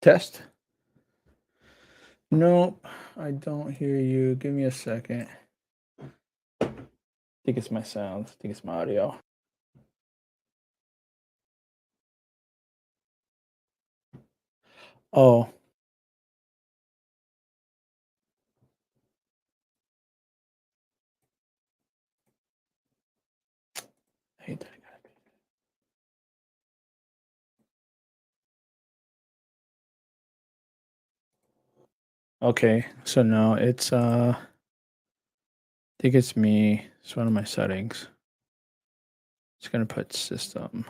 Test. Nope, I don't hear you. Give me a second. I think it's my sound. I think it's my audio. Oh. I hate that. Okay, so no, it's I think it's me. It's one of my settings. Just gonna put system.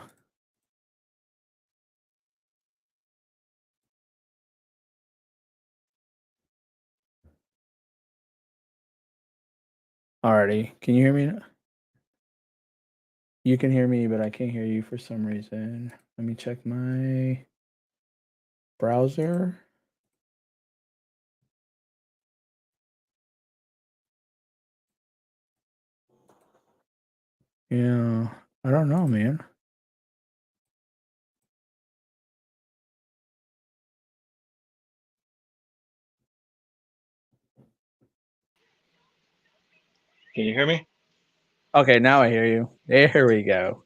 Alrighty, can you hear me? You can hear me, but I can't hear you for some reason. Let me check my browser. Yeah, I don't know, man. Can you hear me? Okay, now I hear you. There we go.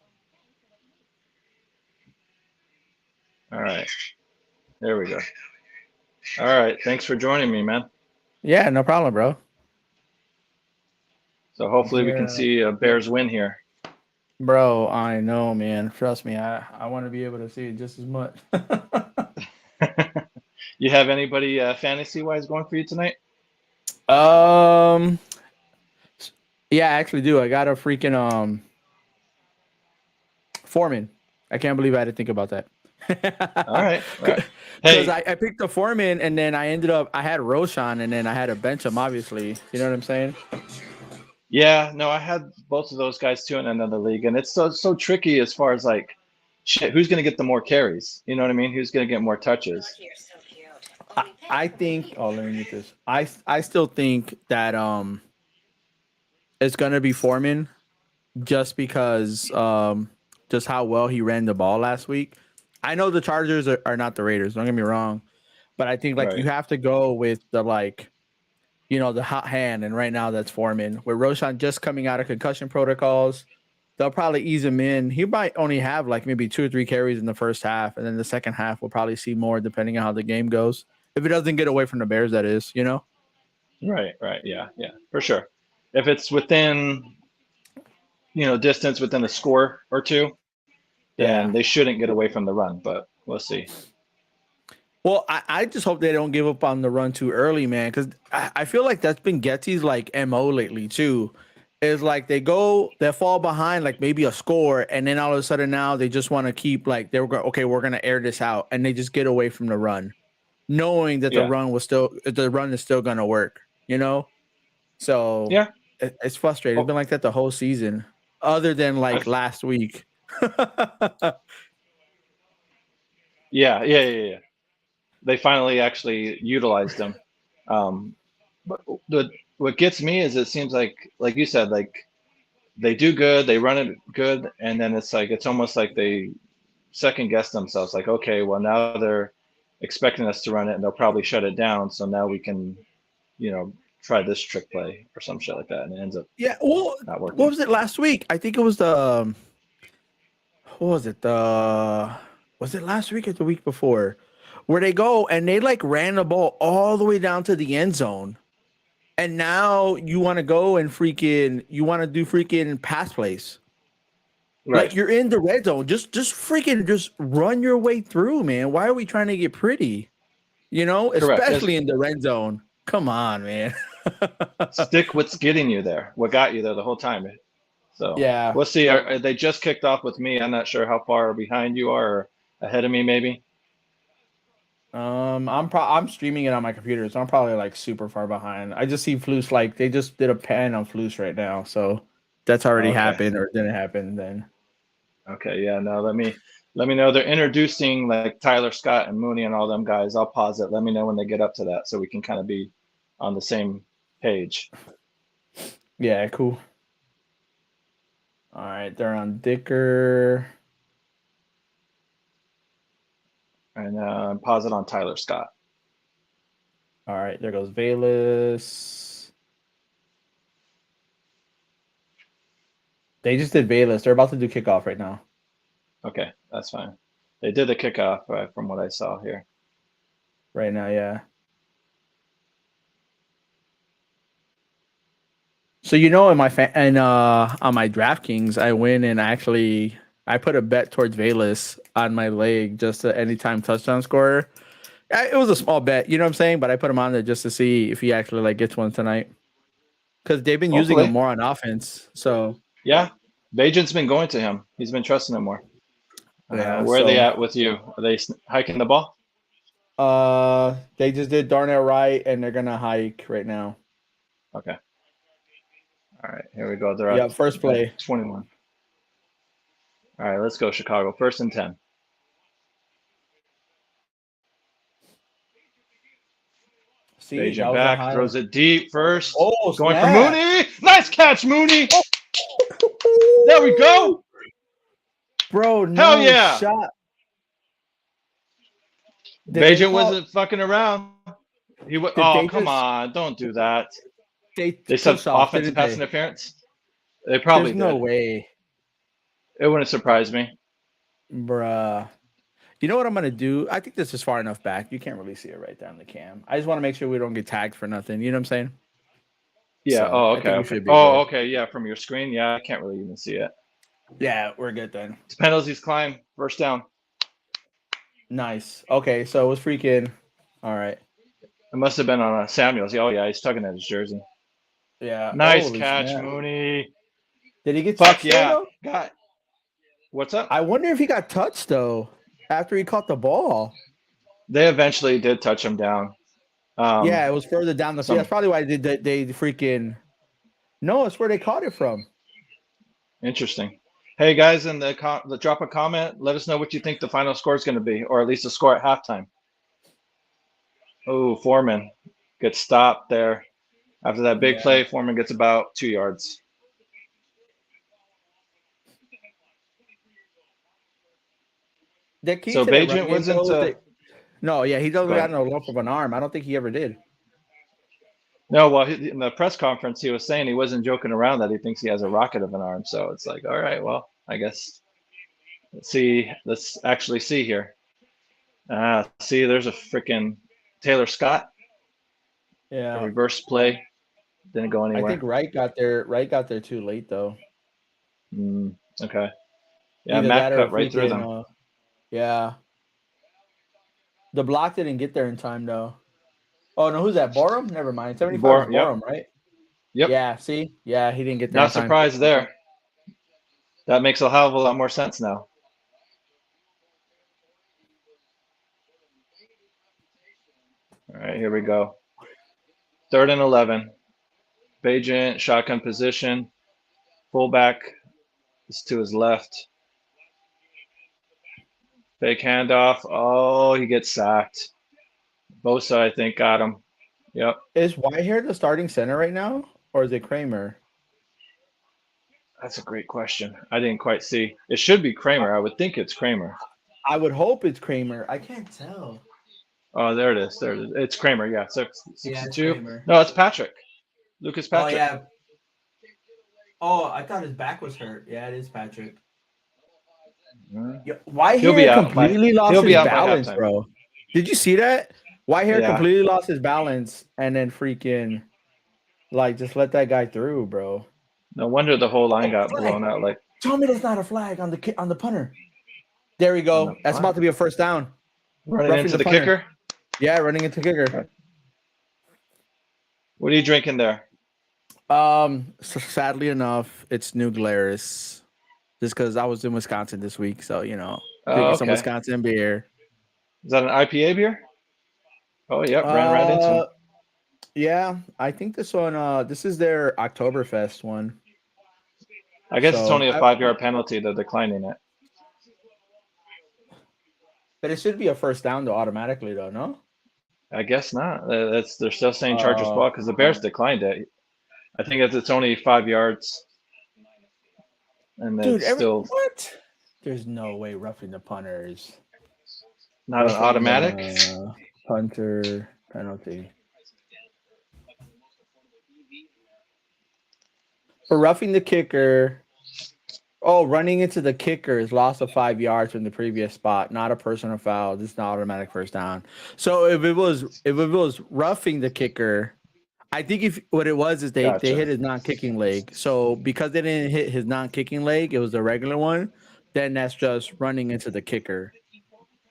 All right. There we go. All right. Thanks for joining me, man. Yeah, no problem, bro. So I'm hopefully we can here. see a Bears win here. Bro, I know, man. Trust me, I want to be able to see it just as much. You have anybody fantasy wise going for you tonight? um, yeah, I actually do. I got a freaking Foreman. I can't believe I had to think about that. All right. Because Hey, I picked the Foreman and then I had Roshan and then I had to bench him, obviously. You know what I'm saying? yeah, no, I had both of those guys too in another league, and it's so tricky as far as like, shit, who's gonna get the more carries? You know what I mean? Who's gonna get more touches? I think, oh, let me mute this. I still think that it's going to be Foreman just because just how well he ran the ball last week. I know the Chargers are not the Raiders, don't get me wrong, but I think like you Right. have to go with the like the hot hand, and right now that's Foreman. With Roshan just coming out of concussion protocols, they'll probably ease him in. He might only have like maybe 2 or 3 carries in the first half, and then the second half we'll probably see more depending on how the game goes. If it doesn't get away from the Bears, that is. Right. Yeah. For sure. If it's within, distance within a score or two, then Yeah. they shouldn't get away from the run, but we'll see. Well, I just hope they don't give up on the run too early, man, because I feel like that's been Getty's like MO lately too. Is like they fall behind like maybe a score, and then all of a sudden now they just want to keep like okay, we're gonna air this out, and they just get away from the run, knowing that Yeah. the run is still gonna work. So Yeah. it's frustrating. It's Oh, been like that the whole season, other than I, like last week. yeah. They finally actually utilized them. Um, but what gets me is it seems like you said, like they do good, they run it good, and then it's almost like they second guess themselves. Like, okay, well now they're expecting us to run it, and they'll probably shut it down. So now we can, you know, try this trick play or some shit like that, and it ends up Yeah. Well, not what working. was it last week? I think it was the what was it? Was it last week or the week before? Where they go and they like ran the ball all the way down to the end zone. And now you want to go and you want to do freaking pass plays. Right. Like you're in the red zone. Just run your way through, man. Why are we trying to get pretty? Correct. Especially in the red zone. Come on, man. Stick what's getting you there. What got you there the whole time. So Yeah. we'll see. They just kicked off with me. I'm not sure how far behind you are, or ahead of me, maybe. I'm streaming it on my computer, so I'm probably like super far behind. I just see Flus like they just did a pan on Flus right now, so that's already Okay. happened or didn't happen then. Okay. Yeah. No. Let me know. They're introducing like Tyler Scott and Mooney and all them guys. I'll pause it. Let me know when they get up to that, so we can kind of be on the same page. Yeah, cool. All right, they're on Dicker. And pause it on Tyler Scott. All right, there goes Bayless. They just did Bayless. They're about to do kickoff right now. Okay, that's fine. They did the kickoff from what I saw here. Right now, yeah. So in my on my DraftKings, I win and I put a bet towards Bayless on my leg, just a anytime touchdown scorer. It was a small bet, you know what I'm saying? But I put him on there just to see if he actually like gets one tonight, because they've been using him Hopefully. more on offense. So Yeah, Bajent's been going to him. He's been trusting him more. yeah. Where are they at with you? Are they hiking the ball? They just did Darnell Wright, and they're gonna hike right now. Okay. All right, here we go. They're Yeah, at first play. 21. All right, let's go Chicago. 1st and 10. See, that Agent was a back, high. throws it deep first. Oh, Going for snap. Mooney. Nice catch, Mooney. There we go. Bro, no Hell yeah. shot. Bajent wasn't fucking around. He would. Oh, come just, on. Don't do that. They They said push off, offensive didn't pass they? interference. They probably There's no did. way. It wouldn't surprise me. Bruh. You know what I'm gonna do? I think this is far enough back. You can't really see it right there on the cam. I just want to make sure we don't get tagged for nothing. You know what I'm saying? Yeah. So, Oh, I okay. think we Okay. should be Oh, good. okay. Yeah. From your screen. Yeah. I can't really even see it. Yeah, we're good then. Penalties climb. 1st down. Nice. Okay, so it was freaking. All right. It must have been on Samuels. Oh, yeah. He's tugging at his jersey. Yeah. Nice Holy catch, snap. Mooney. Did he get Fuck touched yeah. though? Got. What's up? I wonder if he got touched though after he caught the ball. They eventually did touch him down. Yeah, it was further down the field. That's Some probably why they freaking. No, it's where they caught it from. interesting. Hey guys, in the drop a comment. Let us know what you think the final score is going to be, or at least the score at halftime. Oh, Foreman gets stopped there. After that big play, Foreman gets about 2 yards. The key So to that run Bajent game, wasn't. though, no, yeah, he doesn't Go got ahead. no lump of an arm. I don't think he ever did. No, well, in the press conference, he was saying he wasn't joking around that he thinks he has a rocket of an arm. So it's like, all right, well, I guess let's see. Let's actually see here. See, there's a freaking Taylor Scott. A Yeah, reverse play. Didn't go I think anywhere. Wright got there. Wright got there too late though. Okay. Yeah, Either Matt that or cut right through them. freaking. Yeah, the block didn't get there in time though. Oh no, who's that? Borum? Never mind. 75 is Yep. Borum, right? Yep. Yeah. See, yeah, he didn't get there Not in time. surprised there. That makes a hell of a lot more sense now. All right, here we go. 3rd and 11. Bajent, shotgun position. Fullback is to his left. Fake handoff. Oh, he gets sacked. Bosa, I think, got him. Yep. Is Whitehair the starting center right now, or is it Kramer? That's a great question. I didn't quite see. It should be Kramer. I would think it's Kramer. I would hope it's Kramer. I can't tell. Oh, there it is. There it is. It's Kramer. Yeah, 62. Yeah, it's Kramer. No, it's Patrick. Lucas Patrick. Oh yeah. Oh, I thought his back was hurt. Yeah, it is Patrick. He'll be Whitehair out completely lost he'll his be out by balance, halftime. bro. Did you see that? Whitehair Yeah. completely lost his balance and then freaking like just let that guy through, bro. No wonder the whole line got blown out. Like, tell me that's not a flag on the punter. There we go. That's about to be a first down. Running into the kicker. Yeah, running into kicker. What are you drinking there? So sadly enough, it's New Glarus. Just because I was in Wisconsin this week, so drinking some Wisconsin beer. Is that an IPA beer? Oh yeah, ran right into it. Yeah, I think this one. This is their Oktoberfest one. I guess it's only a 5-yard penalty. They're declining it. But it should be a first down though automatically though, no? I guess not. They're still saying Chargers ball because the Bears declined it. I think it's only 5 yards. And dude, still what? There's no way roughing the punter is. Not an Roughing automatic. the punter penalty. For roughing the kicker. Oh, running into the kicker is loss of 5 yards from the previous spot, not a personal foul. This is not automatic first down. So if it was roughing the kicker, I think if what it was is they Gotcha. hit his non-kicking leg. So because they didn't hit his non-kicking leg, it was the regular one. Then that's just running into the kicker.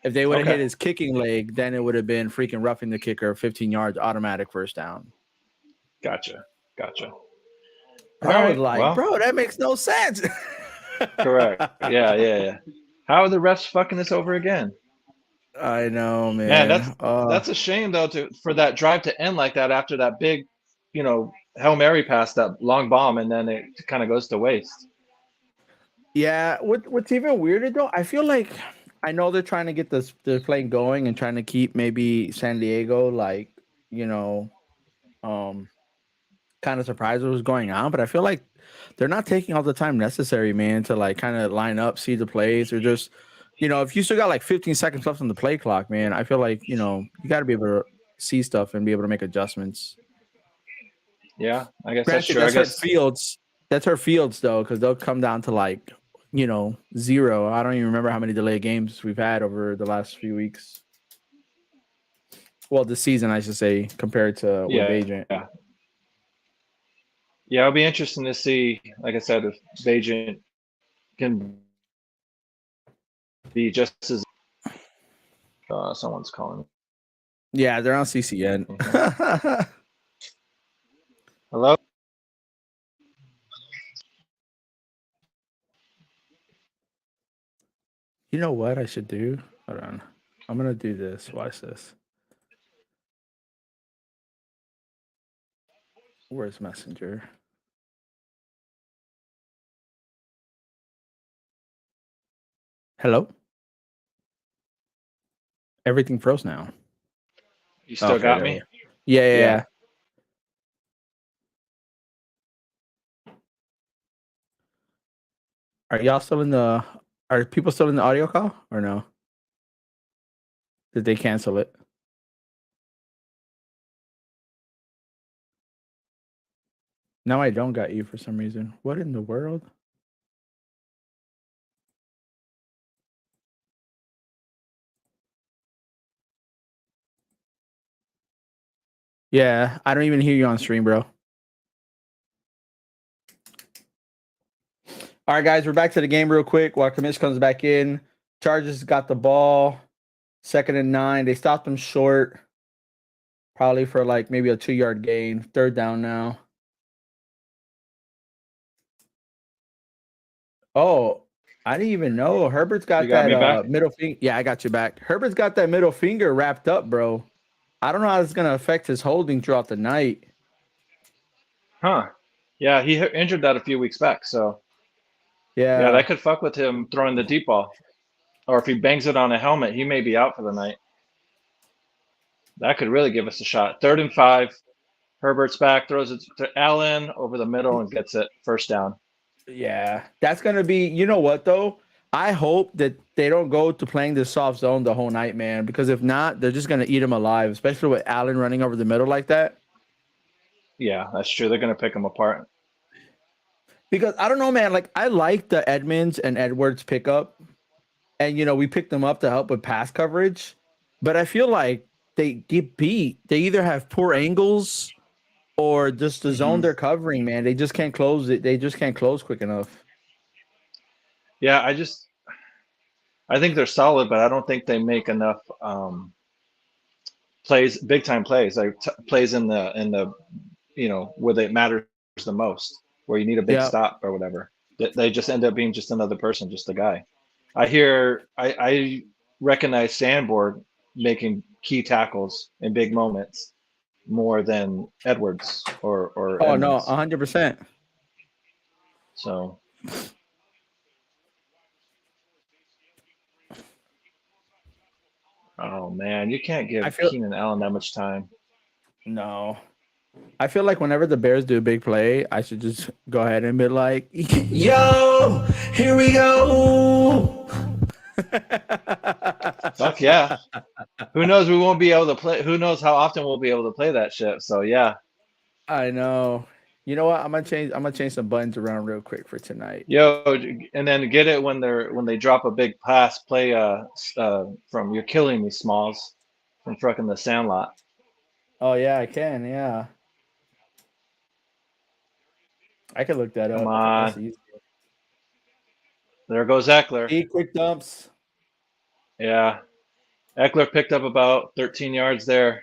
If they would have hit Okay. his kicking leg, then it would have been freaking roughing the kicker, 15 yards, automatic first down. Gotcha. Because All I was right. like, Well, bro, that makes no sense. correct. Yeah. How are the refs fucking this over again? I know, Man, man. that's a shame though for that drive to end like that after that big, Hail Mary pass, that long bomb, and then it kind of goes to waste. Yeah, what's even weirder though, I feel like I know they're trying to get the plane going and trying to keep maybe San Diego like, you know, um kind of surprised what was going on, but I feel like they're not taking all the time necessary, man, to like kind of line up, see the plays, or just, if you still got like 15 seconds left on the play clock, man, I feel like, you got to be able to see stuff and be able to make adjustments. Yeah, I guess that's Granted, true. I that's her guess. fields. That's her fields though, because they'll come down to like, 0. I don't even remember how many delayed games we've had over the last few weeks. Well, this season, I should say, compared to with Agent. Yeah, it'll be interesting to see, like I said, if Agent can be just as. Someone's calling me. Yeah, they're on CCN. Hello? You know what I should do? Hold on. I'm going to do this. Watch this. Where's Messenger? Hello? Everything froze now. You still got me? Yeah. Are y'all still in the... Are people still in the audio call or no? Did they cancel it? Now I don't got you for some reason. What in the world? Yeah, I don't even hear you on stream, bro. All right, guys, we're back to the game real quick while Commish comes back in. Chargers got the ball. 2nd and 9. They stopped them short. Probably for like maybe a 2-yard gain. 3rd down now. Oh, I didn't even know. Herbert's got that middle finger. Yeah, I got you back. Herbert's got that middle finger wrapped up, bro. I don't know how it's going to affect his holding throughout the night. Huh. Yeah, he injured that a few weeks back, so. Yeah, that could fuck with him throwing the deep ball. Or if he bangs it on a helmet, he may be out for the night. That could really give us a shot. 3rd and 5. Herbert's back, throws it to Allen over the middle and gets it 1st down. Yeah, that's going to be, you know what, though? I hope that they don't go to playing this soft zone the whole night, man, because if not, they're just going to eat him alive, especially with Allen running over the middle like that. Yeah, that's true. They're going to pick him apart. Because I don't know, man, like I like the Edmonds and Edwards pickup. And, we picked them up to help with pass coverage. But I feel like they get beat. They either have poor angles or just the zone they're covering, man. They just can't close it. They just can't close quick enough. Yeah, I think they're solid, but I don't think they make enough plays, big time plays, like plays in the where it matters the most, where you need a big stop or whatever. They just end up being just another person, just a guy. I recognize Sandborg making key tackles in big moments more than Edwards or Oh, Edmonds. no, 100%. So. Oh man, you can't give Keenan Allen that much time. No. I feel like whenever the Bears do a big play, I should just go ahead and be like, yo, here we go. Fuck yeah. Who knows? We won't be able to play. Who knows how often we'll be able to play that shit? So yeah. I know. You know what? I'm gonna change. I'm gonna change some buttons around real quick for tonight. Yo, and then get it when they drop a big pass. Play from "You're Killing Me," Smalls, from fucking The Sandlot. Oh yeah, I can. Yeah, I can look that Come up. That's on, easy. there goes Eckler. See, quick dumps. Yeah, Eckler picked up about 13 yards there.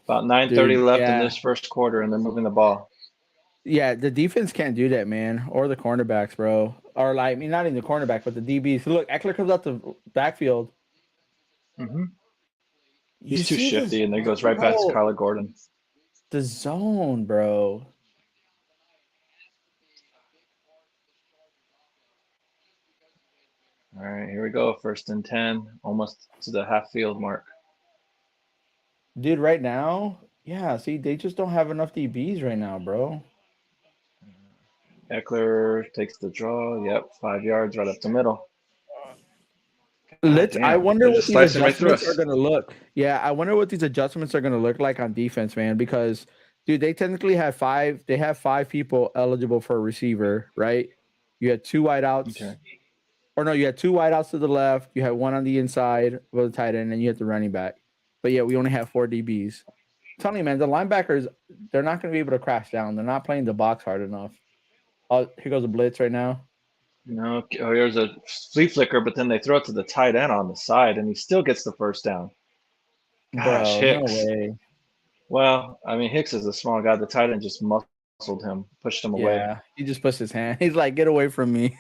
About 9:30 Dude, left in yeah. this first quarter, and they're moving the ball. Yeah, the defense can't do that, man. Or the cornerbacks, bro. Or like, I mean, not even the cornerback, but the DBs. Look, Eckler comes out the backfield. Hmm. You He's too see shifty, and then goes right past bro, Kyler Gordon. the zone, bro. All right, here we go. 1st and 10, almost to the half field mark. Dude, right now, yeah, see, they just don't have enough DBs right now, bro. Eckler takes the draw. Yep, 5 yards right up the middle. God I damn, wonder they're what just these slicing right through adjustments are us. gonna look. Yeah, I wonder what these adjustments are gonna look like on defense, man. Because, dude, they technically have five. They have five people eligible for a receiver, right? You had two wideouts, Okay. or no, you had two wideouts to the left. You had one on the inside with the tight end, and you had the running back. But yeah, we only have four DBs. I'm telling you, man, the linebackers, they're not gonna be able to crash down. They're not playing the box hard enough. Oh, here goes a blitz right now. No, oh, here's a flea flicker, but then they throw it to the tight end on the side, and he still gets the first down. Gosh, Bro, no Hicks. way. Well, I mean, Hicks is a small guy. The tight end just muscled him, pushed him away. Yeah, he just puts his hand. He's like, "Get away from me."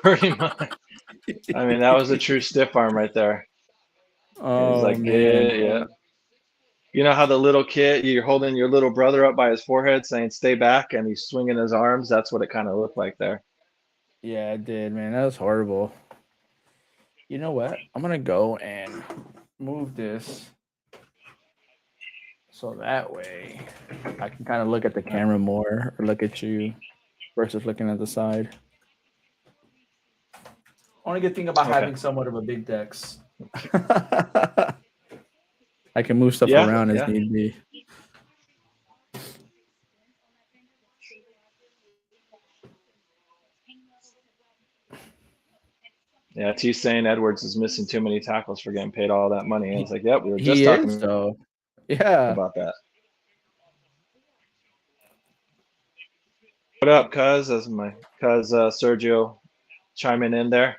Pretty much. I mean, that was a true stiff arm right there. He's Oh like, man, yeah. You know how the little kid, you're holding your little brother up by his forehead saying, stay back, and he's swinging his arms? That's what it kind of looked like there. yeah, it did, man. That was horrible. You know what? I'm gonna go and move this so that way I can kind of look at the camera more or look at you versus looking at the side. Only good thing about Okay. having somewhat of a big dex. I can move stuff Yeah, around as yeah. need be. Yeah, T's saying Edwards is missing too many tackles for getting paid all that money. And it's like, yep, we were just He is talking though. Yeah. about that. What up, cuz? As my cuz Sergio chiming in there.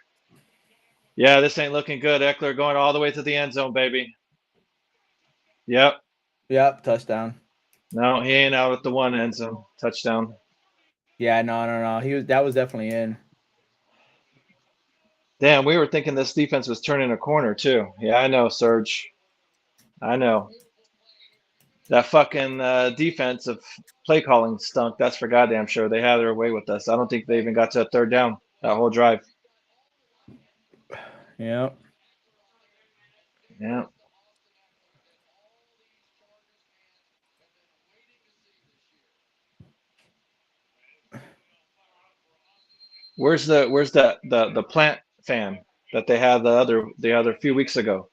Yeah, this ain't looking good. Eckler going all the way to the end zone, baby. Yep. Yep. Touchdown. No, he ain't out at the one end zone. Touchdown. Yeah. No. That was definitely in. Damn, we were thinking this defense was turning a corner too. Yeah, I know, Serge. I know. That fucking defense of play calling stunk. That's for goddamn sure. They had their way with us. I don't think they even got to a third down that whole drive. Yep. Yeah. Where's the plant fan that they had the other few weeks ago?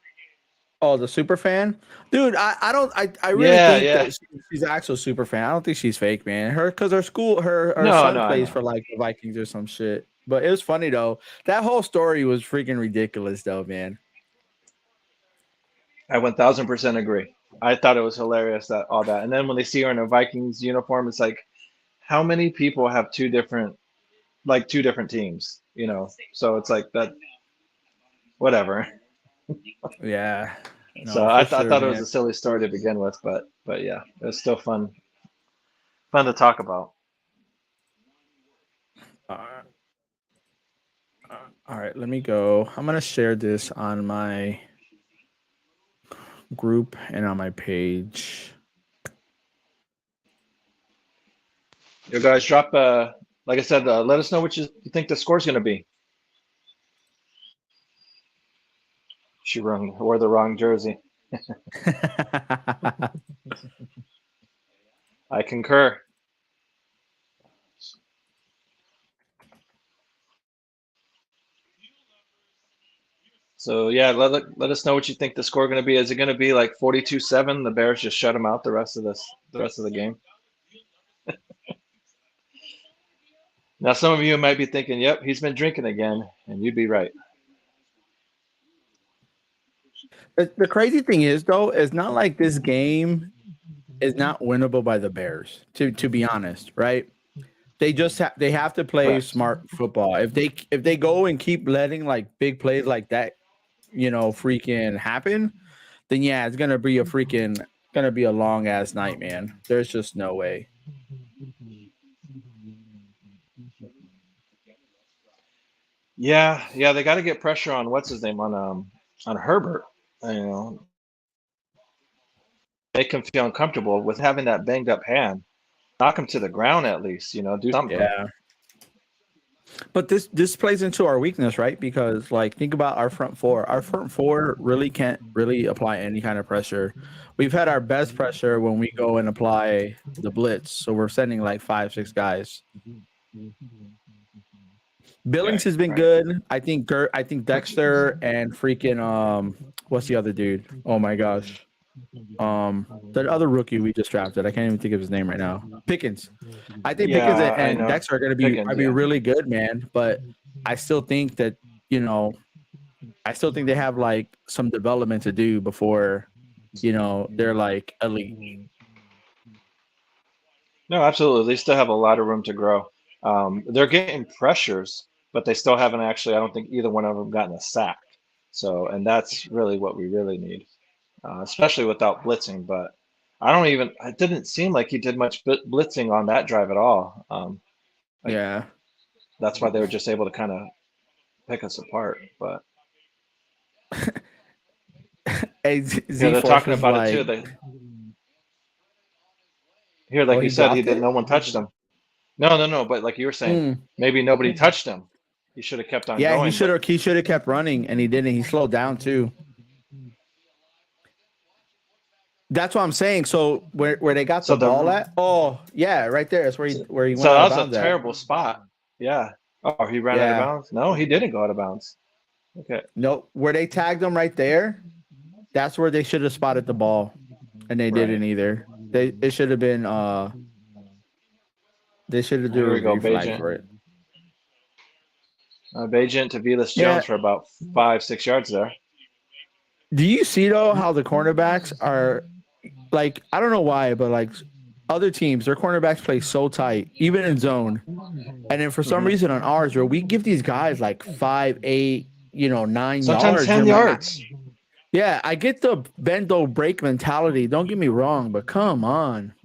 Oh, the super fan, dude. I really Yeah, think yeah. that she's an actual super fan. I don't think she's fake, man. Because her No, son no, I plays know. for like the Vikings or some shit. But it was funny though. That whole story was freaking ridiculous, though, man. I 1000% agree. I thought it was hilarious that all that. And then when they see her in a Vikings uniform, it's like, how many people have two different teams, you know? So it's like that, whatever. Yeah, So no, I, for th- I sure, thought it was man. a silly story to begin with, but yeah, it was still fun to talk about. Uh, all right, let me go. I'm gonna share this on my group and on my page. You guys drop like I said, let us know what you think the score's going to be. She wore the wrong jersey. I concur. So So yeah, let us know what you think the score going to be. Is it going to be like 42-7? The Bears just shut them out the rest of the game. Now some of you might be thinking, "Yep, he's been drinking again," and you'd be right. The crazy thing is, though, it's not like this game is not winnable by the Bears. To be honest, right? They have to play Correct. smart football. If they go and keep letting like big plays like that, freaking happen, then yeah, it's gonna be a long ass night, man. There's just no way. Yeah, they got to get pressure on what's his name on Herbert. You know, make him feel uncomfortable with having that banged up hand. Knock him to the ground at least. Do something. Yeah. But this plays into our weakness, right? Because like think about our front four. Our front four really can't really apply any kind of pressure. We've had our best pressure when we go and apply the blitz. So we're sending like 5, 6 guys. Billings has been Right. good. I think Dexter and freaking what's the other dude? Oh my gosh. The other rookie we just drafted. I can't even think of his name right now. Pickens. I think Pickens Yeah, I and know. Dexter are going to be Pickens, be yeah. really good, man. But I still think that I still think they have like some development to do before they're like elite. No, absolutely. They still have a lot of room to grow. They're getting pressures, but they still haven't actually. I don't think either one of them gotten a sack. So, and that's really what we really need, especially without blitzing. But I don't even. It didn't seem like he did much blitzing on that drive at all. Like Yeah. that's why they were just able to kind of pick us apart. But Hey, here Z they're Force talking was about it too. like, They here, "Oh, like you he said, he dropped didn't. it." No one touched him. No, no, no. But like you were saying, Mm. maybe nobody touched him. He should have kept on Yeah, he going. should But have. He should have kept running, and he didn't. He slowed down too. That's what I'm saying. So where they got so the ball the at? Oh yeah, right there. That's where he So went out that of was a bounds at. terrible spot. Yeah. Oh, he ran out of Yeah. bounds? No, he didn't go out of bounds. Okay. No, where they tagged him right there. That's where they should have spotted the ball, and they Right. didn't either. It should have been they should have do a Here we go. review flag Bajent. for it. Bajent to Velas Yeah. Jones for about 5, 6 yards there. Do you see though how the cornerbacks are like? I don't know why, but like other teams, their cornerbacks play so tight, even in zone. And then for some Hmm. reason on ours, where we give these guys like 5, 8, 9 Sometimes yards, 10 I'm like, yards. yeah, I get the bend don't break mentality. Don't get me wrong, but come on.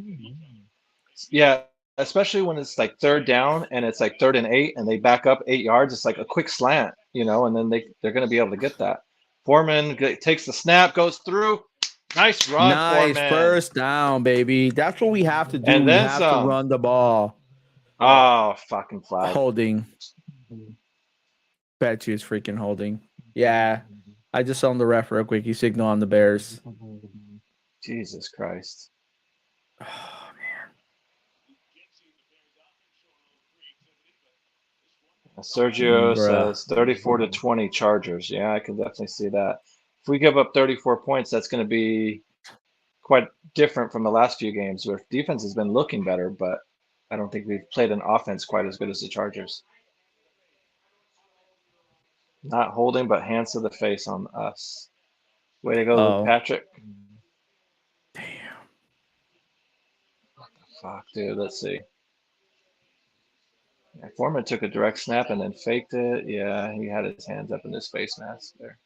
Yeah. Especially when it's like third down and it's like 3rd and 8 and they back up 8 yards. It's like a quick slant, and then they're going to be able to get that. Foreman takes the snap, goes through. Nice run, Nice Foreman. first down, baby. That's what we have to do. And We then have to some. run the ball. Oh, fucking flag. Holding. Bet you it's freaking holding. Yeah. I just saw him the ref real quick. He signaled on the Bears. Jesus Christ. Oh, Sergio bruh. says 34-20 Chargers. Yeah, I can definitely see that. If we give up 34 points, that's going to be quite different from the last few games where defense has been looking better, but I don't think we've played an offense quite as good as the Chargers. Not holding, but hands to the face on us. Way to go, Luke Oh. Patrick. Damn. Fuck, dude. Let's see. Yeah, Foreman took a direct snap and then faked it. Yeah, he had his hands up in his face mask there.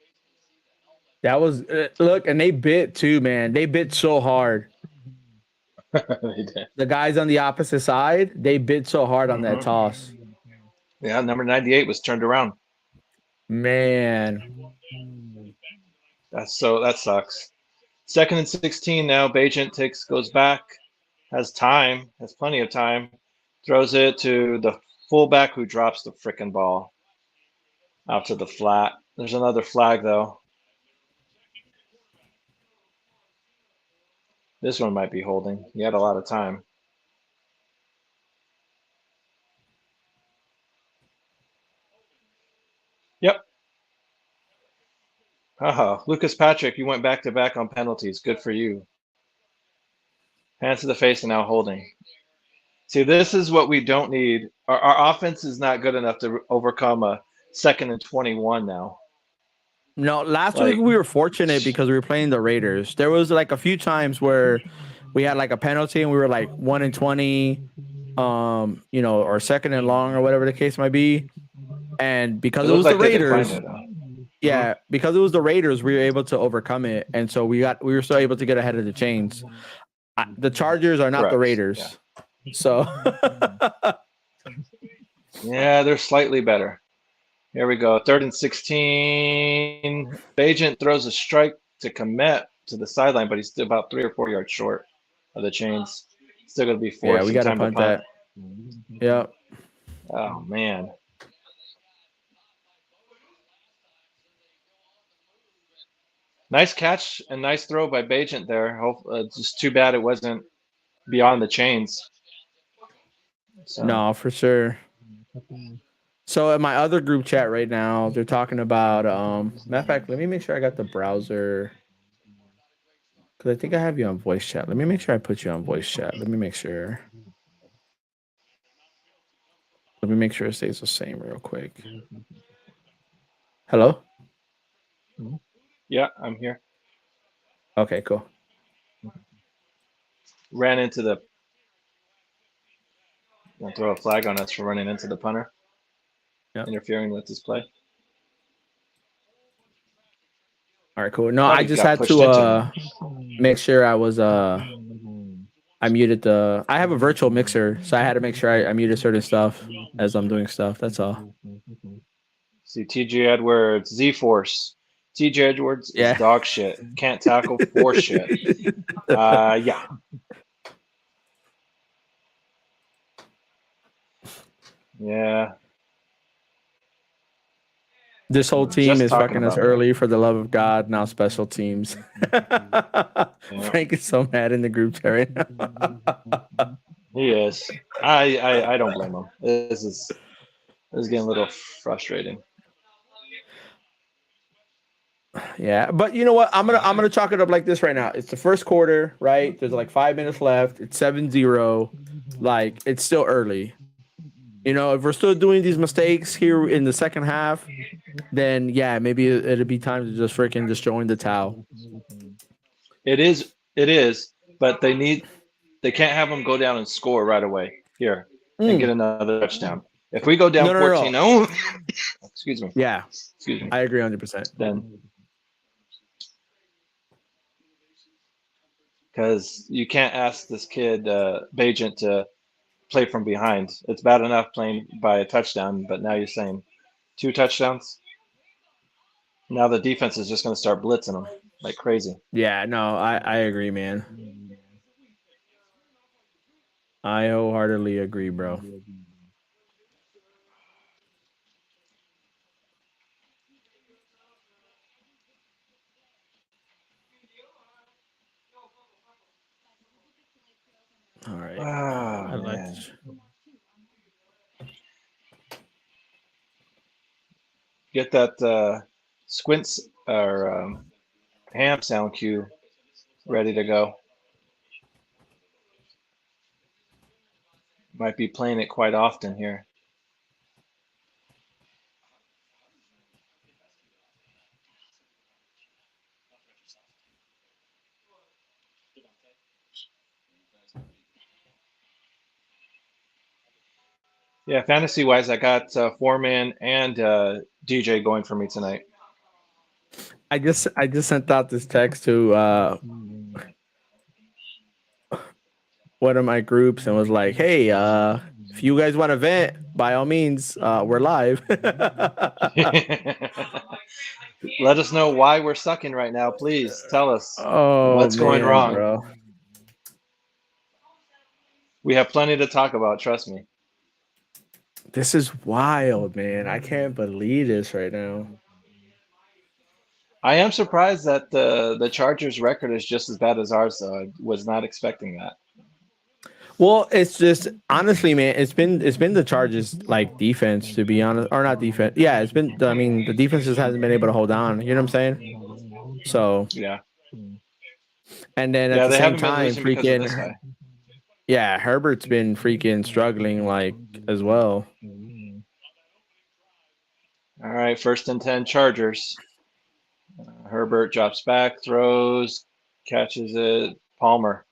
That was look, and they bit too, man. They bit so hard. They did. The guys on the opposite side, they bit so hard on that Hmm. toss. Yeah, number 98 was turned around. Man. That sucks. 2nd and 16 now. Bajent goes back, has plenty of time, throws it to the fullback who drops the frickin' ball out to the flat. There's another flag though. This one might be holding. He had a lot of time. Yep. Lucas Patrick, you went back to back on penalties. Good for you. Hands to the face and now holding. See, this is what we don't need. Our offense is not good enough to overcome a 2nd and 21 now. No, last week we were fortunate because we were playing the Raiders. There was like a few times where we had like a penalty and we were like 1 and 20, or 2nd and long or whatever the case might be. And because it was the Raiders, because it was the Raiders, we were able to overcome it, and so we were still able to get ahead of the chains. The Chargers are not the Raiders, so yeah, they're slightly better. Here we go. 3rd and 16. Bagent throws a strike to Komet to the sideline, but he's still about 3 or 4 yards short of the chains. Still going to be forced. Yeah, we got to punt that. Yeah. Oh man. Nice catch and nice throw by Bagent there. Just too bad it wasn't beyond the chains. So. No, for sure. So in my other group chat right now, they're talking about matter of fact, let me make sure I got the browser, because I think I have you on voice chat. Let me make sure I put you on voice chat. Let me make sure it stays the same real quick. Hello? Yeah, I'm here. Okay, cool. Ran into the I'll throw a flag on us for running into the punter. Interfering with his play. All right, cool. No, I just had to make sure I was I muted I have a virtual mixer, so I had to make sure I muted certain stuff as I'm doing stuff. That's all. See, TJ Edwards, Z-Force. TJ Edwards is dog shit. Can't tackle for shit. Yeah. Yeah. This whole team is fucking us early for the love of God. Now special teams. Frank is so mad in the group chat right now. He is. I don't blame him. This is getting a little frustrating. Yeah, but you know what? I'm gonna chalk it up like this right now. It's the first quarter, right? There's like 5 minutes left. It's 7-0. Like, it's still early. If we're still doing these mistakes here in the second half, then yeah, maybe it'll be time to just freaking just join the towel. It is, but they can't have them go down and score right away here and get another touchdown. If we go down 14-0, excuse me. Yeah, excuse me. I agree 100%. Then, because you can't ask this kid Bagent to play from behind. It's bad enough playing by a touchdown, but now you're saying 2 touchdowns. Now the defense is just going to start blitzing them like crazy. Yeah, no, I agree, man. I wholeheartedly agree, bro. All right. Get that squints or ham sound cue ready to go. Might be playing it quite often here. Yeah, fantasy-wise, I got Foreman and DJ going for me tonight. I just sent out this text to one of my groups and was like, "Hey, if you guys want to vent, by all means, we're live." Let us know why we're sucking right now. Please tell us what's going wrong, bro. We have plenty to talk about. Trust me. This is wild, man. I can't believe this right now. I am surprised that the Chargers' record is just as bad as ours, though. I was not expecting that. Well, it's just honestly, man, it's been the Chargers like defense, to be honest, or not defense. Yeah, it's been. I mean, the defense just hasn't been able to hold on. You know what I'm saying? So Yeah. and then at the they same haven't been time, losing because of this freaking guy. yeah, Herbert's been freaking struggling like as well. All right, 1st and 10 Chargers. Herbert drops back, throws, catches it. Palmer.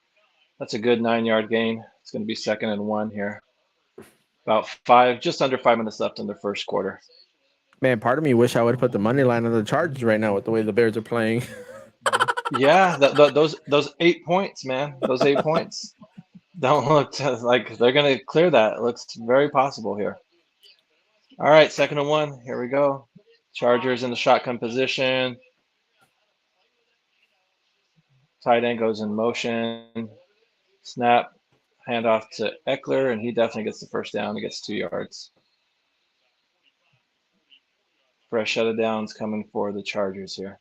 That's a good 9-yard gain. It's going to be 2nd and 1 here. About just under 5 minutes left in the first quarter. Man, part of me wish I would have put the money line on the Chargers right now with the way the Bears are playing. Yeah, those 8 points, man. Those 8 points don't look like they're going to clear that. It looks very possible here. All right, 2nd and 1. Here we go. Chargers in the shotgun position. Tight end goes in motion. Snap. Handoff to Eckler, and he definitely gets the first down. He gets 2 yards. Fresh set of downs coming for the Chargers here.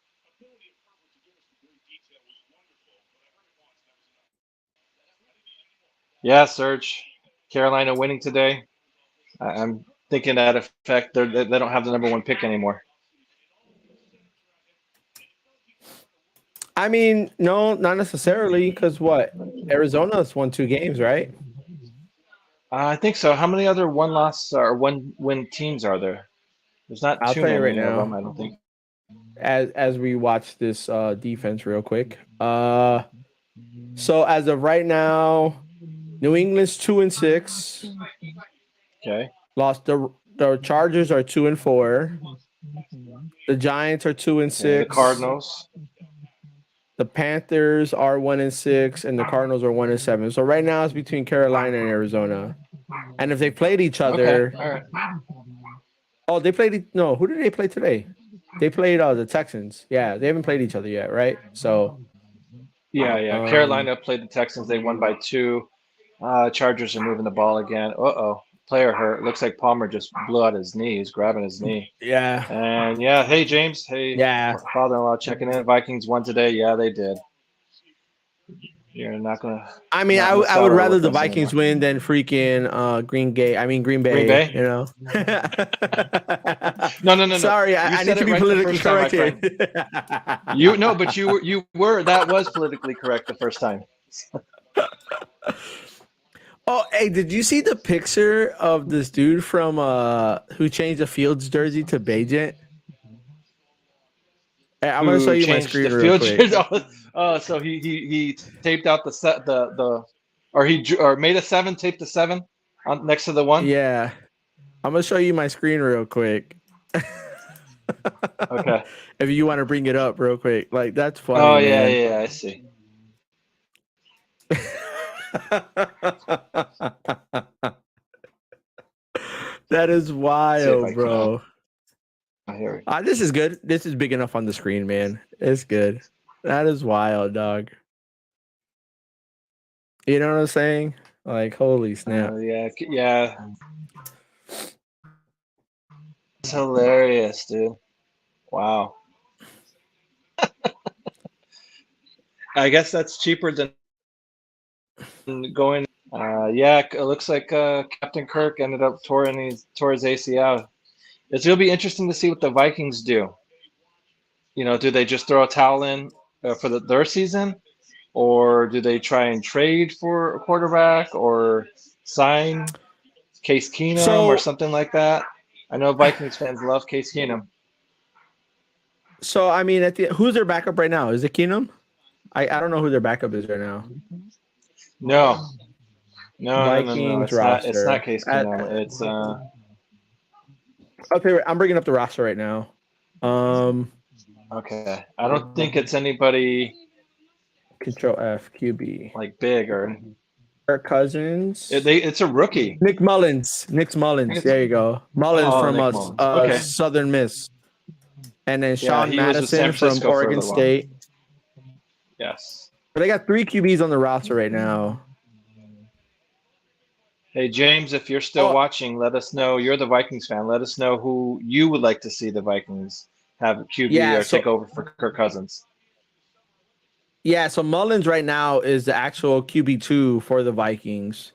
Yeah, Serge. Carolina winning today. I'm thinking that effect they don't have the number 1 pick anymore. I mean, no, not necessarily, because what? Arizona's won 2 games, right? I think so. How many other 1-loss or 1-win teams are there? There's not I'll too tell you right many of them, now. I don't think. As we watch this defense real quick. So as of right now, New England's 2-6. Okay. Lost the Chargers are 2-4. The Giants are 2-6. Okay, the Cardinals. The Panthers are 1-6, and the Cardinals are 1-7. So right now it's between Carolina and Arizona. And if they played each other, Okay. All right. oh, they played. No, who did they play today? They played the Texans. Yeah, they haven't played each other yet, right? So Yeah. Carolina played the Texans. They won by 2. Chargers are moving the ball again. Uh-oh. Player hurt. Looks like Palmer just blew out his knee. He's grabbing his knee. yeah, And yeah, hey James. Hey, yeah. father-in-law checking in. Vikings won today. Yeah, they did. You're not gonna. I mean, not I in the would saddle rather with the us Vikings anymore. win than freaking Green Green Bay? You know. No. Sorry, You I said need to it be right the politically first time, my correct here. But you were. That was politically correct the first time. Oh, hey, did you see the picture of this dude from who changed the Fields jersey to Bajent? Hey, I'm gonna show Who you my changed the screen real field? quick. Oh, so he taped out or he made a 7, taped the 7 on next to the 1. Yeah, I'm gonna show you my screen real quick. Okay. If you want to bring it up real quick, like that's funny. Oh man. yeah, I see. That is See if I wild, can. bro. Here. This is good. This is big enough on the screen, man. It's good. That is wild, dog. You know what I'm saying? Like, holy snap. Yeah. It's hilarious, dude. Wow. I guess that's cheaper than going. It looks like Captain Kirk ended up tore his ACL. It'll be interesting to see what the Vikings do. Do they just throw a towel in for their season, or do they try and trade for a quarterback or sign Case Keenum or something like that? I know Vikings fans love Case Keenum. So I mean, who's their backup right now? Is it Keenum? I don't know who their backup is right now. No. Vikings roster. It's not Case Keenum. It's Okay, I'm bringing up the roster right now. Okay. I don't think it's anybody Control F QB. like big or Kirk Cousins. It's a rookie. Nick Mullins. There you go. Mullins from Nick Mullins. Okay. Southern Miss. And then Sean he was with San Madison from Francisco for a Oregon little while. State. Yes. But they got 3 QBs on the roster right now. Hey, James, if you're still watching, let us know. You're the Vikings fan. Let us know who you would like to see the Vikings have QB or take over for Kirk Cousins. Yeah, so Mullins right now is the actual QB2 for the Vikings.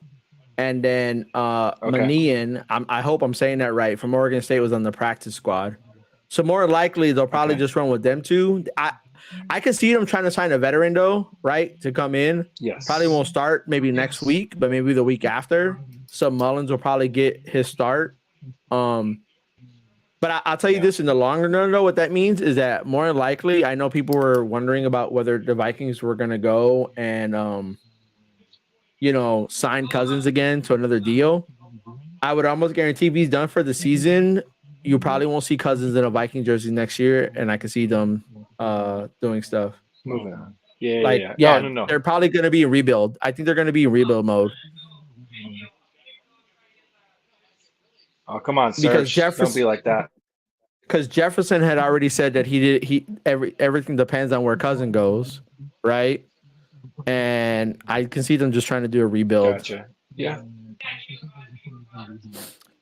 And then Manian, I hope I'm saying that right, from Oregon State was on the practice squad. So more likely they'll probably just run with them two. I can see them trying to sign a veteran though, right? To come in. Yes. Probably won't start maybe next week, but maybe the week after. So Mullins will probably get his start. But I'll tell you this, in the longer run, though, what that means is that more than likely, I know people were wondering about whether the Vikings were going to go and, sign Cousins again to another deal. I would almost guarantee if he's done for the season, you probably won't see Cousins in a Viking jersey next year, and I can see them doing stuff. Moving on. Yeah. No. They're probably going to be in rebuild. I think they're going to be in rebuild mode. Oh, come on, because Serge. Don't be like that. Because Jefferson had already said that everything depends on where Cousin goes, right? And I can see them just trying to do a rebuild. Gotcha. Yeah.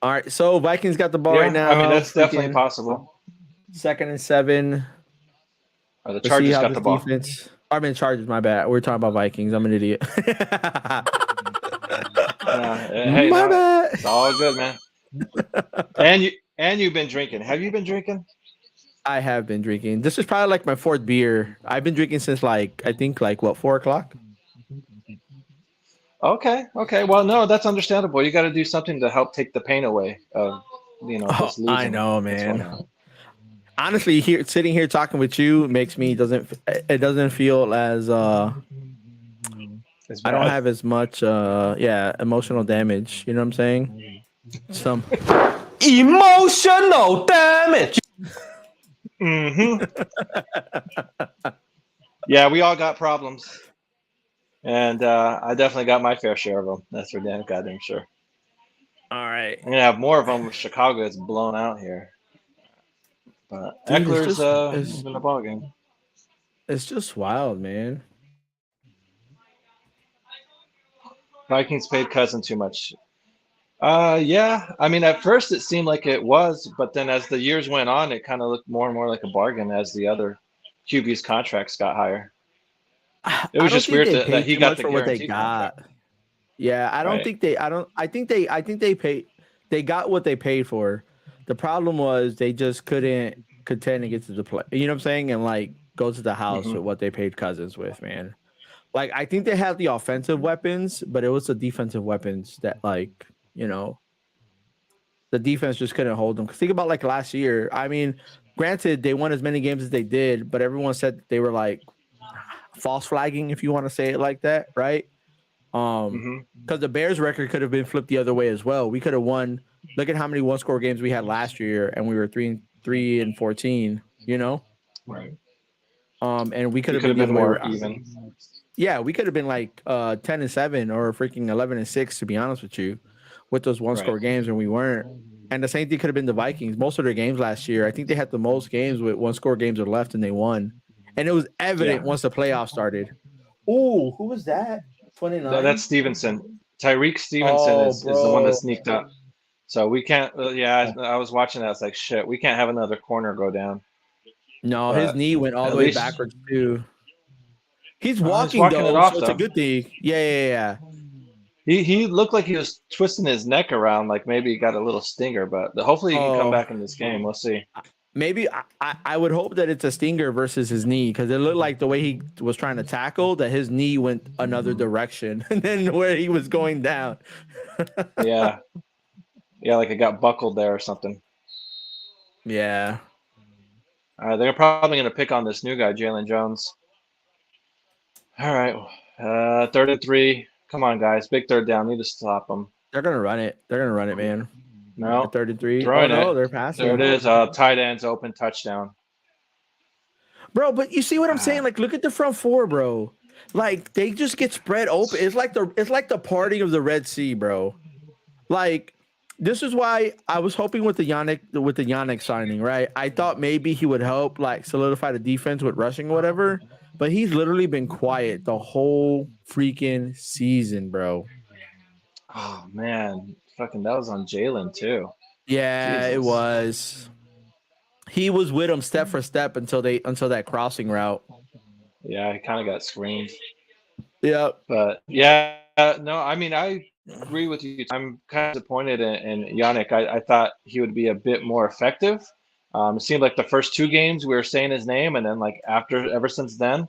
All right, so Vikings got the ball right now. I mean, that's definitely possible. 2nd and 7. The Chargers got the ball. Defense. I mean, Chargers. My bad. We're talking about Vikings. I'm an idiot. Hey, my bad. It's all good, man. And you've been drinking. Have you been drinking? I have been drinking. This is probably like my 4th beer. I've been drinking since I think 4 o'clock. Okay. Well, no, that's understandable. You got to do something to help take the pain away of, just losing. I know, man. Honestly, sitting here talking with you makes me doesn't feel as I don't have as much emotional damage. You know what I'm saying? Some emotional damage. Mm-hmm. Yeah, we all got problems. And I definitely got my fair share of them. That's for damn goddamn sure. All right. I'm going to have more of them if Chicago is blown out here. But Eckler's in the ball game. It's just wild, man. Vikings paid Cousin too much. Yeah. I mean, at first it seemed like it was, but then as the years went on, it kind of looked more and more like a bargain as the other QB's contracts got higher. It was just weird that he got the for what they got. Contract. Yeah, I don't think they. I think they paid. They got what they paid for. The problem was they just couldn't contend and get to the play. You know what I'm saying? And go to the house with what they paid Cousins with, man. I think they had the offensive weapons, but it was the defensive weapons that the defense just couldn't hold them. Because think about last year. I mean, granted, they won as many games as they did, but everyone said they were false flagging, if you want to say it like that, right? Because the Bears record could have been flipped the other way as well. We could have won. Look at how many one-score games we had last year, and we were 3-14. Right. And we could have been more even. Yeah, we could have been 10-7 or freaking 11-6, to be honest with you, with those one-score games, and we weren't. And the same thing could have been the Vikings. Most of their games last year, I think they had the most games with one-score games left, and they won. And it was evident once the playoffs started. Ooh, who was that? 29. No, that's Stevenson. Tyreek Stevenson is the one that sneaked up. So we can't. I was watching that. It's like shit. We can't have another corner go down. No, his knee went all the way backwards too. He's walking though, it off, so it's a good thing. Yeah. He looked like he was twisting his neck around, like maybe he got a little stinger. But hopefully he can come back in this game. We'll see. Maybe I would hope that it's a stinger versus his knee, because it looked like the way he was trying to tackle that his knee went another direction and then where he was going down. Yeah, like it got buckled there or something. Yeah. They're probably going to pick on this new guy, Jalen Jones. All right, 3rd and 3. Come on, guys, big third down. Need to stop them. They're gonna run it. man. No, 3rd and 3. No, they're passing. There it is. Tight ends open, touchdown. Bro, but you see what I'm saying? Look at the front four, bro. They just get spread open. It's like the parting of the Red Sea, bro. This is why I was hoping with the Yannick signing, right? I thought maybe he would help solidify the defense with rushing or whatever, but he's literally been quiet the whole freaking season, bro. Oh man, fucking that was on Jalen too. Yeah, Jesus. It was. He was with him step for step until that crossing route. Yeah, he kind of got screened. Yeah, but yeah, no, I mean I agree with you. I'm kind of disappointed in Yannick. I thought he would be a bit more effective, It seemed like the first 2 games we were saying his name, and then like ever since then,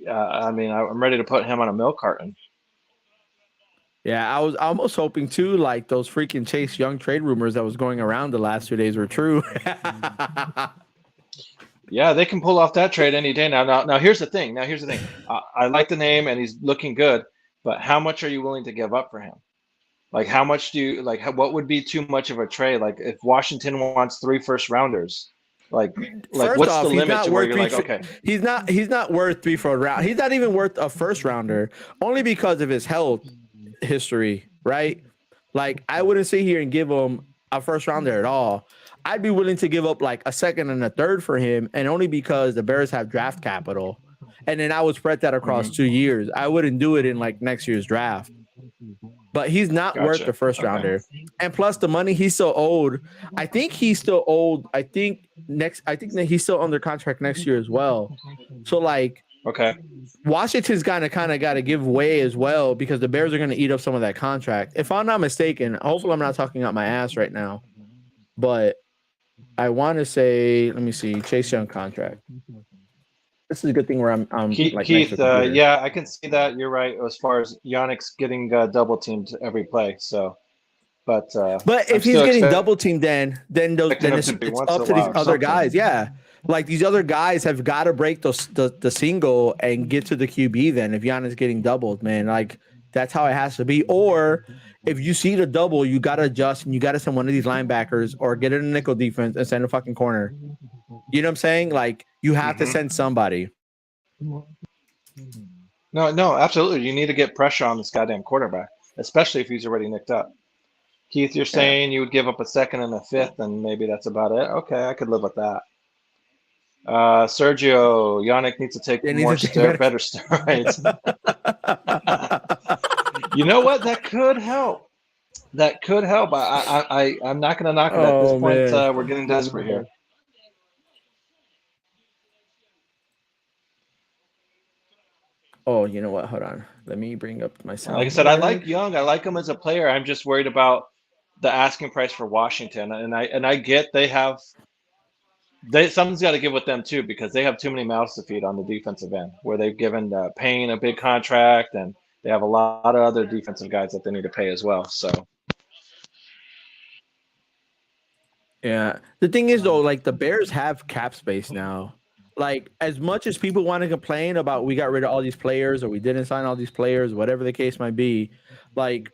I mean, I'm ready to put him on a milk carton. Yeah, I was almost hoping too, like those freaking Chase Young trade rumors that was going around the last 2 days were true. Yeah, they can pull off that trade any day now. Now, here's the thing. I like the name, and he's looking good, but how much are you willing to give up for him? Like, how much do you like? What would be too much of a trade? Like, if Washington wants 3 first-rounders, like First what's off, the he's limit not to where worth you're like, okay, he's not worth 3 4 round. He's not even worth a first rounder, only because of his health history, right? Like I wouldn't sit here and give him a first rounder at all. I'd be willing to give up like a second and a third for him, and only because the Bears have draft capital. And then I would spread that across 2 years. I wouldn't do it in like next year's draft. But he's not worth the gotcha. first Okay. rounder. And plus the money he's still owed. I think he's still owed. I think that he's still under contract next year as well. So like Okay. Washington's kind of got to give way as well because the Bears are going to eat up some of that contract. If I'm not mistaken, hopefully I'm not talking out my ass right now, but I want to say, let me see, Chase Young contract. This is a good thing where I'm like next to Keith, the computer. yeah, I can see that. You're right as far as Yannick's getting double teamed every play. So, but if he's getting double teamed, then it's once in up a to these while or other something. guys. Yeah, like these other guys have got to break the single and get to the QB. Then if Giannis getting doubled, man, like that's how it has to be. Or if you see the double, you got to adjust and you got to send one of these linebackers or get in a nickel defense and send a fucking corner. You know what I'm saying? Like you have to send somebody. No, absolutely. You need to get pressure on this goddamn quarterback, especially if he's already nicked up. Keith, you're saying you would give up a second and a fifth, and maybe that's about it. Okay, I could live with that. Sergio, Yannick needs to take better strides. You know what? That could help. I'm not going to knock it. At this point, we're getting desperate here. Oh, you know what? Hold on. Let me bring up my sound. Like I said, I like Young. I like him as a player. I'm just worried about the asking price for Washington, and I get something's got to give with them too because they have too many mouths to feed on the defensive end. Where they've given Payne a big contract, and they have a lot of other defensive guys that they need to pay as well. So. Yeah. The thing is, though, like the Bears have cap space now. Like, as much as people want to complain about we got rid of all these players or we didn't sign all these players, whatever the case might be, like,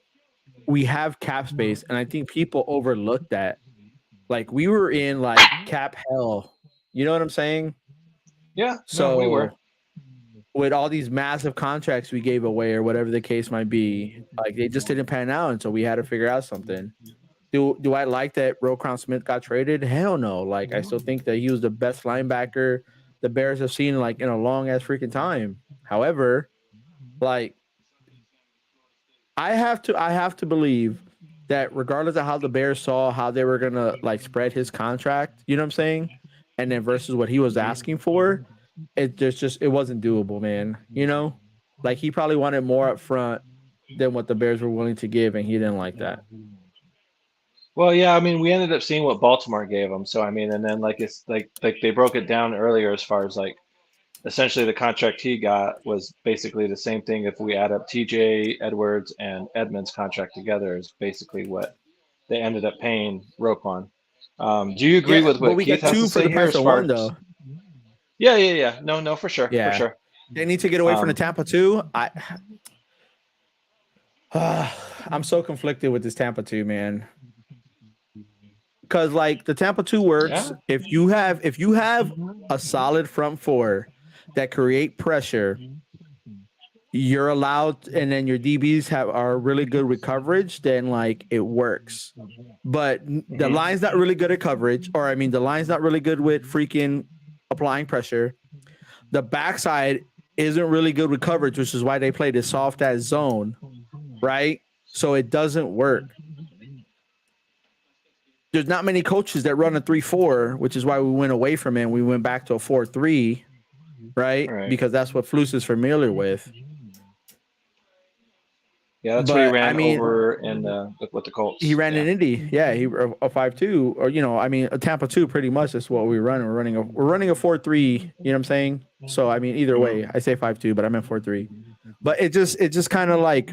we have cap space. And I think people overlook that. Like, we were in, like, cap hell. You know what I'm saying? Yeah. So, we were. With all these massive contracts we gave away or whatever the case might be, like, they just didn't pan out. And so we had to figure out something. Do I like that Roquan Smith got traded? Hell no. Like I still think that he was the best linebacker the Bears have seen like in a long ass freaking time. However, like I have to believe that regardless of how the Bears saw how they were gonna like spread his contract, you know what I'm saying? And then versus what he was asking for, it wasn't doable, man. You know? Like he probably wanted more up front than what the Bears were willing to give, and he didn't like that. Well, yeah, I mean, we ended up seeing what Baltimore gave them. So, I mean, and then like it's like they broke it down earlier as far as like essentially the contract he got was basically the same thing. If we add up TJ Edwards and Edmonds' contract together, is basically what they ended up paying Roquan. Do you agree with what Keith has to say here? As far as yeah. No, for sure, yeah. for sure. They need to get away from the Tampa 2. I'm so conflicted with this Tampa 2, man. Because like the Tampa 2 works if you have a solid front four that create pressure, you're allowed, and then your DBs are really good with coverage, then like it works. But the line's not really good at coverage, or I mean the line's not really good with freaking applying pressure. The backside isn't really good with coverage, which is why they play this soft ass zone, right? So it doesn't work. There's not many coaches that run a 3-4, which is why we went away from it. We went back to a 4-3, right? Because that's what Flus is familiar with. Yeah, that's what he But ran I mean, over in with the Colts. he ran yeah. in Indy. Yeah, he a 5.2, or I mean a Tampa 2 pretty much is what we run. We're running a 4.3, you know what I'm saying? So I mean either way, I say 5.2, but I meant 4.3. But it just kind of like,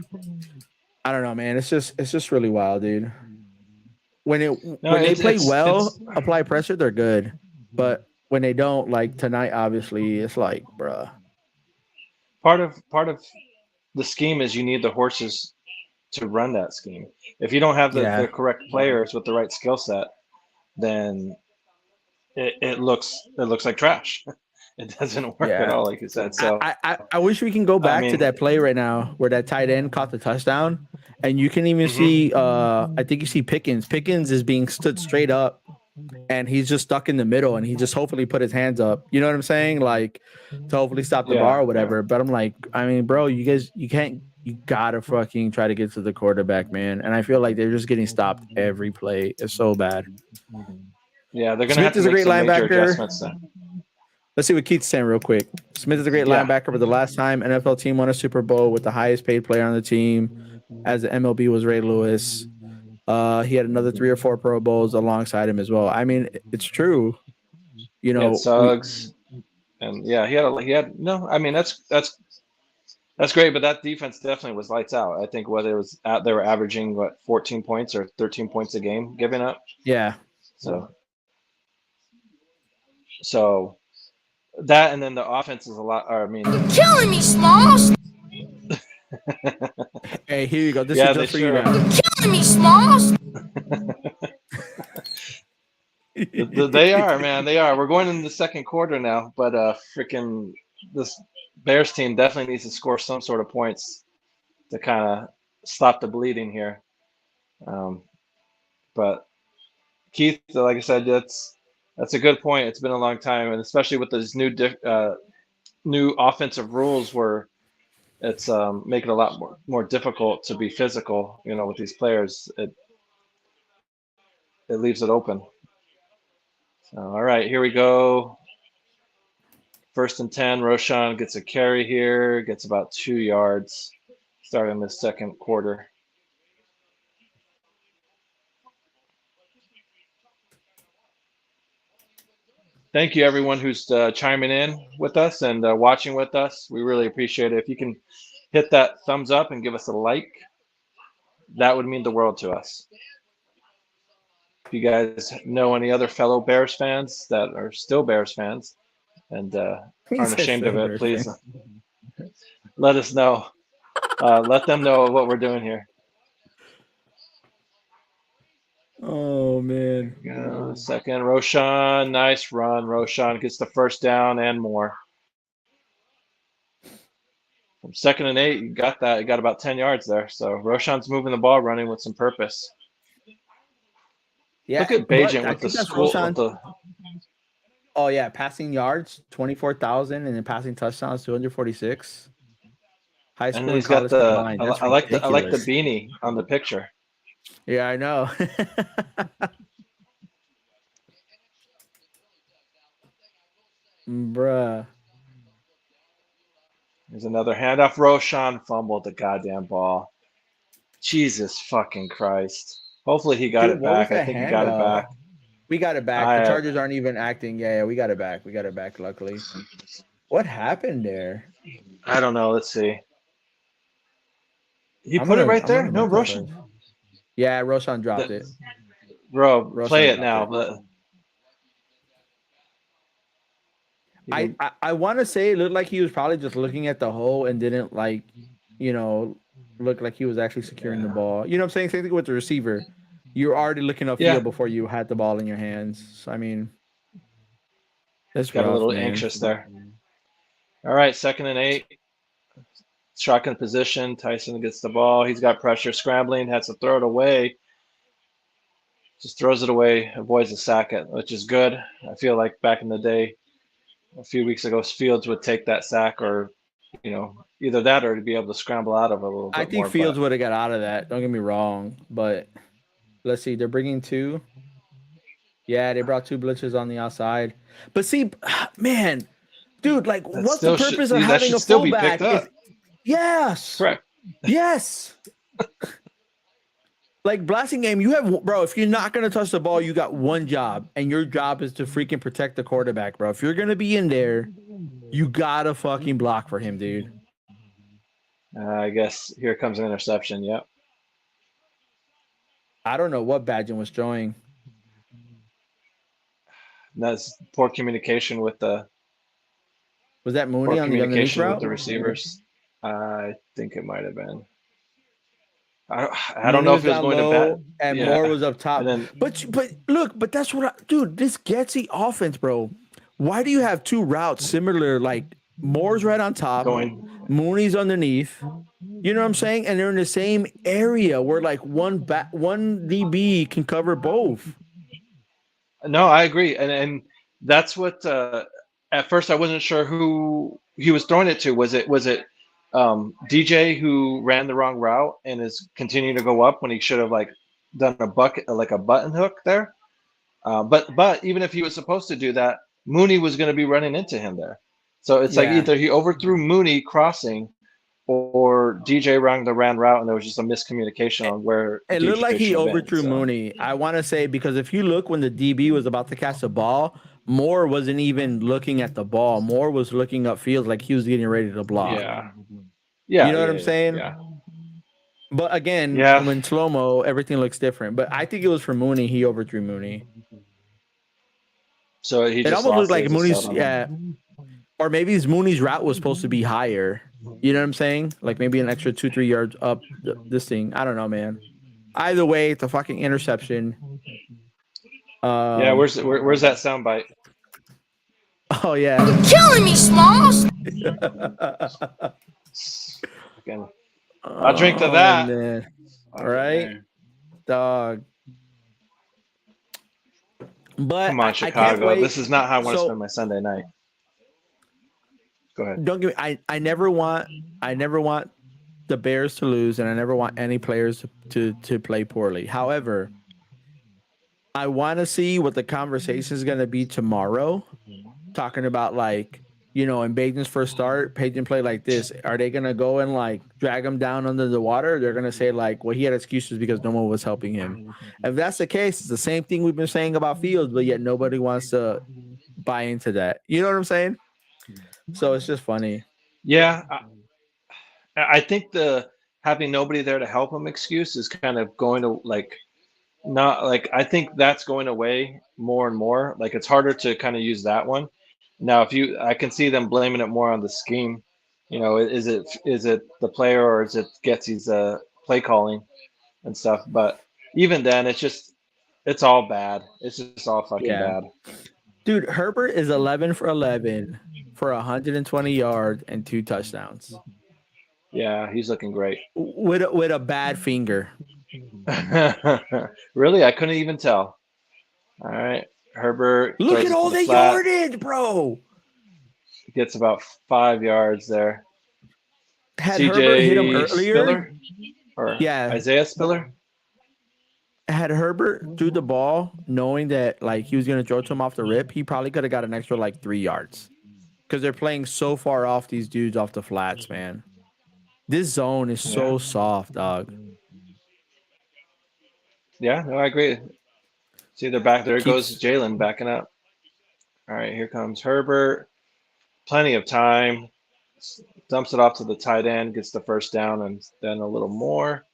I don't know, man. It's just really wild, dude. When No, they play it's well, apply pressure, they're good. But when they don't, like tonight, obviously, it's like, bruh. part of the scheme is you need the horses to run that scheme. If you don't have the Yeah. correct players with the right skill set, then it looks like trash. It doesn't work at Yeah. all, like you said. So I wish we can go I back to mean, that play right now where that tight end caught the touchdown, and you can even see I think you see Pickens. Pickens is being stood straight up, and he's just stuck in the middle, and he just hopefully put his hands up. You know what I'm saying? Like to hopefully stop the bar or whatever. But I'm like, I mean, bro, you gotta fucking try to get to the quarterback, man. And I feel like they're just getting stopped every play. It's so bad. yeah, they're gonna have Smith to is a make great some major linebacker. adjustments then. Let's see what Keith's saying real quick. Smith is a great Yeah. linebacker, but the last time NFL team won a Super Bowl with the highest paid player on the team as the MLB was Ray Lewis. He had another 3 or 4 Pro Bowls alongside him as well. I mean, it's true. He had We Suggs, and yeah, he had no. I mean, that's great, but that defense definitely was lights out. I think whether it was they were averaging 14 points or 13 points a game giving up. yeah. So that, and then the offense is a lot. Or, I mean, You're killing me, Smalls. Hey, here you go. This yeah, is just for you sure now. You're killing me, Smalls. They are, man. They are. We're going into the second quarter now, but freaking this Bears team definitely needs to score some sort of points to kind of stop the bleeding here. But Keith, like I said, that's a good point. It's been a long time, and especially with those new offensive rules, where it's making it a lot more difficult to be physical. With these players, it leaves it open. So, all right, here we go. 1st and 10. Roshan gets a carry here, gets about 2 yards, starting the second quarter. Thank you, everyone who's chiming in with us and watching with us. We really appreciate it. If you can hit that thumbs up and give us a like, that would mean the world to us. If you guys know any other fellow Bears fans that are still Bears fans and aren't ashamed of it, please let us know. Let them know what we're doing here. Oh, man. Second, Roshan. Nice run. Roshan gets the first down and more. From 2nd and 8, you got that. You got about 10 yards there. So Roshan's moving the ball, running with some purpose. Yeah. Look at Bajent with the school. With the... Oh, yeah. Passing yards, 24,000, and then passing touchdowns, 246. High school And and he's got college combined. That's I like the ridiculous. beanie on the picture. Yeah, I know. Bruh. There's another handoff. Roshan fumbled the goddamn ball. Jesus fucking Christ. Hopefully he got it back. I think he got it back. We got it back. The Chargers aren't even acting. Yeah, we got it back. We got it back, luckily. What happened there? I don't know. Let's see. He put it right there? No, Roshan. Yeah, Roshan dropped it. Bro, play it now. I want to say it looked like he was probably just looking at the hole and didn't look like he was actually securing the ball. You know what I'm saying? Same thing with the receiver. You're already looking upfield before you had the ball in your hands. So, I mean, that's got a little anxious there. All right, 2nd and 8. Shotgun position. Tyson gets the ball. He's got pressure, scrambling, has to throw it away. Just throws it away, avoids the sack, which is good. I feel like back in the day, a few weeks ago, Fields would take that sack, or either that or to be able to scramble out of it a little bit more. I think Fields would have got out of that. Don't get me wrong, but let's see. They're bringing 2. Yeah, they brought 2 blitzes on the outside. But see, man, dude, like, what's the purpose of having a fullback? Yes. Correct. Yes. Like blasting game, you have, bro. If you're not gonna touch the ball, you got one job, and your job is to freaking protect the quarterback, bro. If you're gonna be in there, you gotta fucking block for him, dude. I guess here comes an interception. Yep. I don't know what Badgen was throwing. That's poor communication with the Was that Mooney on the underneath route? receivers. I think it might have been. I don't Mooney know was if he was down going to bat. low and Yeah. Moore was up top. And then But look, but that's what dude, this Getsy offense, bro. Why do you have two routes similar? Like Moore's right on top, going. Mooney's underneath. You know what I'm saying? And they're in the same area where like one DB can cover both. No, I agree, and that's what. At first, I wasn't sure who he was throwing it to. Was it DJ who ran the wrong route and is continuing to go up when he should have like done a bucket like a button hook there? But even if he was supposed to do that, Mooney was going to be running into him there. So it's like either he overthrew Mooney crossing, or DJ ran the route, and there was just a miscommunication on where it looked like he overthrew Mooney. I want to say because if you look when the DB was about to catch the ball, Moore wasn't even looking at the ball. Moore was looking upfield like he was getting ready to block. Yeah. You know what I'm saying? Yeah. But again, when slow-mo, everything looks different. But I think it was for Mooney. He overthrew Mooney. So he just it almost looked like Mooney's, or maybe Mooney's route was supposed to be higher. You know what I'm saying? Like maybe an extra 2-3 yards up this thing. I don't know, man. Either way, it's a fucking interception. Where's that soundbite? Oh yeah. You're killing me, Smalls. Again, I'll drink to that. Man. All right, dog. But come on, Chicago. This is not how I want to spend my Sunday night. Go ahead. Don't give me. I never want the Bears to lose, and I never want any players to play poorly. However, I want to see what the conversation is going to be tomorrow, talking about like, you know, in Bajan's first start, Peyton played like this. Are they going to go and like drag him down under the water? They're going to say like, well, he had excuses because no one was helping him. If that's the case, it's the same thing we've been saying about Fields, but yet nobody wants to buy into that. You know what I'm saying? So it's just funny. Yeah. I think the having nobody there to help him excuse is kind of going to like, not like, I think that's going away more and more. Like it's harder to kind of use that one. Now, I can see them blaming it more on the scheme. You know, is it the player or is it Getsy's play calling and stuff? But even then, it's all bad. It's just all fucking bad. Dude, Herbert is 11 for 11 for 120 yards and 2 touchdowns. Yeah, he's looking great. With a bad finger. Really? I couldn't even tell. All right. Herbert. Look at all the yardage, bro. Gets about 5 yards there. Had Herbert hit him earlier? Spiller? Or Isaiah Spiller? Had Herbert threw the ball knowing that like he was going to throw to him off the rip, he probably could have got an extra like 3 yards. Because they're playing so far off these dudes off the flats, man. This zone is so soft, dog. Yeah, no, I agree. See, they're back. There goes Jalen backing up. All right, here comes Herbert. Plenty of time. Dumps it off to the tight end, gets the first down, and then a little more.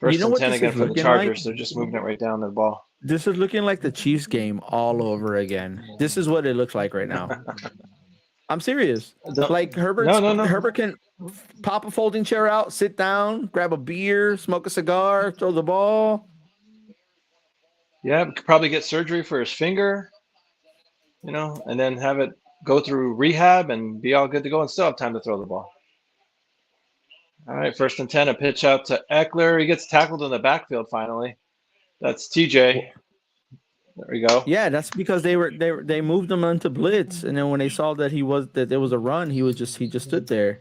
First and 10 again for the Chargers. Like? They're just moving it right down the ball. This is looking like the Chiefs game all over again. This is what it looks like right now. I'm serious. Like Herbert can pop a folding chair out, sit down, grab a beer, smoke a cigar, throw the ball. Yeah, could probably get surgery for his finger, you know, and then have it go through rehab and be all good to go and still have time to throw the ball. All right, first and 10, a pitch out to Eckler. He gets tackled in the backfield finally. That's TJ. There we go. Yeah, that's because they moved him into blitz, and then when they saw that there was a run, he just stood there.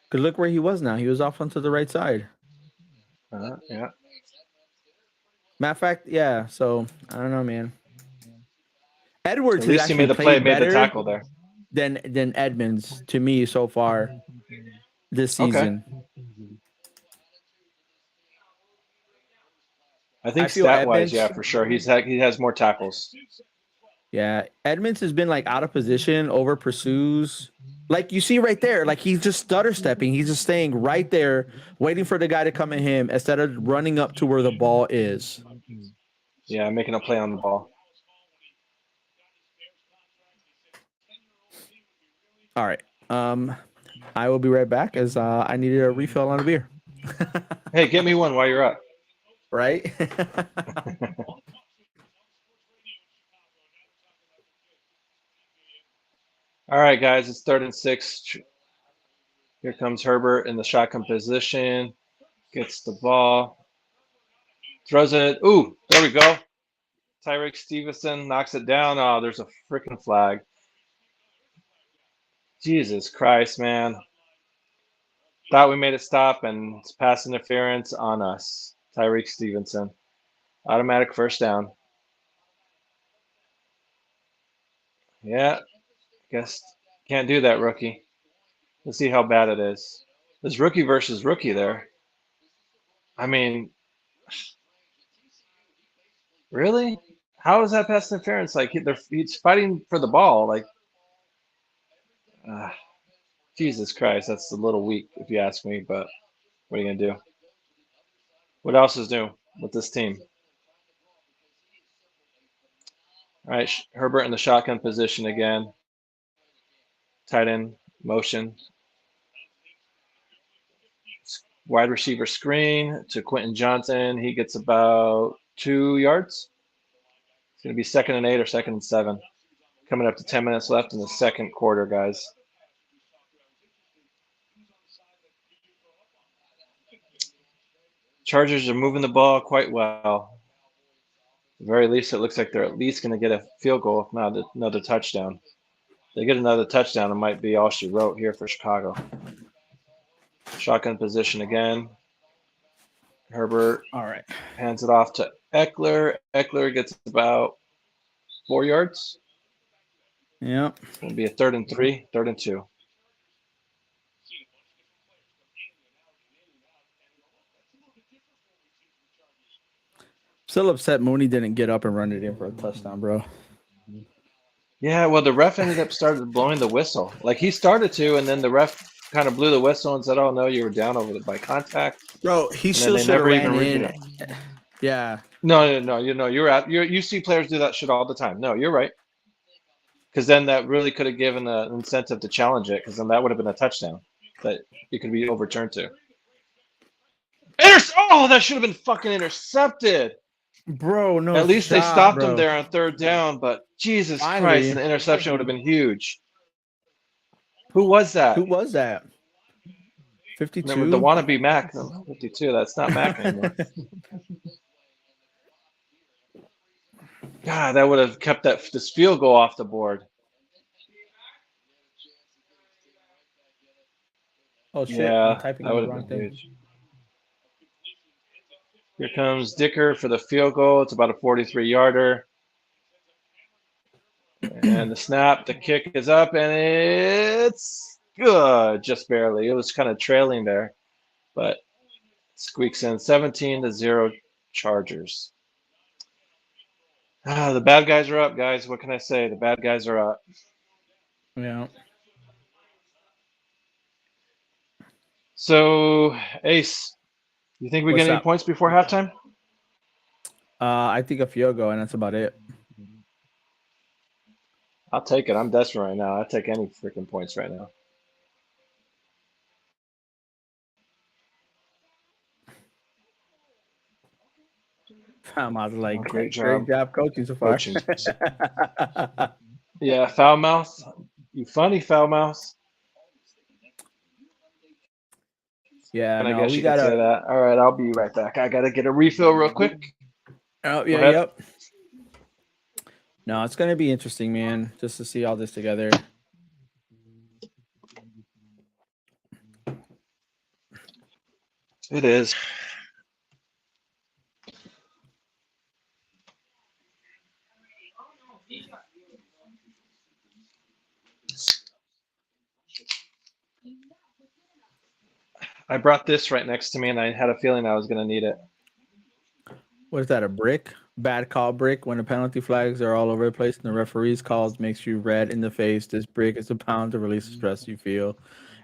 Cause look where he was now. He was off onto the right side. Yeah. Matter of fact, yeah. So I don't know, man. Edwards at least actually he made the play, made the tackle there. Than Edmonds to me so far. this Okay. season. I think I feel stat wise, Edmonds. yeah, for sure. He has more tackles. Yeah, Edmonds has been like out of position, over pursues. Like you see right there, like he's just stutter stepping. He's just staying right there, waiting for the guy to come at him instead of running up to where the ball is. Yeah, making a play on the ball. All right. I will be right back as I needed a refill on a beer. Hey, get me one while you're up. Right? All right, guys, it's 3rd and 6. Here comes Herbert in the shotgun position. Gets the ball. Throws it. Ooh, there we go. Tyreek Stevenson knocks it down. Oh, there's a freaking flag. Jesus Christ, man. Thought we made it stop, and it's pass interference on us. Tyreek Stevenson. Automatic first down. Yeah, guess can't do that, rookie. Let's see how bad it is. This rookie versus rookie there. I mean, really? How is that pass interference? Like he's fighting for the ball. Like, Jesus Christ, that's a little weak if you ask me. But what are you gonna do? What else is new with this team? All right, Herbert in the shotgun position again. Tight end motion. Wide receiver screen to Quentin Johnson. He gets about 2 yards. It's going to be 2nd and 8 or 2nd and 7. Coming up to 10 minutes left in the second quarter, guys. Chargers are moving the ball quite well. At the very least, it looks like they're at least going to get a field goal, if not another touchdown. If they get another touchdown, it might be all she wrote here for Chicago. Shotgun position again. Herbert All right. hands it off to Eckler. Eckler gets about 4 yards. Yep. It's going to be a 3rd and 3, 3rd and 2. Still upset Mooney didn't get up and run it in for a touchdown, bro. Yeah, well, the ref ended up started blowing the whistle. Like he started to, and then the ref kind of blew the whistle and said, "Oh no, you were down by contact." Bro, he And then still they should have never ran even reviewed in. it. Yeah. No. You see players do that shit all the time. No, you're right. Because then that really could have given an incentive to challenge it. Because then that would have been a touchdown that it could be overturned to. Oh, that should have been fucking intercepted. Bro, no At least they shot, stopped him bro. there on 3rd down. But Jesus Christ, Finally. an interception would have been huge. Who was that? Who was that? 52? Remember the wannabe Mac? No, 52. That's not Mac anymore. God, that would have kept this field goal off the board. Oh shit! Yeah, I'm typing that on would the have wrong been thing. huge. Here comes Dicker for the field goal. It's about a 43-yarder. And the snap, the kick is up, and it's good, just barely. It was kind of trailing there, but squeaks in 17-0 Chargers. The bad guys are up, guys. What can I say? The bad guys are up. Yeah. So, Ace, you think we What's get any up? points before halftime? I think a field goal, and that's about it. I'll take it. I'm desperate right now. I'll take any freaking points right now. I was like, Great great job job coaching so far. coaching. Yeah, foul mouth. You funny foul mouth. Yeah, And I no, guess we you could say gotta. that. All right, I'll be right back. I gotta get a refill real quick. Oh Go yeah, ahead. yep. No, it's gonna be interesting, man, just to see all this together. It is. I brought this right next to me, and I had a feeling I was going to need it. What is that? A brick? Bad call brick. When the penalty flags are all over the place and the referee's calls makes you red in the face. This brick is a pound to release the stress you feel,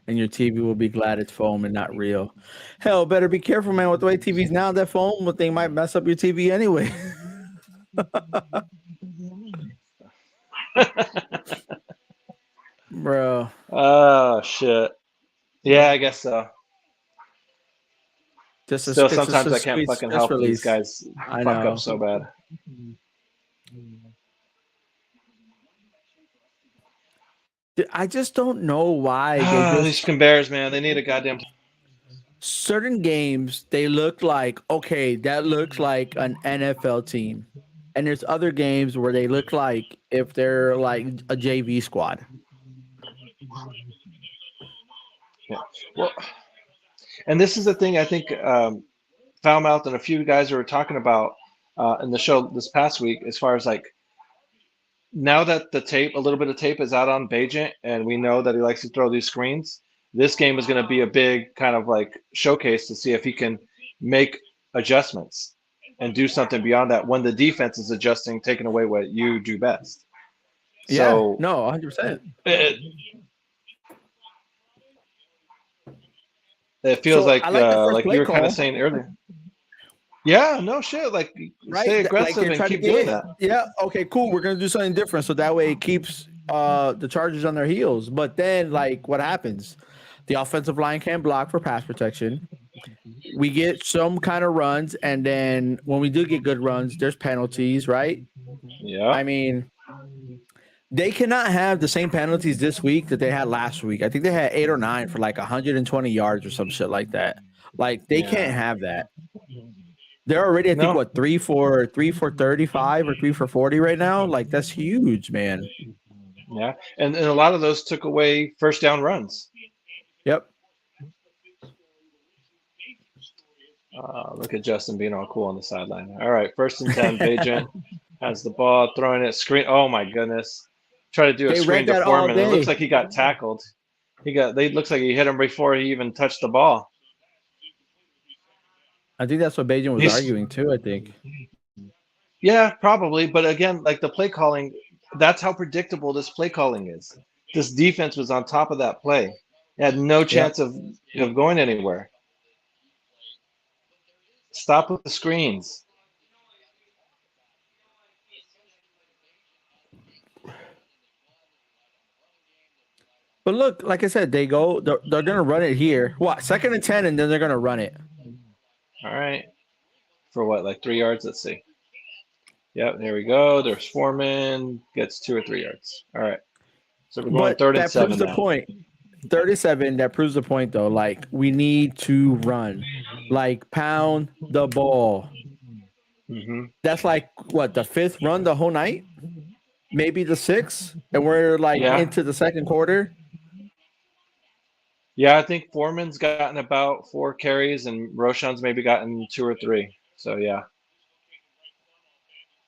and your TV will be glad it's foam and not real. Hell, better be careful, man. With the way TVs now, that foam thing might mess up your TV anyway. Bro. Oh shit. Yeah, I guess so. Still, sometimes I can't fucking help these guys fuck up so bad. I just don't know why These fucking Bears, man, they need a goddamn. Certain games they look like, okay, that looks like an NFL team, and there's other games where they look like if they're like a JV squad. Yeah. Well, and this is the thing I think Foulmouth and a few guys were talking about in the show this past week, as far as like, now that a little bit of tape is out on Bajent, and we know that he likes to throw these screens, this game is going to be a big kind of like showcase to see if he can make adjustments and do something beyond that when the defense is adjusting, taking away what you do best. Yeah, so, no, 100%. It feels So, like I like the first like play you were kind of call. saying earlier. Yeah, no shit. Like, Right? stay Like aggressive they and try to keep doing get, that. yeah, okay, cool. We're gonna do something different, so that way it keeps the Chargers on their heels. But then, like, what happens? The offensive line can't block for pass protection. We get some kind of runs, and then when we do get good runs, there's penalties, right? Yeah. I mean, they cannot have the same penalties this week that they had last week. I think they had 8 or 9 for like 120 yards or some shit like that. Like, they can't have that. They're already, I think, what, 3 for 35 or 3 for 40 right now? Like, that's huge, man. Yeah. And a lot of those took away first down runs. Yep. Look at Justin being all cool on the sideline. All right, 1st and 10. Bajent has the ball, throwing it, screen. Oh my goodness! Try to do a screen to Foreman. It looks like he got tackled. Looks like he hit him before he even touched the ball. I think that's what Bajent was arguing too, I think. Yeah, probably. But again, like the play calling, that's how predictable this play calling is. This defense was on top of that play. It had no chance of going anywhere. Stop with the screens. But look, like I said, they're going to run it here. What, 2nd and 10, and then they're going to run it. All right. For what, like 3 yards? Let's see. Yep, there we go. There's Foreman. Gets 2 or 3 yards. All right. So we're going 3rd and 7 that proves the point. 37, that proves the point, though. Like, we need to run. Like, pound the ball. Mm-hmm. That's like, what, the 5th run the whole night? Maybe the 6th? And we're, like, into the 2nd quarter? Yeah, I think Foreman's gotten about 4 carries, and Roshan's maybe gotten 2 or 3. So, yeah.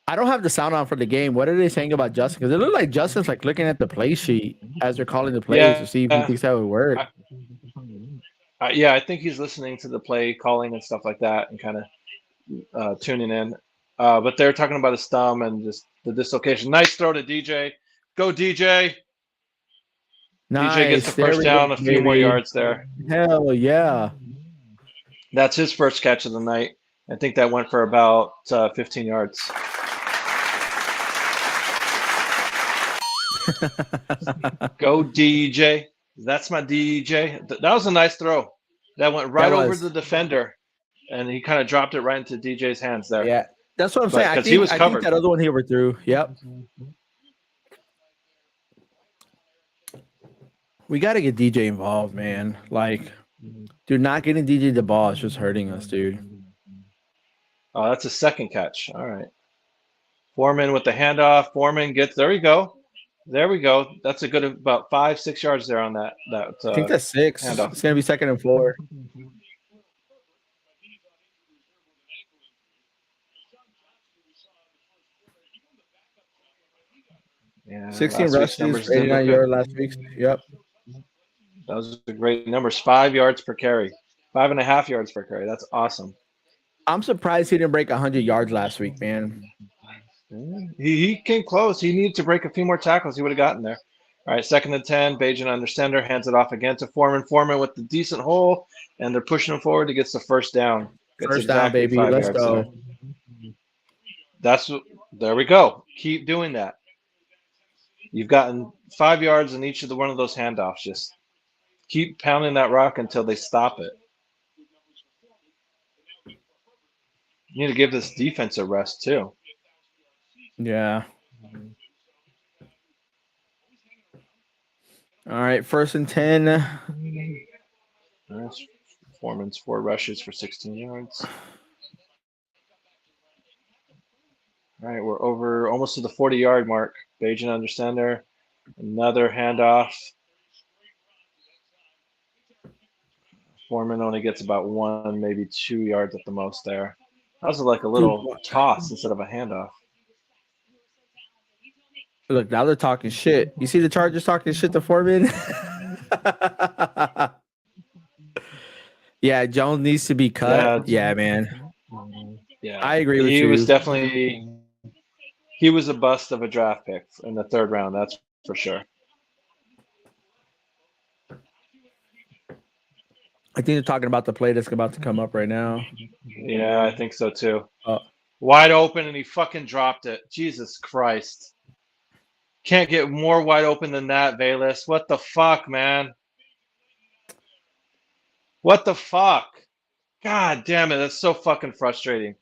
I don't have the sound on for the game. What are they saying about Justin? Because it looked like Justin's like looking at the play sheet as they're calling the plays to see if he thinks that would work. Yeah, I think he's listening to the play calling and stuff like that and kind of tuning in. But they're talking about his thumb and just the dislocation. Nice throw to DJ. Go, DJ. Nice. DJ gets the first down, a few more yards there. Hell yeah. That's his first catch of the night. I think that went for about 15 yards. Go DJ. That's my DJ. That was a nice throw. That went right over the defender, and he kind of dropped it right into DJ's hands there. Yeah, that's what I'm saying. I think that other one he overthrew. Yep. We got to get DJ involved, man. Like, dude, not getting DJ the ball is just hurting us, dude. Oh, that's a 2nd catch. All right. Foreman with the handoff. Foreman gets, there we go. There we go. That's a good about 5-6 yards there on that. I think that's 6. Handoff. It's gonna be 2nd and 4. Yeah, 16 rushes, 89 yards last week. Yep. Those are great numbers. 5 yards per carry. 5.5 yards per carry. That's awesome. I'm surprised he didn't break 100 yards last week, man. He came close. He needed to break a few more tackles. He would have gotten there. All right, 2nd and 10. Bajan under center, hands it off again to Foreman. Foreman with the decent hole, and they're pushing him forward. He gets the first down. Gets First down, exactly baby. 5 Let's yards go. there. There we go. Keep doing that. You've gotten 5 yards in each of one of those handoffs. Just keep pounding that rock until they stop it. You need to give this defense a rest too. Yeah. All right, 1st and 10. Nice. Foreman's 4 rushes for 16 yards. All right, we're over almost to the 40-yard mark. Bajan under center. Another handoff. Foreman only gets about 1, maybe 2 yards at the most there. That was like a little toss instead of a handoff. Look, now they're talking shit. You see the Chargers talking shit to Foreman? Yeah, Jones needs to be cut. Yeah, man. Yeah, I agree with he you. was definitely he was a bust of a draft pick in the 3rd round. That's for sure. I think they're talking about the play that's about to come up right now. Yeah, I think so too. Oh. Wide open, and he fucking dropped it. Jesus Christ. Can't get more wide open than that, Bayless. What the fuck, man? What the fuck? God damn it. That's so fucking frustrating.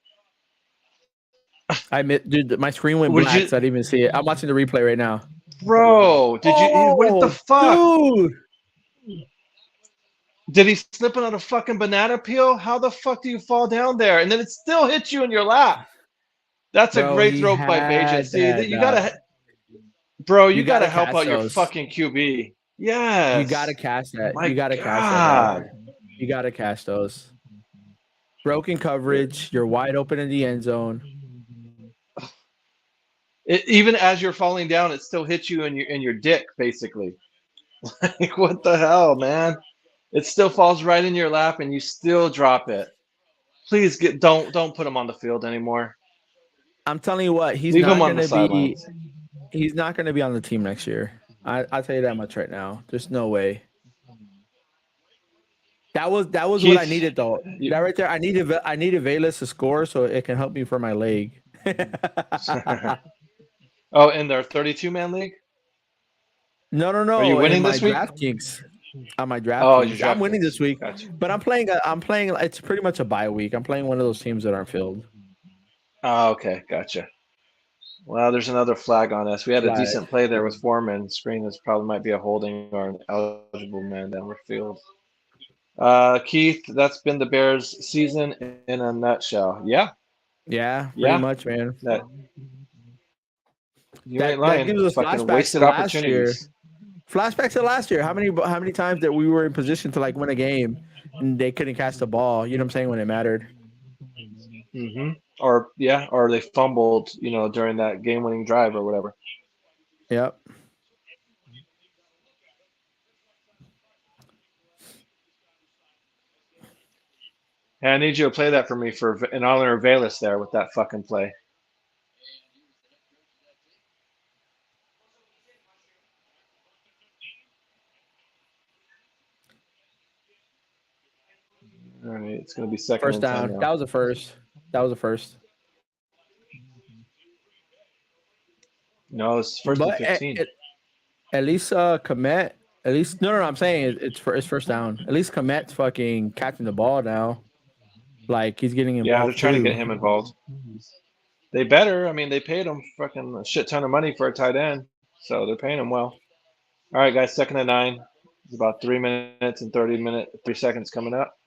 Dude, my screen went Would black, you- so I didn't even see it. I'm watching the replay right now. Bro, did you what the fuck? Dude. Did he slip on a fucking banana peel? How the fuck do you fall down there? And then it still hits you in your lap. That's a Bro, great he throw by Bajan. had See, that, you gotta, bro, you gotta help catch out your those. fucking QB. Yes. You gotta catch that. My You gotta catch God. that. Dog. You gotta catch those. Broken coverage. You're wide open in the end zone. Even as you're falling down, it still hits you in your dick, basically. Like, what the hell, man? It still falls right in your lap, and you still drop it. Please don't put him on the field anymore. I'm telling you what, he's Leave not him on the gonna be. sidelines. He's not gonna be on the team next year. I'll tell you that much right now. There's no way. That was what I needed though. That right there, I needed Velas to score so it can help me for my leg. Oh, in their 32-man league? No. Are you winning this week? DraftKings. On my Oh, DraftKings. your I'm winning DraftKings. this week. Gotcha. But I'm playing it's pretty much a bye week. I'm playing one of those teams that aren't filled. Oh, okay, gotcha. Well, there's another flag on us. We had a decent play there with Foreman. Screen this probably might be a holding or an eligible man down the field. Keith, that's been the Bears' season in a nutshell. Yeah. Yeah, pretty much, man. You ain't lying. That gives us fucking flashbacks wasted to last year. opportunities. Flashbacks to last year. How many times that we were in position to like win a game and they couldn't catch the ball? You know what I'm saying? When it mattered. Mm-hmm. Or they fumbled, during that game-winning drive or whatever. Yep. Hey, I need you to play that for me in honor of Velas there with that fucking play. All right, it's going to be second First and 10 down. now. That was a first. No, it's first and 15. At least Komet. At least no. I'm saying it's first down. At least Komet's fucking catching the ball now. Like he's getting involved. Yeah, they're trying to get him involved. They better. I mean, they paid him fucking a shit ton of money for a tight end, so they're paying him well. All right, guys, 2nd and 9. It's about 3 minutes and 3 seconds coming up.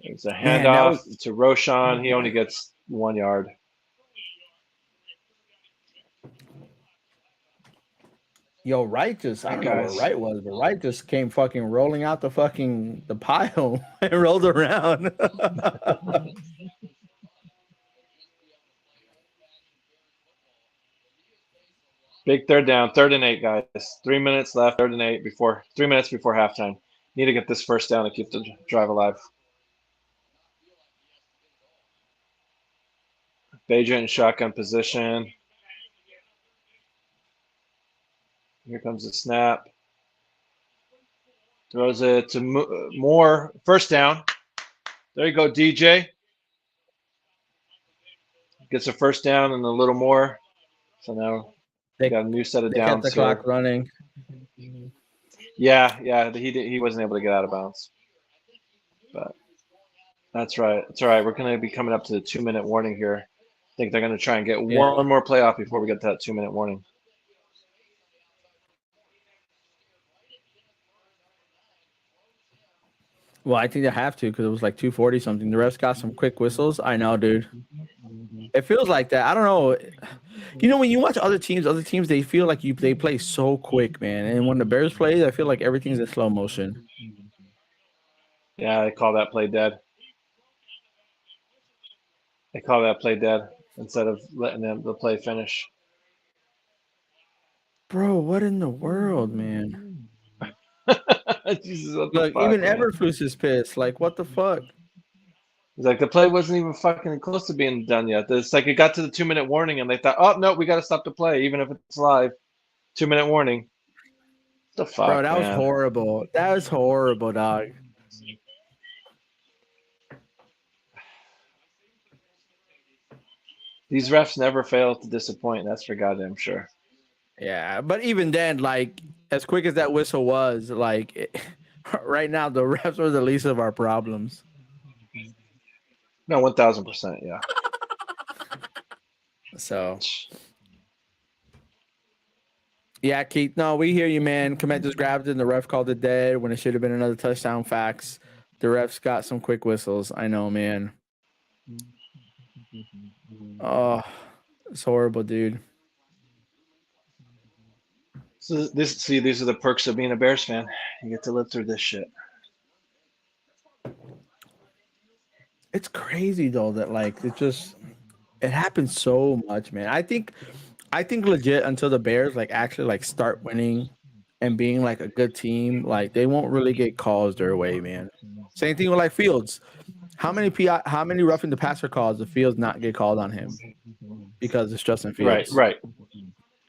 It's a handoff to Roshan. He only gets 1 yard. Yo, Wright just, I don't know where Wright was, but Wright just came fucking rolling out the pile and rolled around. Big 3rd down, 3rd and 8, guys. 3 minutes left, 3rd and 8 3 minutes before halftime. Need to get this first down to keep the drive alive. Beja in shotgun position. Here comes the snap. Throws it to Moore. First down. There you go, DJ. Gets a first down and a little more. So now we got a new set of They kept downs the here. clock running. Yeah. He wasn't able to get out of bounds. But that's right. That's all right. We're going to be coming up to the 2-minute warning here. I think they're going to try and get one more play off before we get to that 2-minute warning. Well, I think they have to because it was like 2:40 something. The refs got some quick whistles. I know, dude. It feels like that. I don't know. You know, when you watch other teams, they feel like they play so quick, man. And when the Bears play, I feel like everything's in slow motion. Yeah, they call that play dead. They call that play dead instead of letting the play finish. Bro, what in the world, man? Jesus, what Look, the fuck, even man? Everflus is pissed. Like, what the fuck? It's like the play wasn't even fucking close to being done yet. It's like it got to the 2-minute warning and they thought, oh no, we got to stop the play, even if it's live. 2-minute warning. What the fuck, Bro, that man? was horrible. That was horrible, dog. These refs never fail to disappoint. That's for goddamn sure. Yeah, but even then, like, as quick as that whistle was, like, right now, the refs are the least of our problems. No, 1,000%, yeah. So, yeah, Keith, no, we hear you, man. Komet just grabbed it and the ref called it dead when it should have been another touchdown. Facts. The refs got some quick whistles. I know, man. Oh, it's horrible, dude. So these are the perks of being a Bears fan. You get to live through this shit. It's crazy though that like it happens so much, man. I think legit until the Bears like actually like start winning and being like a good team, like they won't really get calls their way, man. Same thing with like Fields. How many roughing the passer calls the Fields not get called on him because it's Justin Fields? Right.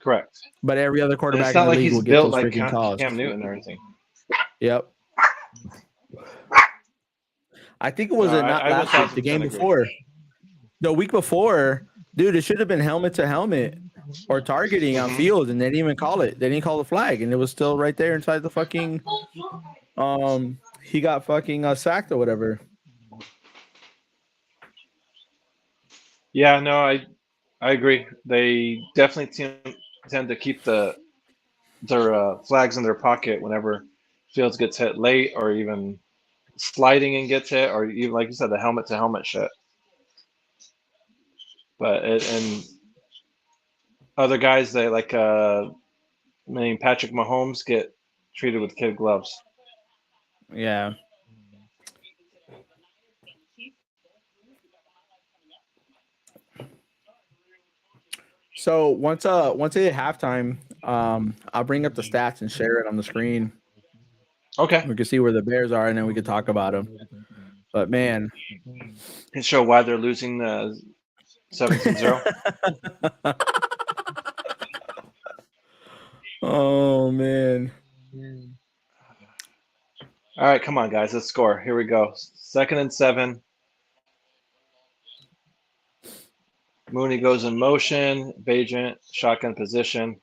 Correct. But every other quarterback in in the league he's will get built those like freaking calls. Cam Newton or anything. Yep. I think it was not last week, the game before. The week before, dude, it should have been helmet to helmet or targeting on Fields, and they didn't even call it. They didn't call the flag, and it was still right there inside the fucking. He got fucking sacked or whatever. Yeah, no, I agree. They definitely tend to keep their flags in their pocket whenever Fields gets hit late or even sliding and gets hit, or even like you said, the helmet to helmet shit. But and other guys, they like Patrick Mahomes get treated with kid gloves. Yeah. So once they hit halftime, I'll bring up the stats and share it on the screen. Okay. We can see where the Bears are, and then we can talk about them. But man, and show why they're losing 17-0. Oh man. All right, come on, guys, let's score. Here we go. 2nd and 7. Mooney goes in motion. Bajent, shotgun position.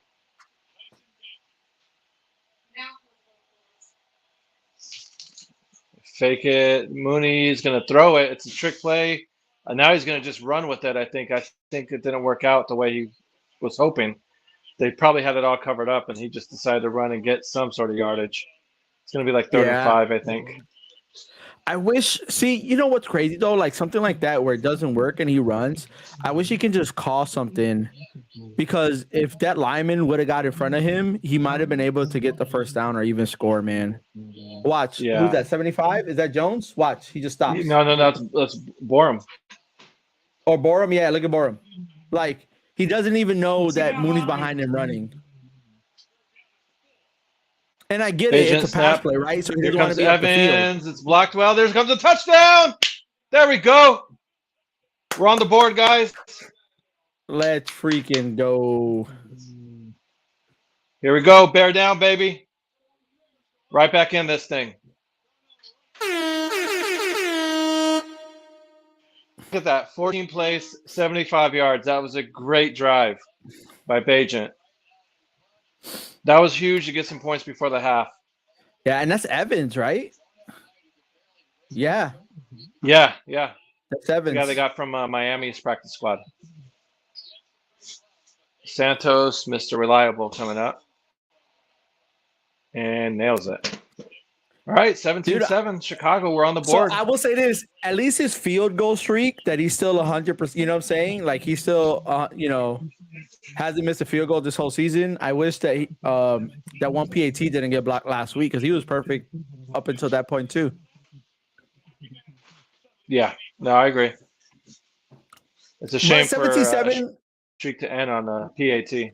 Fake it. Mooney's going to throw it. It's a trick play. Now he's going to just run with it, I think. I think it didn't work out the way he was hoping. They probably had it all covered up, and he just decided to run and get some sort of yardage. It's going to be like 35, I think. I wish, you know what's crazy though? Like something like that where it doesn't work and he runs. I wish he can just call something, because if that lineman would have got in front of him, he might have been able to get the first down or even score, man. Watch. Yeah. Who's that? 75? Is that Jones? Watch. He just stops. No, that's Borum. Or Borum? Yeah, look at Borum. Like, he doesn't even know that Mooney's behind him running. And I get it, it's a pass play, right? So here comes Evans. It's blocked well. There comes a touchdown. There we go. We're on the board, guys. Let's freaking go. Here we go. Bear down, baby. Right back in this thing. Look at that. 14 plays, 75 yards. That was a great drive by Bajent. That was huge to get some points before the half. Yeah, and that's Evans, right? Yeah, Yeah. that's The guy Evans. they got from Miami's practice squad. Santos, Mr. Reliable, coming up. And nails it. All right, 17-7. Chicago, we're on the So board. I will say this: at least his field goal streak that he's still 100%. You know what I'm saying? Like he's still, hasn't missed a field goal this whole season. I wish that that one PAT didn't get blocked last week because he was perfect up until that point too. Yeah, no, I agree. It's a shame But for 17-7. streak to end on a PAT.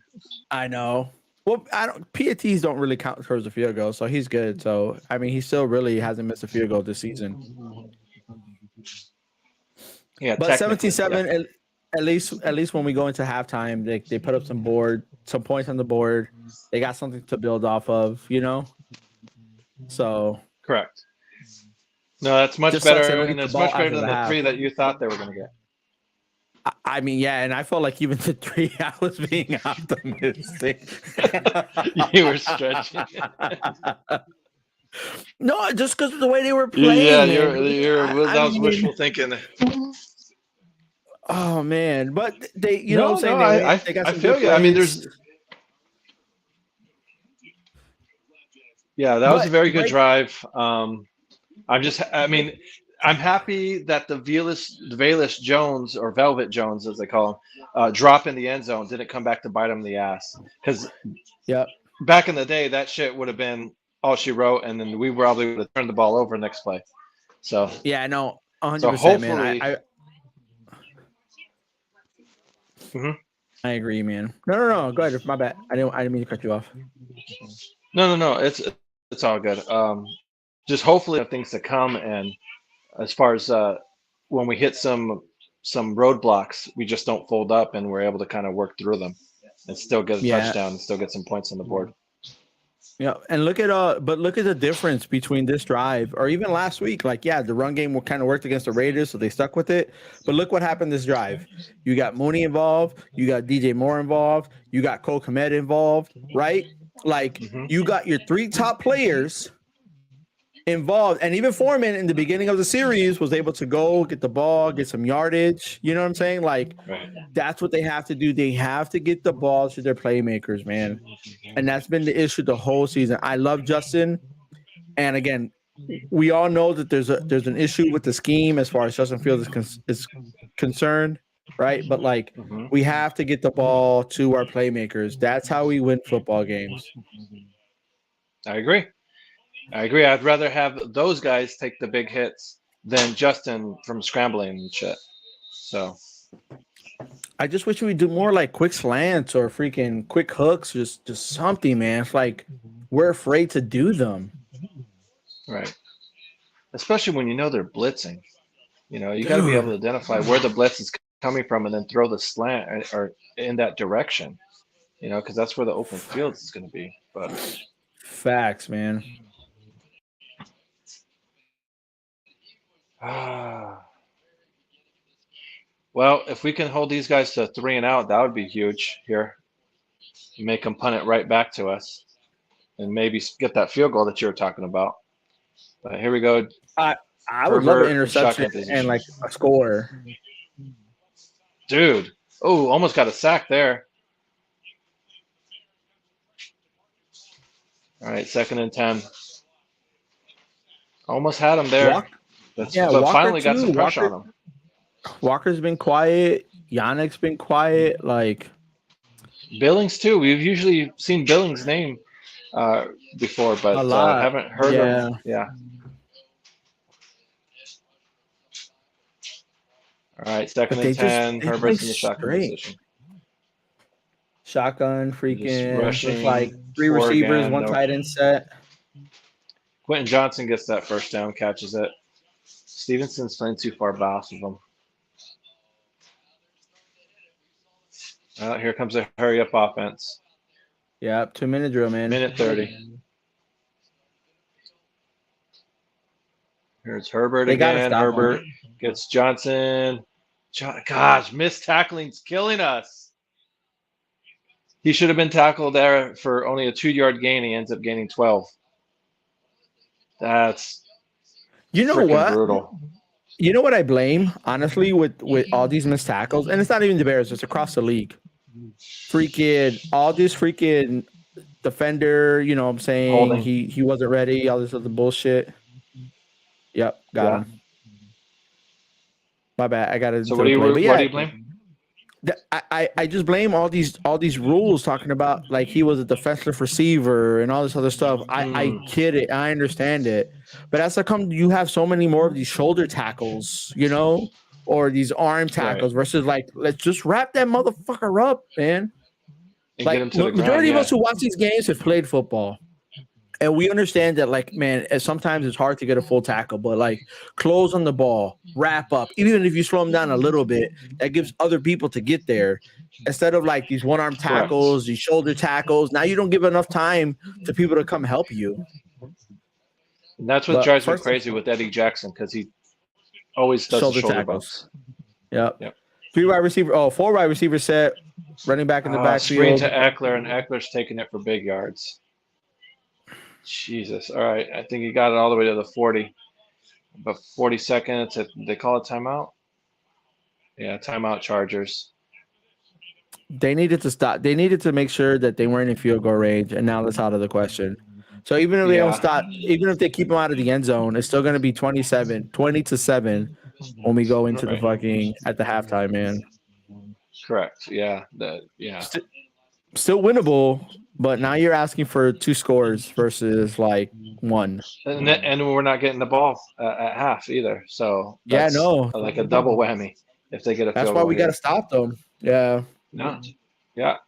I know. Well, PATs don't really count towards a field goal, so he's good. So I mean, he still really hasn't missed a field goal this season. Yeah, But technically, 17-7, yeah. at least when we go into halftime, they put up some points on the board. They got something to build off of, So Correct. No, that's much just sucks they better, don't and get the it's ball much better after than the the half. 3 that you thought they were going to get. I mean, yeah, and I felt like even the 3 I was being optimistic. You were stretching. No, just because of the way they were playing. Yeah, man. that was wishful thinking. Oh man, but they, No, what I'm saying, they got I some feel good you. I mean, plays. that was a very good right, drive. I mean, I'm happy that the Velus Jones, or Velvet Jones as they call him, drop in the end zone didn't come back to bite him in the ass. Because Yep. back in the day, that shit would have been all she wrote, and then we probably would have turned the ball over next play. So Yeah, no, 100%, so man. hopefully, I agree, man. No. Go ahead. My bad. I didn't mean to cut you off. no, it's all good. Just hopefully things to come, and as far as when we hit some roadblocks, we just don't fold up, and we're able to kind of work through them and still get a touchdown and still get some points on the board. Yeah, and look at the difference between this drive or even last week. Like, yeah, the run game kind of worked against the Raiders, so they stuck with it. But look what happened this drive. You got Mooney involved, you got DJ Moore involved, you got Cole Kmet involved, right? Like, you got your 3 top players involved, and even Foreman in the beginning of the series was able to go get the ball, get some yardage. You know what I'm saying? Like, that's what they have to do. They have to get the ball to their playmakers, man. And that's been the issue the whole season. I love Justin, and again, we all know that there's an issue with the scheme as far as Justin Fields is concerned, right? But like, we have to get the ball to our playmakers. That's how we win football games. I agree. I'd rather have those guys take the big hits than Justin from scrambling and shit. So I just wish we'd do more like quick slants or freaking quick hooks, just something, man. It's like we're afraid to do them. Right. Especially when you know they're blitzing. You got to be able to identify where the blitz is coming from and then throw the slant or in that direction. Because that's where the open field is going to be. But facts, man. Well, if we can hold these guys to 3 and out, that would be huge here. Make them punt it right back to us, and maybe get that field goal that you were talking about. But here we go. I would love an interception and like a score. Dude. Oh, almost got a sack there. All right, 2nd and 10. Almost had him there. But finally got some pressure on him. Walker's been quiet. Yannick's been quiet. Like Billings too. We've usually seen Billings' name before, but haven't heard him. Yeah. All right, 2nd and 10. Herbert's in the shotgun position. Shotgun, freaking rushing, like 3 receivers, again, 1 tight end set. Quentin Johnson gets that first down, catches it. Stevenson's playing too far off of him. Here comes a hurry up offense. Yeah, 2-minute drill, man. Minute 30. Here's Herbert They gotta again. stop Herbert gets Johnson. Gosh, missed tackling's killing us. He should have been tackled there for only a 2-yard gain. He ends up gaining 12. That's You know freaking what? brutal. You know what I blame, honestly, with all these missed tackles, and it's not even the Bears; it's across the league. All this freaking defender. You know, what I'm saying Holding. he wasn't ready. All this other bullshit. Yep, got him. My bad. I got it. So what do you blame? I just blame all these rules talking about like he was a defensive receiver and all this other stuff. I get it, I understand it, but as I come, you have so many more of these shoulder tackles, you know, or these arm tackles versus like let's just wrap that motherfucker up, man. And like get him to the majority ground, of us who watch these games have played football. And we understand that, like, man, sometimes it's hard to get a full tackle, but like close on the ball, wrap up. Even if you slow them down a little bit, that gives other people to get there instead of like these one-arm tackles, these shoulder tackles. Now you don't give enough time to people to come help you. And that's what drives me crazy with Eddie Jackson because he always does shoulder tackles. Yep. 4 wide receiver set, running back in the Screen backfield. to Eckler, and Eckler's taking it for big yards. Jesus. All right. I think he got it all the way to the 40. But 40 seconds. They call it timeout? Yeah, timeout Chargers. They needed to stop. They needed to make sure that they weren't in field goal range, and now that's out of the question. So even if they don't stop, even if they keep them out of the end zone, it's still going to be 20-7 when we go into the fucking at the halftime, man. Correct. Yeah. Still winnable, but now you're asking for 2 scores versus like 1. And we're not getting the ball at half either. So that's like a double whammy if they get a field goal. That's why we got to stop them. Yeah. No. Yeah.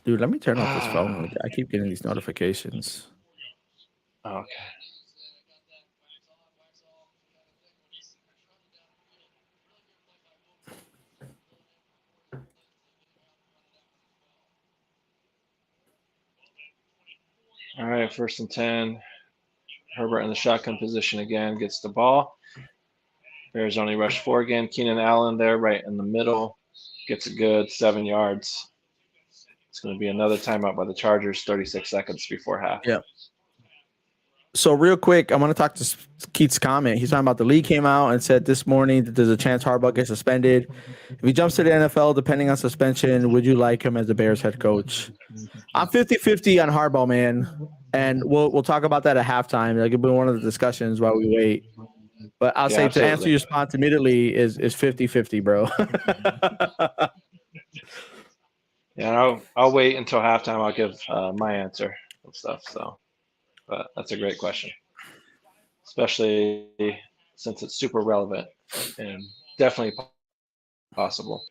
Dude, let me turn off this phone. I keep getting these notifications. Okay. All right, 1st and 10. Herbert in the shotgun position again, gets the ball. Bears only rush 4 again. Keenan Allen there right in the middle. Gets a good 7 yards. It's going to be another timeout by the Chargers, 36 seconds before half. Yeah. So real quick, I want to talk to Keith's comment. He's talking about the league came out and said this morning that there's a chance Harbaugh gets suspended. If he jumps to the NFL, depending on suspension, would you like him as the Bears head coach? I'm 50-50 on Harbaugh, man. And we'll talk about that at halftime. That could be one of the discussions while we wait. But I'll say to answer your response immediately is 50-50, bro. Yeah, I'll wait until halftime. I'll give my answer and stuff. So, but that's a great question, especially since it's super relevant and definitely possible.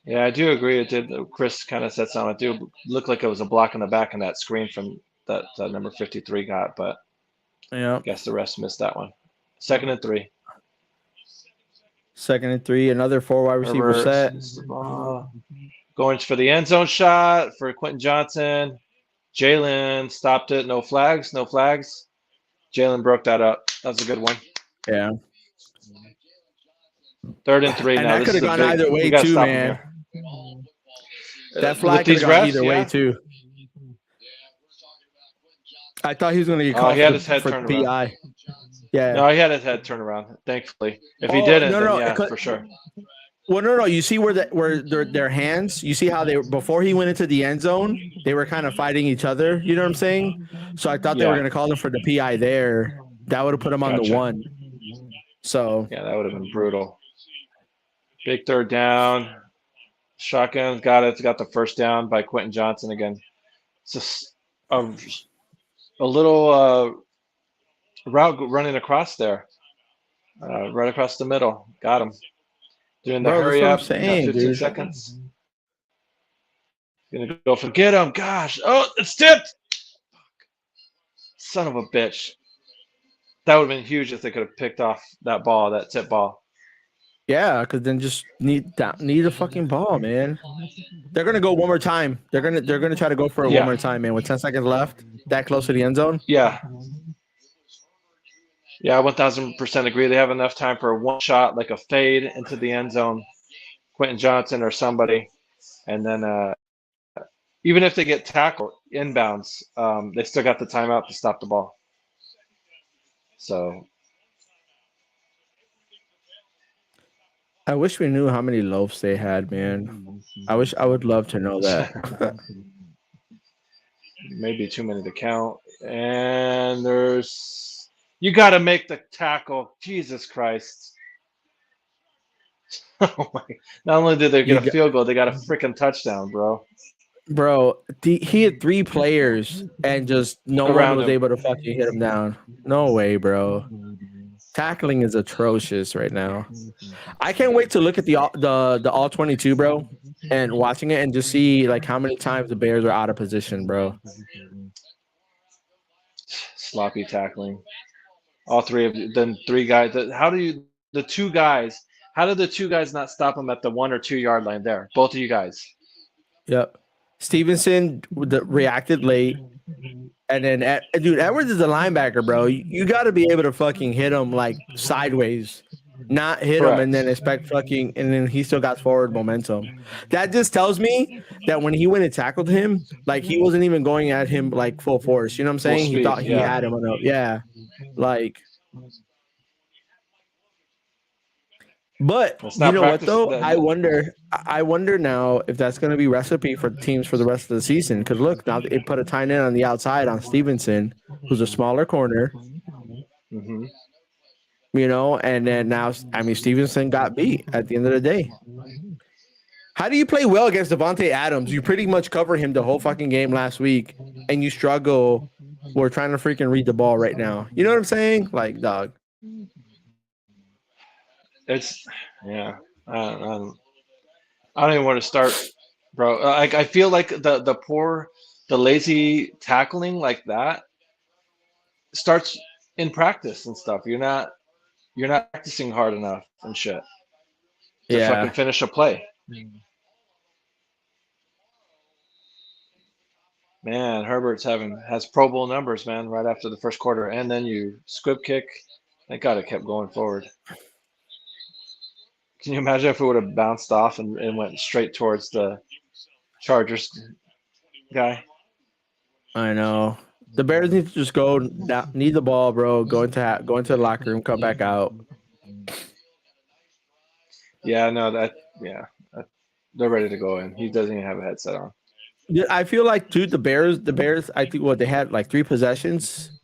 Yeah, I do agree. It did. Chris kind of said something. It did look like it was a block in the back in that screen from that number 53 got, but yeah, I guess the rest missed that one. 2nd and 3. 2nd and 3. Another 4 wide receiver set. Going for the end zone shot for Quentin Johnson. Jalen stopped it. No flags. No flags. Jalen broke that up. That was a good one. Yeah. 3rd and 3. And now that could have gone either way too, man. That flag could have gone either way too. I thought he was going to get called he had his head for turned PI. around. Yeah. No, he had his head turned around. Thankfully, if he didn't, then for sure. Well, no. You see where their hands. You see how they before he went into the end zone, they were kind of fighting each other. You know what I'm saying? So I thought they were going to call him for the PI there. That would have put him on the 1. So yeah, that would have been brutal. Big 3rd down. Shotgun got it. Got the 1st down by Quentin Johnson again. It's just a little route running across there, right across the middle. Got him. Doing the hurry up. 15 seconds. Gonna go for get him. Gosh. Oh, it's tipped. Son of a bitch. That would have been huge if they could have picked off that ball, that tip ball. Yeah, because then just need a fucking ball, man. They're gonna go one more time. They're gonna try to go for it one Yeah. more time, man. With 10 seconds left, that close to the end zone. Yeah. Yeah, 1000% agree. They have enough time for one shot, like a fade into the end zone, Quentin Johnson or somebody, and then even if they get tackled inbounds, they still got the timeout to stop the ball. So I wish we knew how many loaves they had, man. I would love to know that. maybe too many to count. And you got to make the tackle. Jesus Christ. Oh my. Not only did they You get a got, field goal, they got a freaking touchdown, bro. bro, he had 3 players and just no one Around was him. able to fucking hit him down. No way, bro. Tackling is atrocious right now. I can't wait to look at the all 22, bro, and watching it and just see like how many times the Bears are out of position, bro. Sloppy tackling. All three of then 3 guys. The 2 guys? How did the 2 guys not stop him at the 1 or 2 yard line there? Both of you guys. Yep. Stevenson reacted late. And then, dude, Edwards is a linebacker, bro. You got to be able to fucking hit him like sideways, not hit him and Correct. then expect fucking, and then he still got forward momentum. That just tells me that when he went and tackled him, like he wasn't even going at him like full force. You know what I'm Full saying? He speed. thought he Yeah. had him on yeah, like. But It's you not know what practice. though? I wonder now if that's going to be recipe for teams for the rest of the season. Because look, now they put a tight end on the outside on Stevenson, who's a smaller corner. Mm-hmm. You know, and then now, I mean, Stevenson got beat at the end of the day. How do you play well against Devontae Adams? You pretty much cover him the whole fucking game last week, and you struggle. We're trying to freaking read the ball right now. You know what I'm saying? Like, dog. It's yeah. I don't even want to start, bro. I feel like the lazy tackling like that starts in practice and stuff. You're not practicing hard enough and shit to fucking Yeah. finish a play. Man, Herbert's has Pro Bowl numbers, man, right after the first quarter, and then you squib kick. Thank God it kept going forward. Can you imagine if it would have bounced off and went straight towards the Chargers guy? I know. The Bears need to just go need the ball, bro. Go into the locker room, come back out. Yeah, no, they're ready to go in. He doesn't even have a headset on. Yeah, I feel like, dude, the Bears. I think what they had like 3 possessions.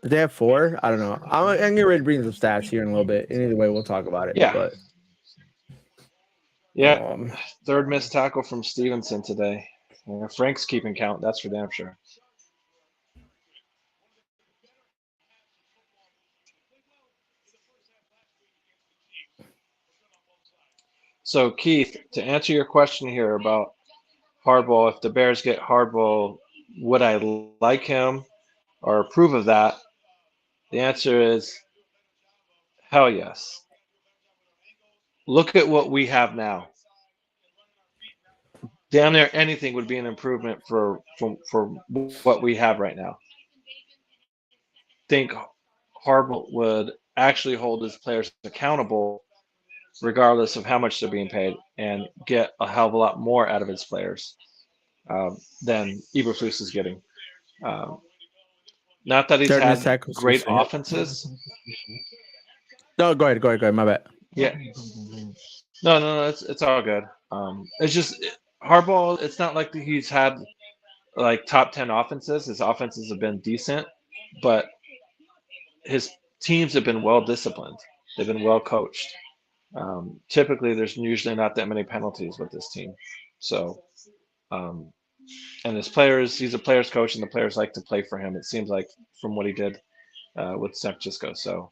Did they have 4? I don't know. I'm getting ready to bring some stats here in a little bit. And either way, we'll talk about it. Yeah, But yeah. Third missed tackle from Stevenson today. Yeah, Frank's keeping count. That's for damn sure. So Keith, to answer your question here about Hardball, if the Bears get Hardball, would I like him or approve of that? The answer is hell yes. Look at what we have now. Down there, anything would be an improvement for what we have right now. Think Harbaugh would actually hold his players accountable, regardless of how much they're being paid, and get a hell of a lot more out of his players than Eberflus is getting. Um, not that he's third missed had tackle great Tuesday. offenses. No, go ahead. My bad. Yeah. No, it's all good. It's just Harbaugh. It's not like he's had like top 10 offenses. His offenses have been decent, but his teams have been well disciplined. They've been well coached. Typically, there's usually not that many penalties with this team. So, um, and his players, he's a players coach, and the players like to play for him. It seems like from what he did with San Francisco. So,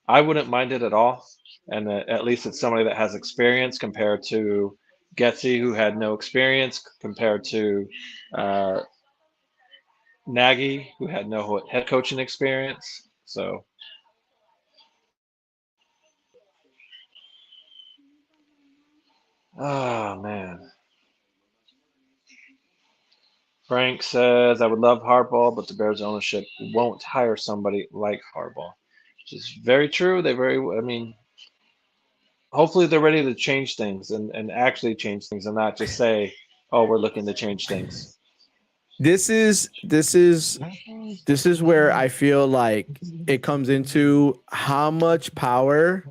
I wouldn't mind it at all. And at least it's somebody that has experience compared to Getsy, who had no experience, compared to Nagy, who had no head coaching experience. So oh man. Frank says, I would love Harbaugh, but the Bears ownership won't hire somebody like Harbaugh. Which is very true. I mean, hopefully they're ready to change things and actually change things and not just say, oh, we're looking to change things. This is where I feel like it comes into how much power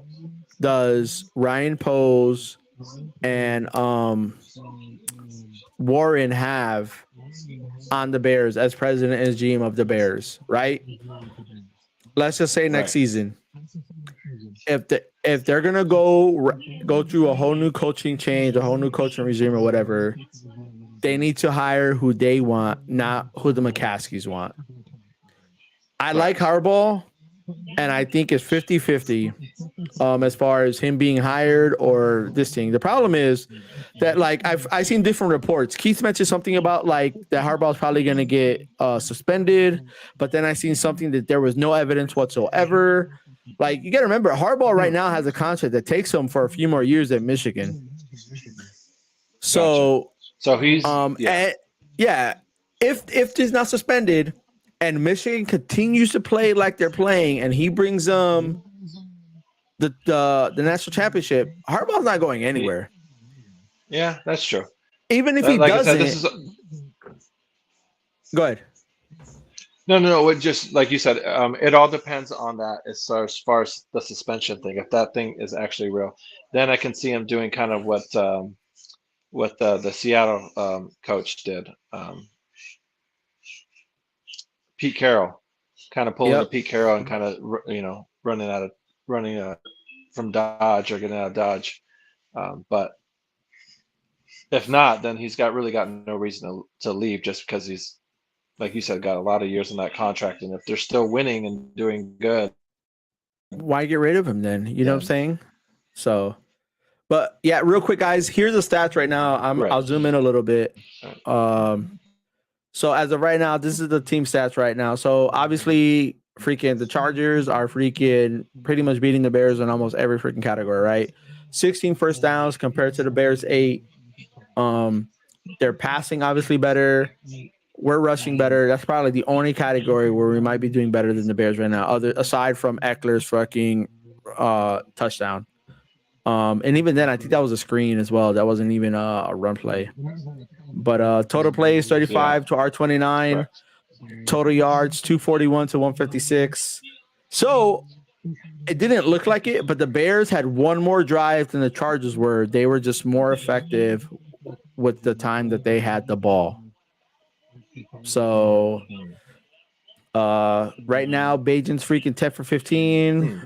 does Ryan Poles and Warren have on the Bears as president and GM of the Bears, right? Let's just say next season, if they're gonna go through a whole new coaching change, a whole new coaching regime or whatever, they need to hire who they want, not who the McCaskies want. I like Harbaugh, and I think it's 50-50 as far as him being hired or this thing. The problem is that, like, I've seen different reports. Keith mentioned something about, like, that Harbaugh's probably going to get suspended, but then I seen something that there was no evidence whatsoever. Like, you got to remember, Harbaugh right now has a contract that takes him for a few more years at Michigan. So, gotcha. So he's if he's not suspended and Michigan continues to play like they're playing, and he brings the national championship, Harbaugh's not going anywhere. Yeah, that's true. Even if he like doesn't, I said, go ahead. No. It just like you said, it all depends on that as far as the suspension thing. If that thing is actually real, then I can see him doing kind of what the Seattle coach did. Pete Carroll, kind of pulling the Pete Carroll and kind of running from Dodge or getting out of Dodge. But if not, then he's really got no reason to leave, just because he's, like you said, got a lot of years in that contract. And if they're still winning and doing good, why get rid of him then? You know what I'm saying? So, but yeah, real quick, guys, here's the stats right now. I'll zoom in a little bit. So as of right now, this is the team stats right now. So obviously, freaking the Chargers are freaking pretty much beating the Bears in almost every freaking category, right? 16 first downs compared to the Bears 8. They're passing obviously better. We're rushing better. That's probably the only category where we might be doing better than the Bears right now, aside from Eckler's fucking touchdown. And even then, I think that was a screen as well. That wasn't even a run play. But total plays 35 to our 29. Total yards 241 to 156. So it didn't look like it, but the Bears had one more drive than the Chargers were. They were just more effective with the time that they had the ball. So right now, Bajan's freaking 10 for 15.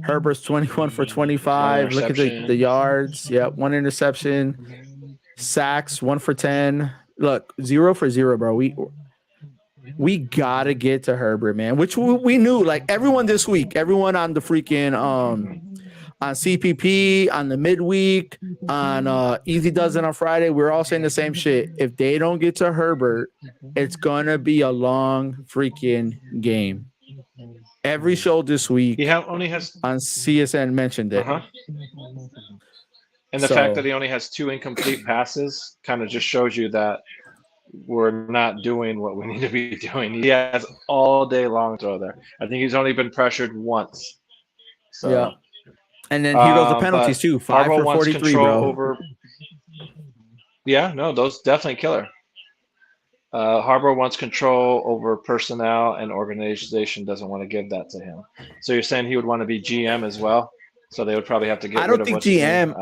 Herbert's 21 for 25. Look at the yards. Yeah, one interception. Sacks 1 for 10. Look, 0 for 0, bro. We gotta get to Herbert, man. Which we knew. Like everyone this week, everyone on the freaking on CPP, on the midweek, on Easy Does It on Friday, we're all saying the same shit. If they don't get to Herbert, it's gonna be a long freaking game. Every show this week only has on CSN mentioned it. And the fact that he only has 2 incomplete passes kind of just shows you that we're not doing what we need to be doing. He has all day long throw there. I think he's only been pressured once. So, yeah. And then here goes the penalties too. 5 for 43, bro. Yeah, no, those definitely killer. Harbaugh wants control over personnel, and organization doesn't want to give that to him. So you're saying he would want to be GM as well? So they would probably have to get rid of GM.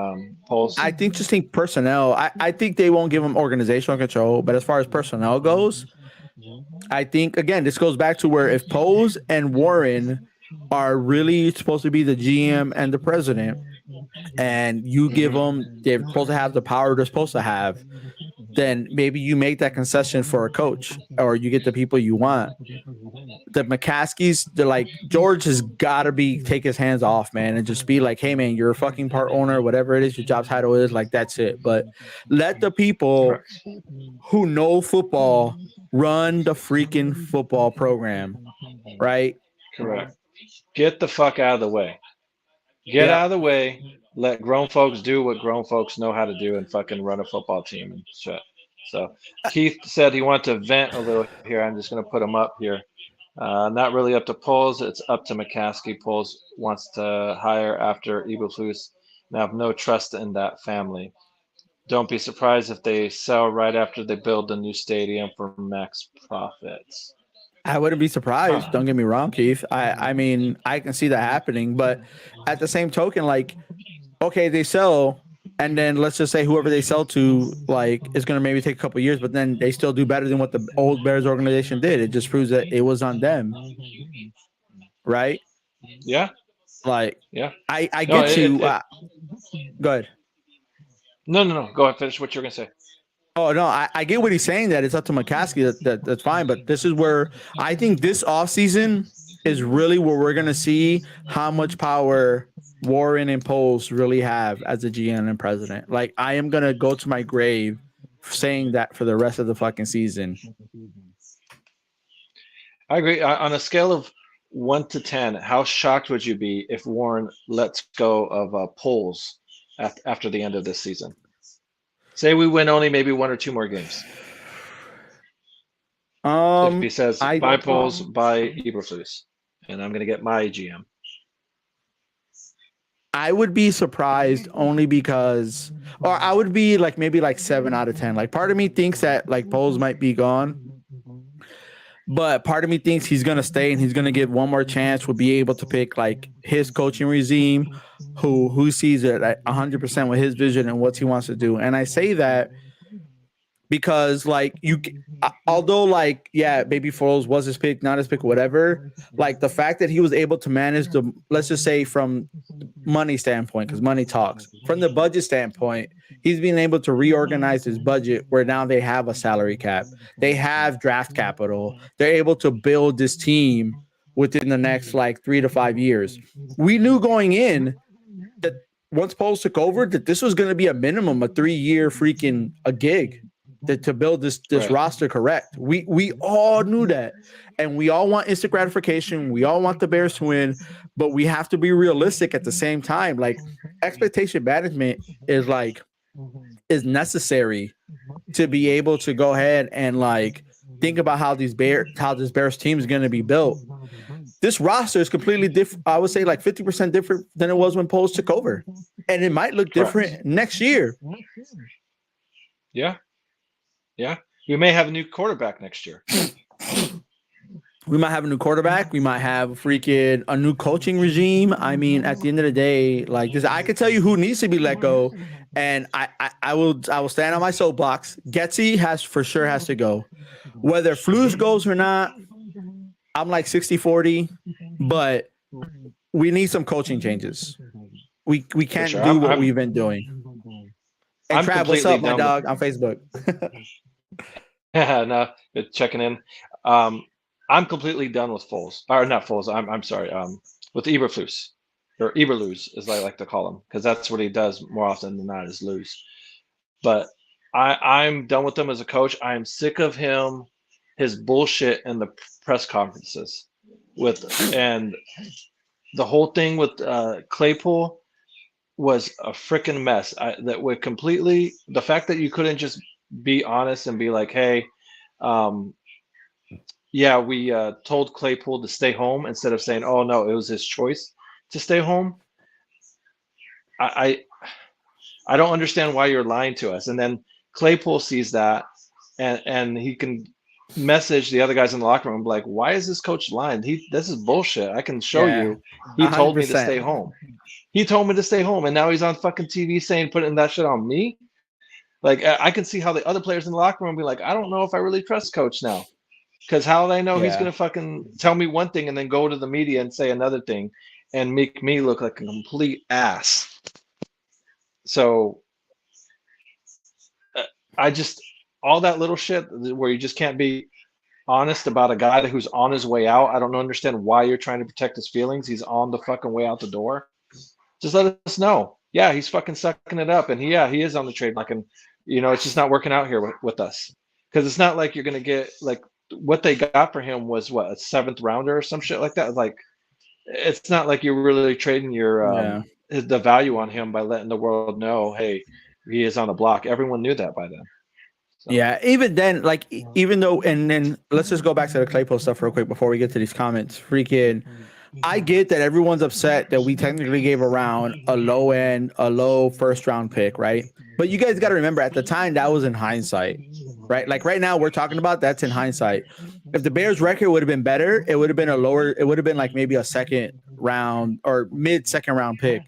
Poles. I think personnel. I think they won't give him organizational control, but as far as personnel goes, I think, again, this goes back to where if Poles and Warren are really supposed to be the GM and the president, and you give them, they're supposed to have the power they're supposed to have, then maybe you make that concession for a coach, or you get the people you want. The McCaskies, they're like, George has got to take his hands off, man, and just be like, hey, man, you're a fucking part owner, whatever it is, your job title is, like, that's it. But let the people who know football run the freaking football program. right? Correct. Get the fuck out of the way. Get Yep. out of the way. Let grown folks do what grown folks know how to do and fucking run a football team and shit. So Keith said he wanted to vent a little here. I'm just going to put him up here. Not really up to Poles. It's up to McCaskey. Poles wants to hire after Eberflus, and I have no trust in that family. Don't be surprised if they sell right after they build a new stadium for max profits. I wouldn't be surprised. Huh. Don't get me wrong, Keith. I mean, I can see that happening, but at the same token, like, okay, they sell, and then let's just say whoever they sell to, like, is going to maybe take a couple of years, but then they still do better than what the old Bears organization did. It just proves that it was on them, right? Yeah. Like, Yeah. I No, get you. Go ahead. No. Go ahead. Finish what you're going to say. Oh no, I get what he's saying, that it's up to McCaskey. That's fine, but this is where I think this offseason is really where we're gonna see how much power Warren and Poles really have as a GM and president. Like, I am gonna go to my grave saying that for the rest of the fucking season. I agree. On a scale of 1 to 10, how shocked would you be if Warren lets go of Poles after the end of this season? Say we win only maybe 1 or 2 more games. If he says, buy Poles, buy Eberflus, and I'm going to get my GM. I would be surprised only because, or I would be like maybe like 7 out of 10. Like, part of me thinks that like Poles might be gone, but part of me thinks he's gonna stay and he's gonna get one more chance. We'll be able to pick like his coaching regime, who sees it at 100% with his vision and what he wants to do. And I say that because like although like, yeah, Baby Foles was his pick, not his pick, whatever. Like, the fact that he was able to manage the, let's just say from money standpoint, because money talks. From the budget standpoint, he's been able to reorganize his budget where now they have a salary cap, they have draft capital, they're able to build this team within the next like 3 to 5 years. We knew going in that once Poles took over that this was going to be a minimum of 3-year freaking a gig to build this Right. roster correct. We all knew that, and we all want instant gratification. We all want the Bears to win, but we have to be realistic at the same time. Like, expectation management is necessary to be able to go ahead and like think about how this Bears team is going to be built. This roster is completely different. I would say like 50% different than it was when Poles took over, and it might look different next year. Yeah. We may have a new quarterback next year. We might have a new quarterback. We might have freaking a new coaching regime. I mean, at the end of the day, like this, I can tell you who needs to be let go, and I will stand on my soapbox. Getsy has to go. Whether Flus goes or not, I'm like 60-40, but we need some coaching changes. We can't do what we've been doing. Hey, Trav, what's up, my dog? On Facebook. No, checking in. I'm completely done with Foles, or not Foles. I'm sorry. With Eberflus, or Eberlus, as I like to call him, because that's what he does more often than not, is lose. But I'm done with him as a coach. I'm sick of him, his bullshit in the press conferences, and the whole thing with Claypool was a freaking mess. That would completely, the fact that you couldn't just be honest and be like, hey, yeah, we told Claypool to stay home, instead of saying, oh no, it was his choice to stay home. I don't understand why you're lying to us. And then Claypool sees that, and he can message the other guys in the locker room, like, why is this coach lying? This is bullshit. I can show you. He told me to stay home. He told me to stay home, and now he's on fucking TV saying, putting that shit on me. Like, I can see how the other players in the locker room be like, I don't know if I really trust coach now. Because how do I know he's going to fucking tell me one thing and then go to the media and say another thing and make me look like a complete ass? So I just, all that little shit where you just can't be honest about a guy who's on his way out. I don't understand why you're trying to protect his feelings. He's on the fucking way out the door. Just let us know. Yeah, he's fucking sucking it up. And he is on the trade block. And, it's just not working out here with us. Because it's not like you're going to get, like, what they got for him was what, a 7th rounder or some shit like that. Like, it's not like you're really trading your Yeah. the value on him by letting the world know, hey, he is on the block. Everyone knew that by then. So. Yeah, even then, like even though, and then let's just go back to the Claypool stuff real quick before we get to these comments. Freaking, I get that everyone's upset that we technically gave around a low first round pick, right? But you guys got to remember, at the time, that was in hindsight, right? Like right now, we're talking about that's in hindsight. If the Bears' record would have been better, it would have been it would have been like maybe a second round or mid second round pick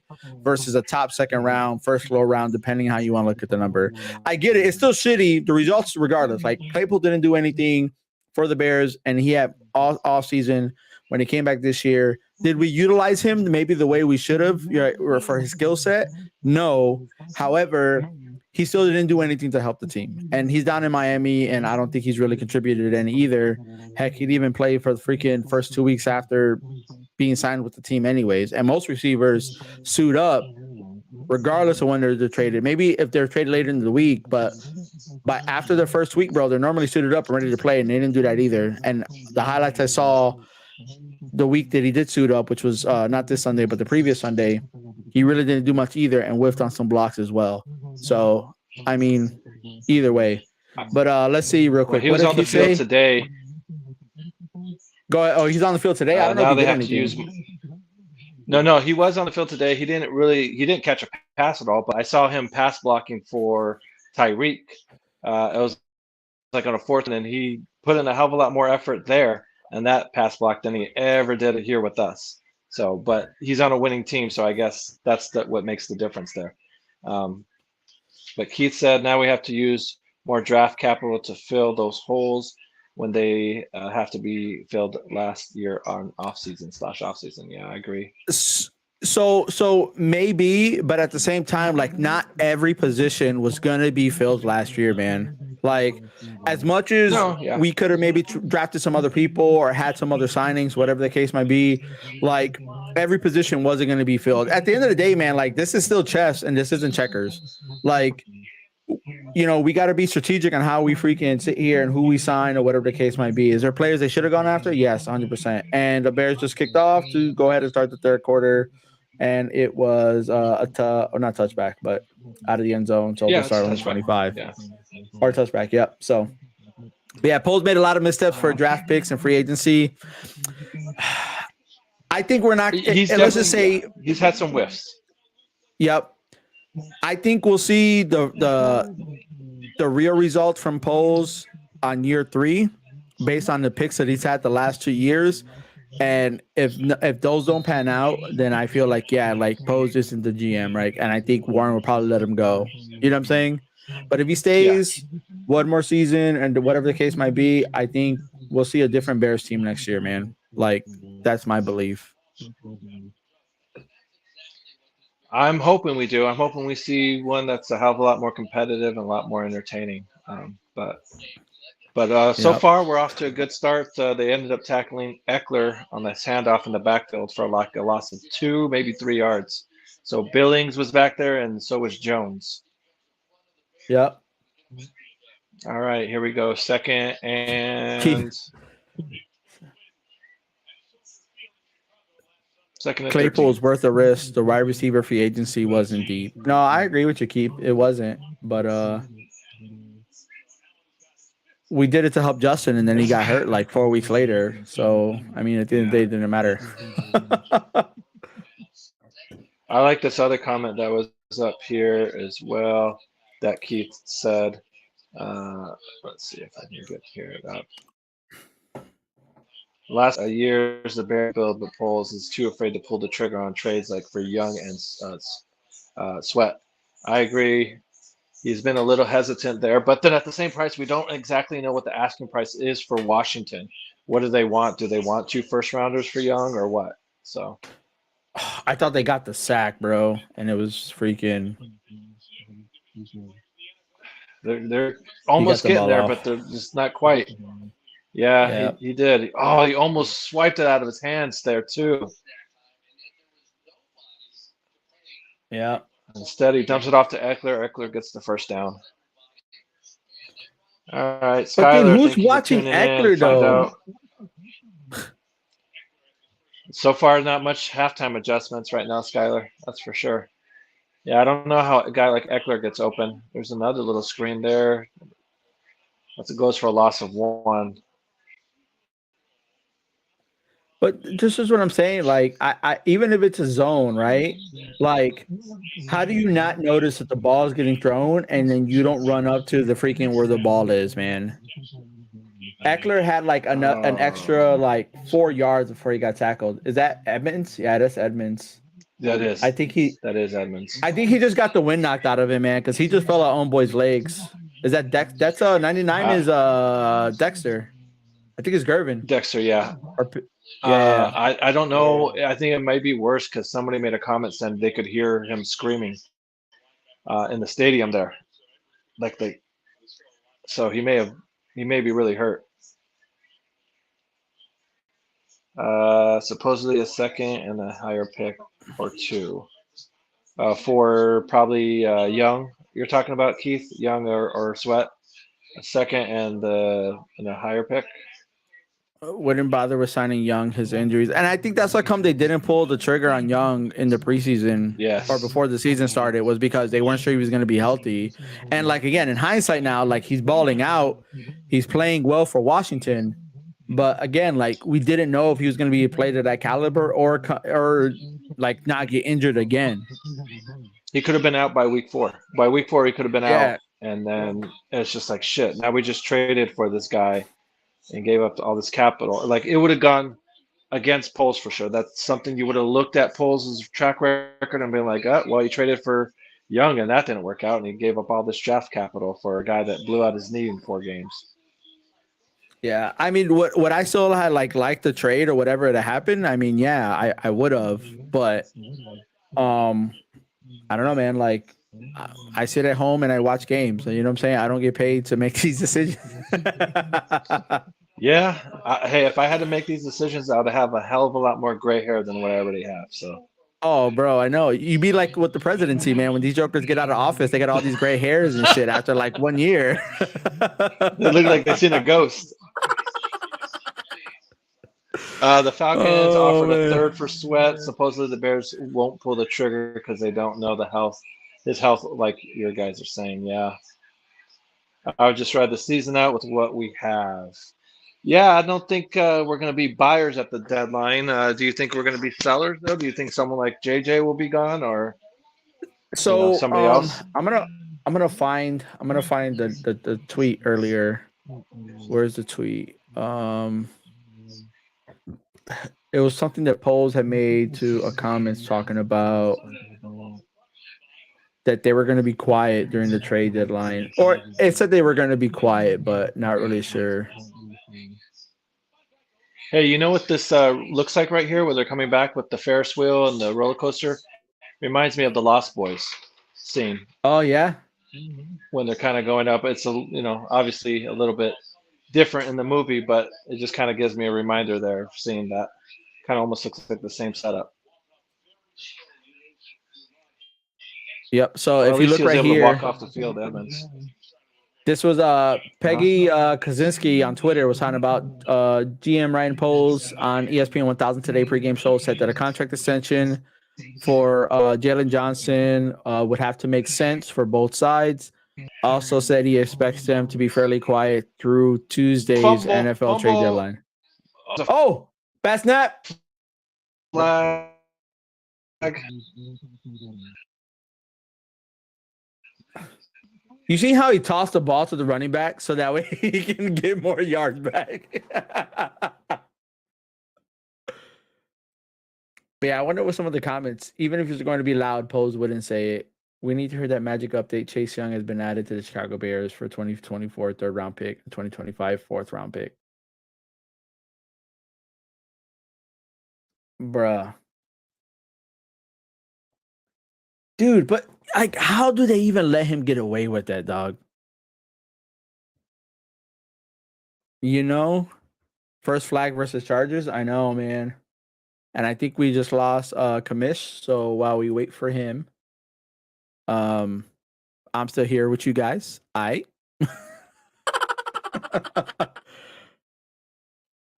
versus a top second round, first low round, depending how you want to look at the number. I get it. It's still shitty. The results, regardless. Like Claypool didn't do anything for the Bears, and he had all off season. When he came back this year, did we utilize him maybe the way we should have, or for his skill set? No. However, he still didn't do anything to help the team. And he's down in Miami, and I don't think he's really contributed any either. Heck, he'd even play for the freaking first 2 weeks after being signed with the team anyways. And most receivers suit up regardless of when they're traded. Maybe if they're traded later in the week, but after the first week, bro, they're normally suited up and ready to play, and they didn't do that either. And the highlights I saw the week that he did suit up, which was not this Sunday, but the previous Sunday, he really didn't do much either and whiffed on some blocks as well. So, I mean, either way. But let's see real quick. Well, he was on the field today. Go ahead. Oh, he's on the field today? I don't know now if he they did have anything. to use. No, he was on the field today. He didn't catch a pass at all, but I saw him pass blocking for Tyreek. It was like on a 4th, and he put in a hell of a lot more effort there and that pass block than he ever did it here with us. So, but he's on a winning team, so I guess that's what makes the difference there. But Keith said now we have to use more draft capital to fill those holes when they have to be filled last year on off-season. Yeah, I agree. So maybe, but at the same time, like not every position was gonna be filled last year, man. Like as much as we could have maybe drafted some other people or had some other signings, whatever the case might be, like every position wasn't going to be filled. At the end of the day, man, like this is still chess and this isn't checkers. Like, we got to be strategic on how we freaking sit here and who we sign or whatever the case might be. Is there players they should have gone after? Yes, 100%. And the Bears just kicked off to go ahead and start the third quarter. And it was not touchback, but out of the end zone. So they'll start on 25. Yeah. Or touchback, yep. So, yeah, Poles made a lot of missteps for draft picks and free agency. I think we're not. Let's just say he's had some whiffs. Yep. I think we'll see the real results from Poles on year 3, based on the picks that he's had the last 2 years. And if those don't pan out, then I feel like Poles isn't the GM, right? And I think Warren will probably let him go. You know what I'm saying? But if he stays one more season and whatever the case might be, I think we'll see a different Bears team next year, man. Like that's my belief. I'm hoping we do. I'm hoping we see one that's a hell of a lot more competitive and a lot more entertaining. But so far we're off to a good start. They ended up tackling Eckler on this handoff in the backfield for like a loss of 2, maybe 3 yards. So Billings was back there, and so was Jones. Yep. All right, here we go. Second and Claypool's worth a risk. The wide receiver free agency wasn't deep. No, I agree with you, Keith. It wasn't, but we did it to help Justin, and then he got hurt like 4 weeks later. So I mean, at the end of the day, it didn't matter. I like this other comment that was up here as well that Keith said. Let's see if I can get it up. Last years, the Bears build the Poles is too afraid to pull the trigger on trades like for Young and Sweat. I agree. He's been a little hesitant there, but then at the same price, we don't exactly know what the asking price is for Washington. What do they want? Do they want 2 first-rounders for Young or what? So, I thought they got the sack, bro, and it was freaking. They're almost getting there, but they're just not quite. Yeah, he did. Oh, he almost swiped it out of his hands there too. Yeah. Instead, he dumps it off to Eckler. Eckler gets the first down. All right, But then Skylar, who's thank you for watching tuning in. Eckler Find though? out. So far, not much halftime adjustments right now, Skylar. That's for sure. Yeah, I don't know how a guy like Eckler gets open. There's another little screen there. That's it goes for a loss of 1. But this is what I'm saying. Like, I even if it's a zone, right? Like, how do you not notice that the ball is getting thrown and then you don't run up to the freaking where the ball is, man? Eckler had like an extra like 4 yards before he got tackled. Is that Edmonds? Yeah, that's Edmonds. That is. I think he Edmonds. just got the wind knocked out of him, man, because he just fell out on boy's legs. Is that Dex? That's 99 is Dexter. I think it's Gervin. Dexter, yeah. Or, yeah. I don't know. I think it might be worse because somebody made a comment saying they could hear him screaming in the stadium there. Like so he may be really hurt. Supposedly a second and a higher pick or 2. For probably Young. You're talking about Keith Young or Sweat. A second and a higher pick. Wouldn't bother with signing Young, his injuries. And I think that's how come they didn't pull the trigger on Young in the preseason or before the season started, was because they weren't sure he was going to be healthy. And like, again, in hindsight now, like he's balling out, he's playing well for Washington. But again, like we didn't know if he was going to be played at that caliber or like not get injured again. He could have been out by week 4. By week 4, he could have been out. And then it's just like, shit, now we just traded for this guy and gave up all this capital. Like it would have gone against Poles for sure. That's something you would have looked at Poles' track record and been like, oh, well, you traded for Young and that didn't work out, and he gave up all this draft capital for a guy that blew out his knee in 4 games. Yeah, I mean, what I still had liked the trade or whatever that happened. I mean, yeah, I would have, but I don't know, man. Like, I sit at home and I watch games. You know what I'm saying? I don't get paid to make these decisions. Yeah. Hey, if I had to make these decisions, I would have a hell of a lot more gray hair than what I already have. So. Oh, bro, I know. You be like with the presidency, man. When these jokers get out of office, they got all these gray hairs and shit after like 1 year. They look like they've seen a ghost. The Falcons offered a 3rd for Sweat. Supposedly the Bears won't pull the trigger because they don't know his health, like your guys are saying. Yeah. I would just ride the season out with what we have. Yeah, I don't think we're going to be buyers at the deadline. Do you think we're going to be sellers though? Do you think someone like JJ will be gone, or somebody else? I'm gonna find the tweet earlier. Where's the tweet? It was something that Poles had made to a comments talking about that they were going to be quiet during the trade deadline, or it said they were going to be quiet, but not really sure. Hey, you know what this looks like right here, where they're coming back with the Ferris wheel and the roller coaster? Reminds me of the Lost Boys scene. Oh yeah, when they're kind of going up. It's obviously a little bit different in the movie, but it just kind of gives me a reminder there of seeing that. Kind of almost looks like the same setup. Yep. So if you look right here, walk off the field, Edmonds. This was Peggy Kaczynski on Twitter was talking about GM Ryan Poles on ESPN 1000 Today pregame show said that a contract extension for Jalen Johnson would have to make sense for both sides. Also said he expects them to be fairly quiet through Tuesday's NFL trade deadline. Oh, bad snap. Flag. You see how he tossed the ball to the running back so that way he can get more yards back? But yeah, I wonder what some of the comments, even if it's going to be loud, Pose wouldn't say it. We need to hear that magic update. Chase Young has been added to the Chicago Bears for 2024 third round pick, 2025 fourth round pick. Bruh. Dude, but like, how do they even let him get away with that, dog? You know? First flag versus Chargers? I know, man. And I think we just lost Commish. So while we wait for him, I'm still here with you guys.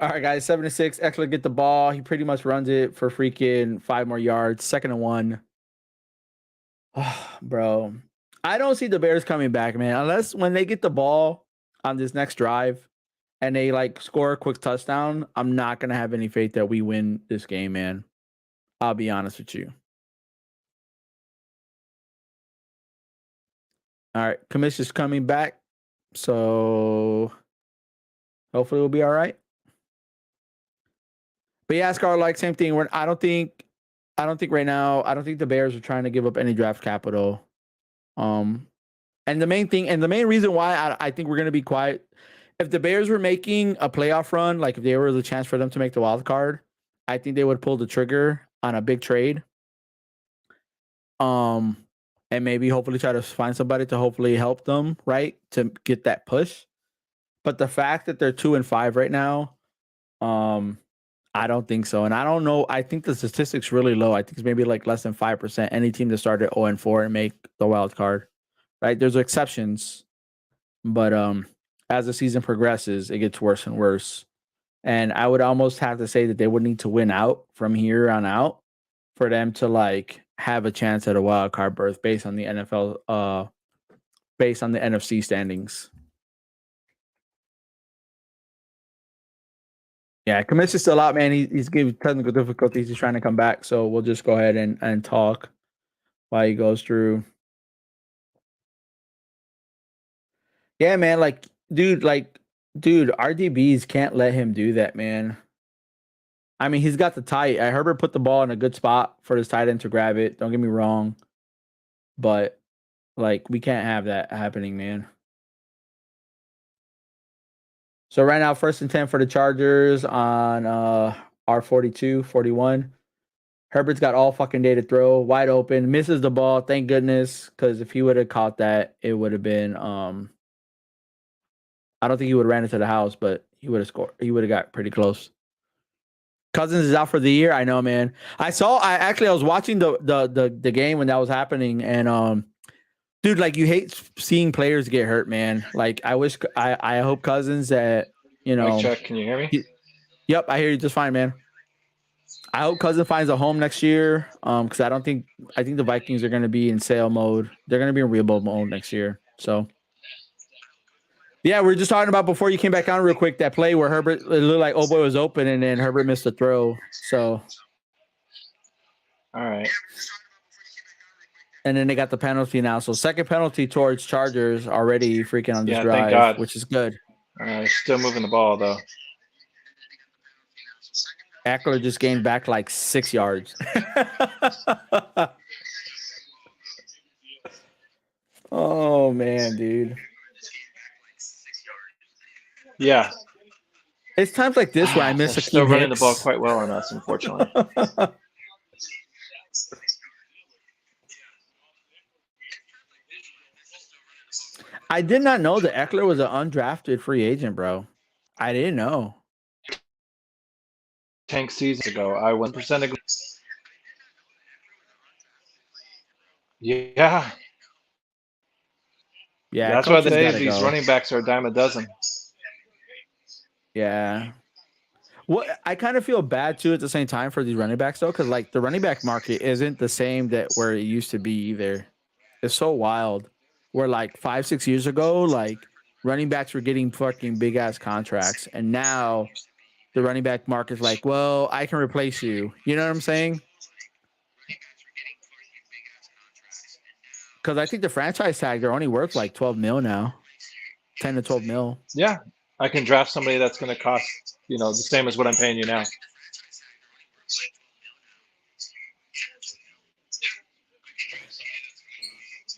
All right, guys, 7-6. Eckler get the ball. He pretty much runs it for freaking 5 more yards. 2nd and 1. Oh, bro, I don't see the Bears coming back, man. Unless when they get the ball on this next drive and they like score a quick touchdown, I'm not gonna have any faith that we win this game, man. I'll be honest with you. All right, Commish is coming back, so hopefully we'll be all right. But yeah, Scar, like same thing. I don't think right now. I don't think the Bears are trying to give up any draft capital. And the main reason why I think we're gonna be quiet. If the Bears were making a playoff run, like if there was a chance for them to make the wild card, I think they would pull the trigger on a big trade. And maybe hopefully try to find somebody to hopefully help them, right, to get that push. But the fact that they're 2-5 right now, I don't think so. And I don't know. I think the statistic's really low. I think it's maybe like less than 5%. Any team that started 0-4 and make the wild card, right? There's exceptions, but as the season progresses, it gets worse and worse. And I would almost have to say that they would need to win out from here on out for them to like have a chance at a wild card berth based on the NFL, based on the NFC standings. Yeah, Commish is still out, man. He's giving technical difficulties. He's trying to come back, so we'll just go ahead and talk while he goes through. Yeah, man. Dude, RDBs can't let him do that, man. I mean, he's got the tight. Herbert put the ball in a good spot for his tight end to grab it. Don't get me wrong, but like we can't have that happening, man. So right now, 1st and 10 for the Chargers on R42, 41. Herbert's got all fucking day to throw, wide open, misses the ball. Thank goodness, because if he would have caught that, it would have been. I don't think he would have ran into the house, but he would have scored. He would have got pretty close. Cousins is out for the year. I know, man. I was watching the game when that was happening, and dude, like you hate seeing players get hurt, man. Like I hope Cousins that Mic check. Can you hear me? Yep, I hear you just fine, man. I hope Cousins finds a home next year. Because I think the Vikings are going to be in sale mode. They're going to be in rebuild mode next year. So. Yeah, we were just talking about before you came back on real quick that play where Herbert, it looked like Boy was open and then Herbert missed the throw. So, all right. And then they got the penalty now. So second penalty towards Chargers already freaking on this drive, thank God. Which is good. Still moving the ball though. Eckler just gained back like 6 yards. Oh man, dude. Yeah. It's times like this where I miss a still running the ball quite well on us, unfortunately. I did not know that Eckler was an undrafted free agent, bro. I didn't know. Tank season ago, I 1% agree. Yeah. Yeah, that's why these running backs are a dime a dozen. Yeah. Well, I kind of feel bad too at the same time for these running backs though, because like the running back market isn't the same that where it used to be either. It's so wild. Where like 5-6 years ago, like running backs were getting fucking big ass contracts, and now the running back market's like, well, I can replace you. You know what I'm saying? Because I think the franchise tag, they're only worth like 12 mil now. 10 to 12 mil. Yeah. I can draft somebody that's going to cost, the same as what I'm paying you now.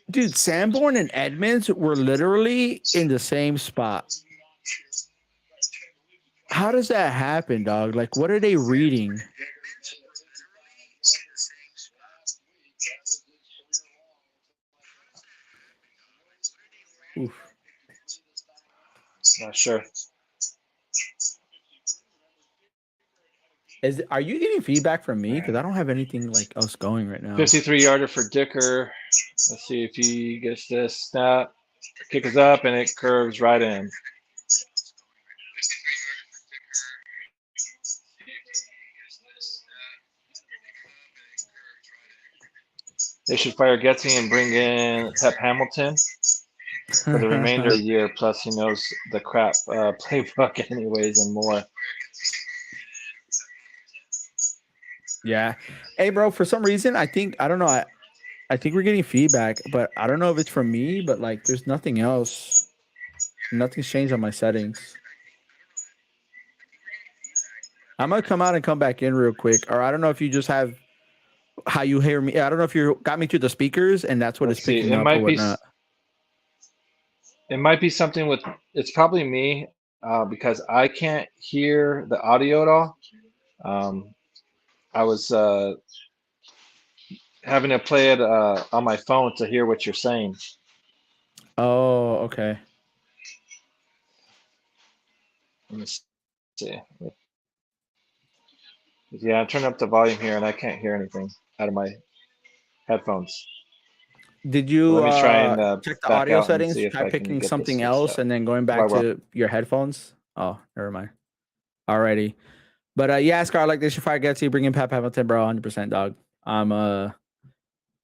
Dude, Sanborn and Edmonds were literally in the same spot. How does that happen, dog? Like, what are they reading? Oof. Not sure. Are you getting feedback from me? Because I don't have anything like else going right now. 53-yarder for Dicker. Let's see if he gets this snap. Kick is up and it curves right in. They should fire Getsy and bring in Pep Hamilton for the remainder of the year. Plus, he knows the crap playbook anyways and more. Yeah. Hey, bro, for some reason, I don't know. I think we're getting feedback, but I don't know if it's from me, but like there's nothing else. Nothing's changed on my settings. I'm going to come out and come back in real quick. Or I don't know if you just have how you hear me. I don't know if you got me to the speakers and that's what Let's it's see. picking It up or might be. whatnot. It might be something with. It's probably me because I can't hear the audio at all. I was having to play it on my phone to hear what you're saying. Oh, okay. Let me see. Yeah, I'm turning up the volume here, and I can't hear anything out of my headphones. Did you Let me try and check the back audio out and settings, see if try I can picking get this something fixed else, up. and then going Why, back to your headphones? Oh, never mind. Alrighty. But yeah, Scar, like they should fire Getsy, bring in Pep Hamilton, bro, 100% dog.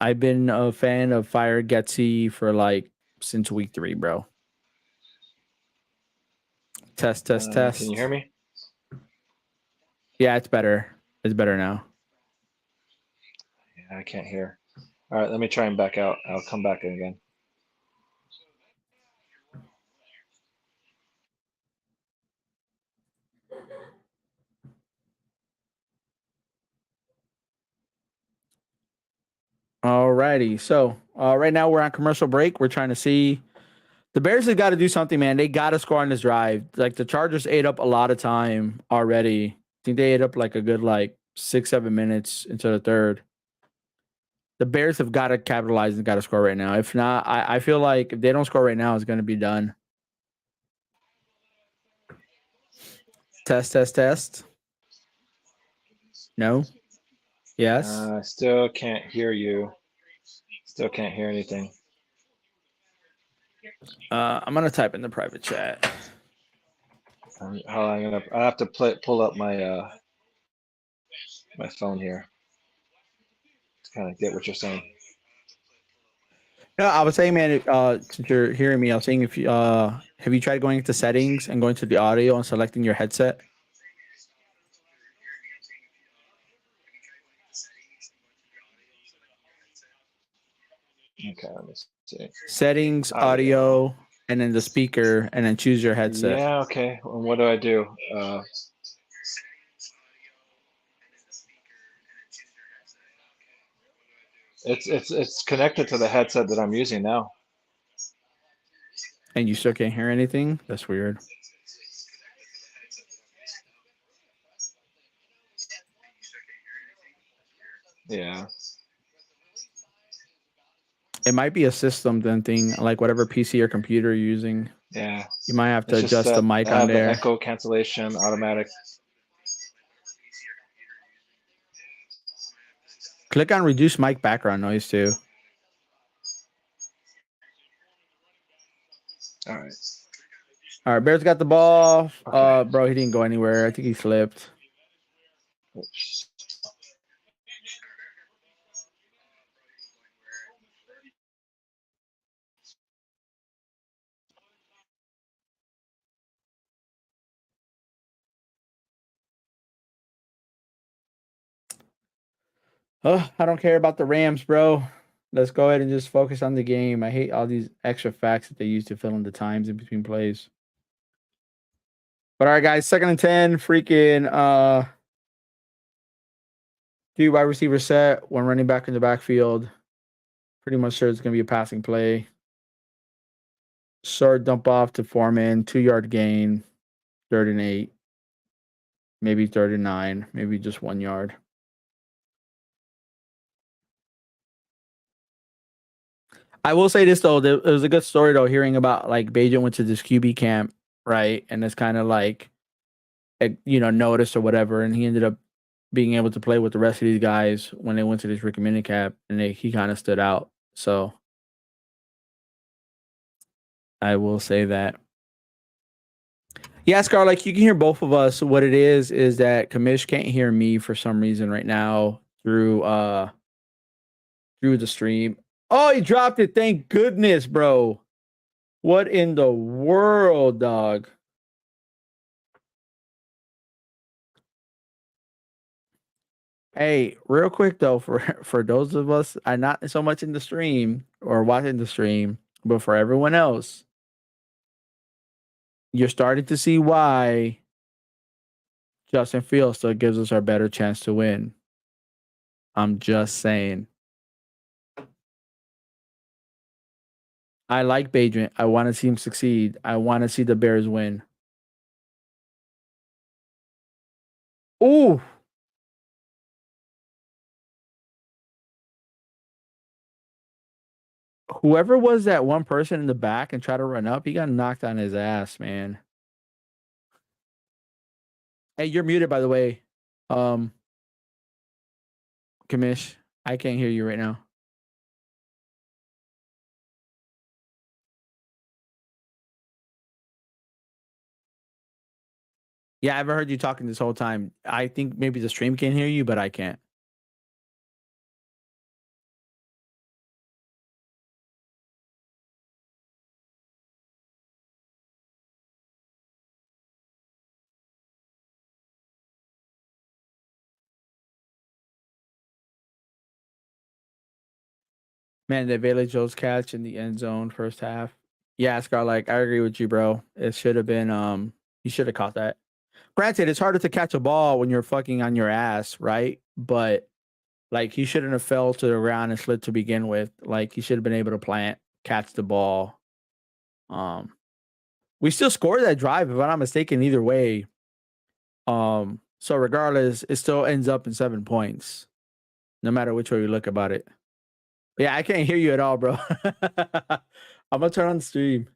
I've been a fan of Fire Getsy for like since week 3, bro. Test. Can you hear me? Yeah, it's better. It's better now. Yeah, I can't hear. All right, let me try and back out. I'll come back in again. Alrighty. So right now we're on commercial break. We're trying to see the Bears have got to do something, man. They got to score on this drive. Like the Chargers ate up a lot of time already. I think they ate up like a good 6-7 minutes into the third. The Bears have got to capitalize and got to score right now. If not, I feel like if they don't score right now, it's going to be done. Test. No. Yes. I still can't hear you. Still can't hear anything. I'm gonna type in the private chat. I have to pull up my my phone here to kind of get what you're saying. No, I was saying, man. Since you're hearing me, I was saying if you have you tried going into settings and going to the audio and selecting your headset? Okay, let me see. Settings, audio, and then the speaker, and then choose your headset. Yeah, okay. And what do I do? It's connected to the headset that I'm using now. And you still can't hear anything? That's weird. Yeah. It might be a system then thing, like whatever PC or computer you're using. Yeah. You might have to It's just adjust the mic I on have there. the echo cancellation automatic. Click on reduce mic background noise too. All right. All right, Bears got the ball. Okay. Bro, he didn't go anywhere. I think he slipped. Oops. Oh, I don't care about the Rams, bro. Let's go ahead and just focus on the game. I hate all these extra facts that they use to fill in the times in between plays. But all right, guys, 2nd and 10, freaking 2 wide receiver set, 1 running back in the backfield. Pretty much sure it's gonna be a passing play. Short dump off to Foreman, 2-yard gain, 3rd and 8, maybe 3rd and 9, maybe just 1 yard. I will say this though, it was a good story though, hearing about like Bajan went to this QB camp, right? And it's kind of like, noticed or whatever, and he ended up being able to play with the rest of these guys when they went to this rookie minicamp, and he kind of stood out. So I will say that. Yeah, Scar, like you can hear both of us. What it is that Commish can't hear me for some reason right now through through the stream. Oh, he dropped it. Thank goodness, bro. What in the world, dog? Hey, real quick though, for those of us are not so much in the stream or watching the stream, but for everyone else, you're starting to see why Justin Fields still gives us our better chance to win. I'm just saying. I like Badrian. I want to see him succeed. I want to see the Bears win. Ooh. Whoever was that one person in the back and tried to run up, he got knocked on his ass, man. Hey, you're muted, by the way. Commish, I can't hear you right now. Yeah, I haven't heard you talking this whole time. I think maybe the stream can hear you, but I can't. Man, the Bailey Jones catch in the end zone first half. Yeah, Scar, like I agree with you, bro. It should have been you should have caught that. Granted, it's harder to catch a ball when you're fucking on your ass, right? But like he shouldn't have fell to the ground and slid to begin with. Like he should have been able to plant, catch the ball. We still scored that drive, if I'm not mistaken, either way. So regardless, it still ends up in 7 points, no matter which way you look about it. Yeah, I can't hear you at all, bro. I'm gonna turn on the stream.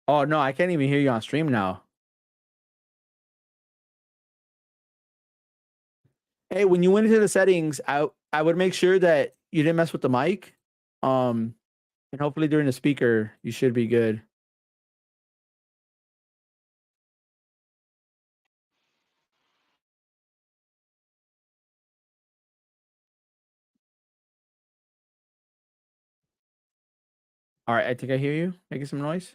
Oh no, I can't even hear you on stream now. Hey, when you went into the settings, I would make sure that you didn't mess with the mic. And hopefully during the speaker, you should be good. All right, I think I hear you. Making some noise.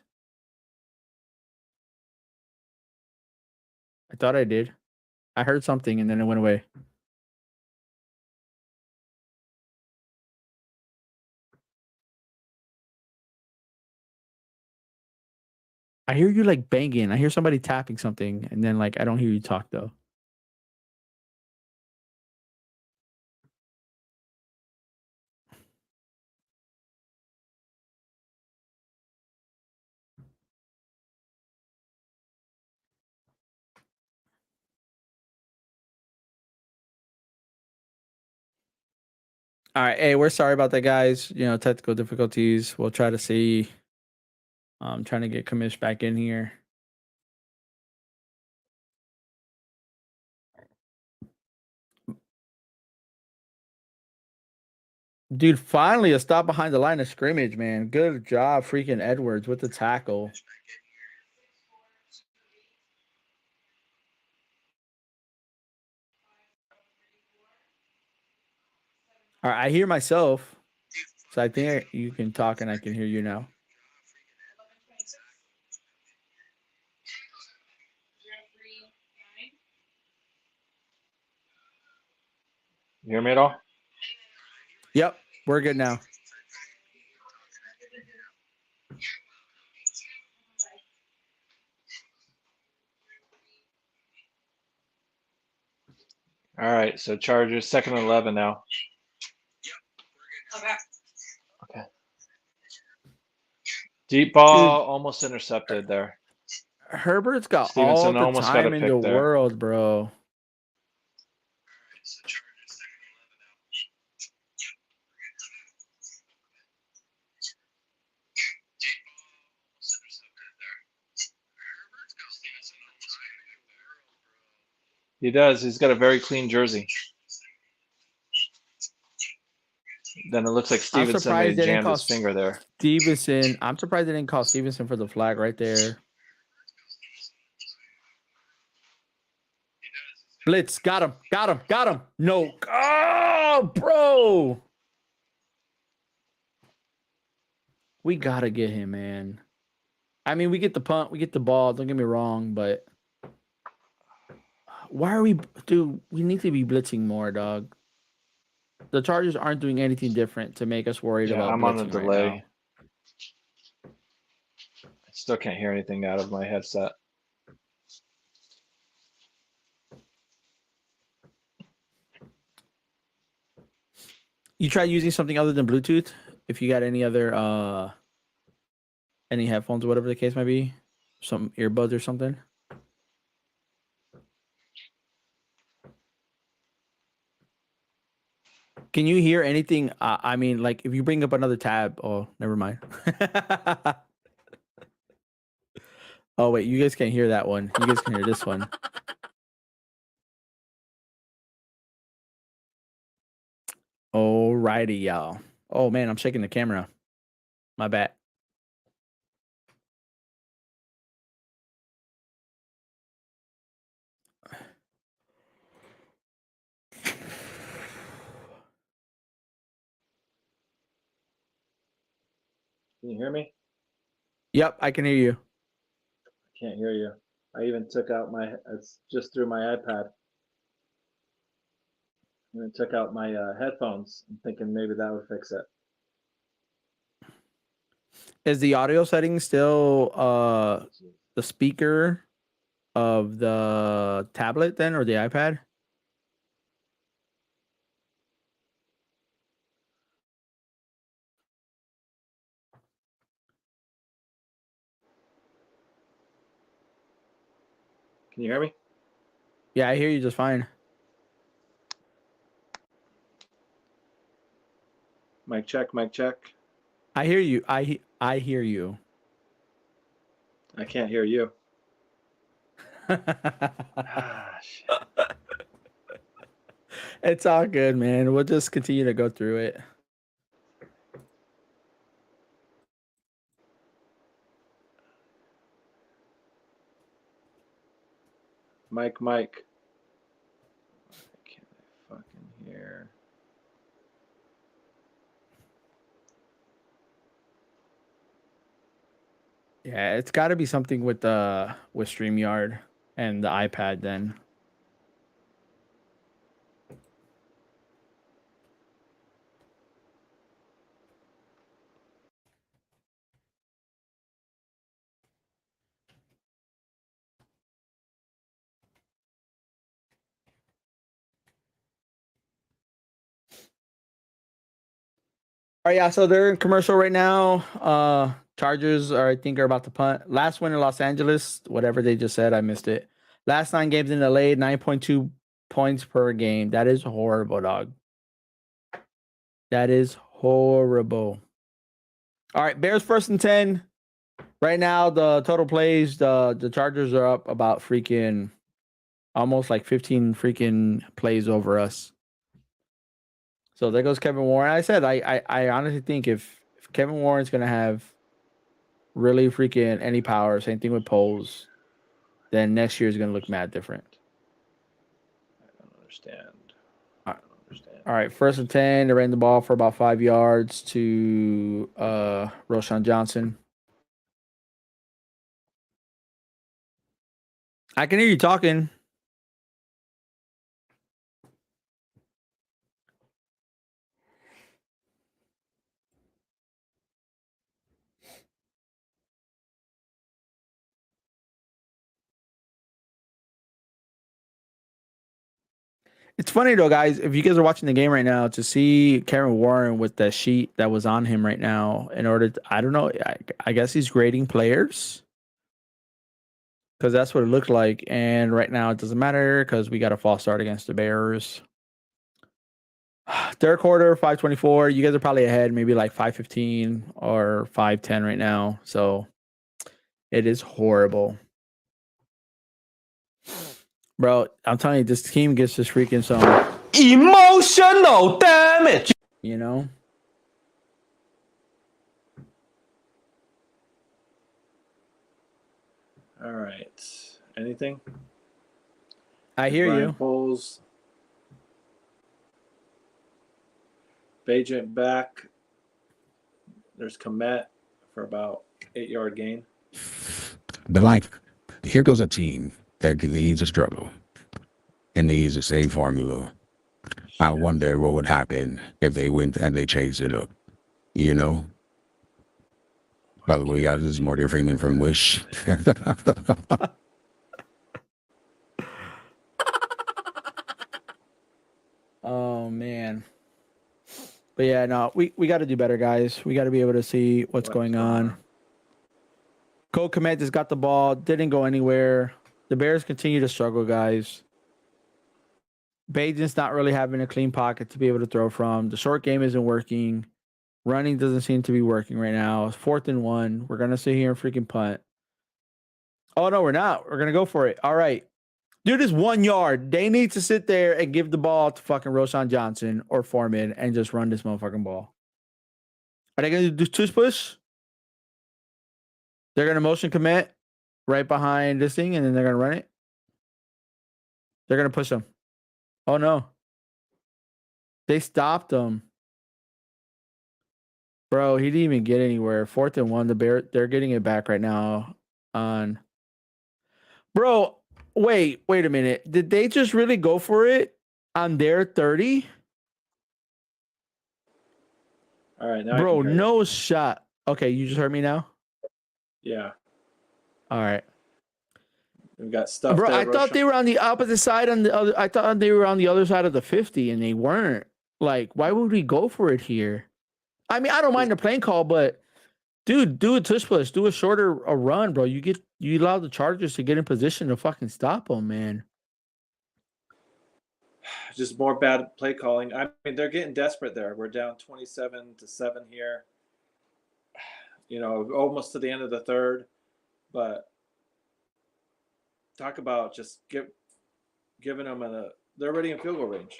I thought I did. I heard something and then it went away. I hear you like banging. I hear somebody tapping something, and then like I don't hear you talk though. All right, hey, we're sorry about that, guys. You know, technical difficulties. We'll try to see. I'm trying to get Commish back in here. Dude, finally a stop behind the line of scrimmage, man. Good job, freaking Edwards with the tackle. All right, I hear myself. So I think you can talk and I can hear you now. You hear me at all? Yep, we're good now. All right, so Chargers 2nd and 11 now. Okay. Deep ball, Dude, almost intercepted there. Herbert's got Stevenson all the almost got a time in the pick there. world, bro. He does. He's got a very clean jersey. Then it looks like I'm Stevenson surprised they didn't jammed call his finger there. Stevenson. I'm surprised they didn't call Stevenson for the flag right there. Blitz. Got him. Got him. Got him. No. Oh, bro. We got to get him, man. I mean, we get the punt. We get the ball. Don't get me wrong, but why are we... Dude, we need to be blitzing more, dog. The Chargers aren't doing anything different to make us worried about I'm on a blitzing delay. right now. I still can't hear anything out of my headset. You try using something other than Bluetooth? If you got any other any headphones or whatever the case might be, some earbuds or something. Can you hear anything? I mean, like if you bring up another tab. Oh, never mind. Oh wait, you guys can't hear that one. You guys can hear this one. Alrighty, y'all. Oh man, I'm shaking the camera. My bad. Can you hear me? Yep, I can hear you. I can't hear you. I even took out my, it's just through my iPad. I even took out my headphones. I'm thinking maybe that would fix it. Is the audio setting still the speaker of the tablet then or the iPad? Can you hear me? Yeah, I hear you just fine. Mic check, mic check. I hear you. I hear you. I can't hear you. Ah, shit. It's all good, man. We'll just continue to go through it. Mic. Why can't I fucking hear? Yeah, it's got to be something with StreamYard and the iPad then. All right, yeah, so they're in commercial right now. Chargers are, I think, are about to punt. Last win in Los Angeles, whatever they just said, I missed it. Last 9 games in LA, 9.2 points per game. That is horrible, dog. That is horrible. All right, Bears 1st and 10. Right now, the total plays, the Chargers are up about freaking almost like 15 freaking plays over us. So there goes Kevin Warren. I said I honestly think if Kevin Warren's gonna have really freaking any power, same thing with polls, then next year is gonna look mad different. I don't understand. All right, 1st and 10. They ran the ball for about 5 yards to Roshan Johnson. I can hear you talking. It's funny though, guys. If you guys are watching the game right now, to see Kevin Warren with the sheet that was on him right now, in order to, I don't know, I guess he's grading players because that's what it looked like. And right now it doesn't matter because we got a false start against the Bears. 3rd quarter, 5:24. You guys are probably ahead, maybe like 5:15 or 5:10 right now. So it is horrible. Bro, I'm telling you, this team gets this freaking some emotional damage. You know? All right. Anything? I hear Brian you. Poles. Bajent back. There's Komet for about 8-yard gain. But like, here goes a team that needs a struggle and needs the same formula. I wonder what would happen if they went and they changed it up. You know? By the way, guys, this is Morty Freeman from Wish. Oh man. But yeah, no, we got to do better, guys. We got to be able to see what's going on. Cole Komet just got the ball, didn't go anywhere. The Bears continue to struggle, guys. Bajan's not really having a clean pocket to be able to throw from. The short game isn't working. Running doesn't seem to be working right now. It's 4th and 1. We're going to sit here and freaking punt. Oh, no, we're not. We're going to go for it. All right. Dude, it's 1 yard. They need to sit there and give the ball to fucking Roshan Johnson or Foreman and just run this motherfucking ball. Are they going to do tush push? They're going to motion commit right behind this thing, and then they're going to run it. They're going to push him. Oh, no. They stopped him. Bro, he didn't even get anywhere. 4th and 1. They're getting it back right now on. Bro, wait a minute. Did they just really go for it on their 30? All right, now Bro, no shot. Okay, you just heard me now? Yeah. All right. We've got stuff. Bro, there, I thought they were on the opposite side on the other. I thought they were on the other side of the 50 and they weren't. Like, why would we go for it here? I mean, I don't mind the playing call, but dude, do a tush push, do a run, bro. You allow the Chargers to get in position to fucking stop them, man. Just more bad play calling. I mean, they're getting desperate there. We're down 27-7 here. You know, almost to the end of the third, but talk about just giving them they're already in field goal range.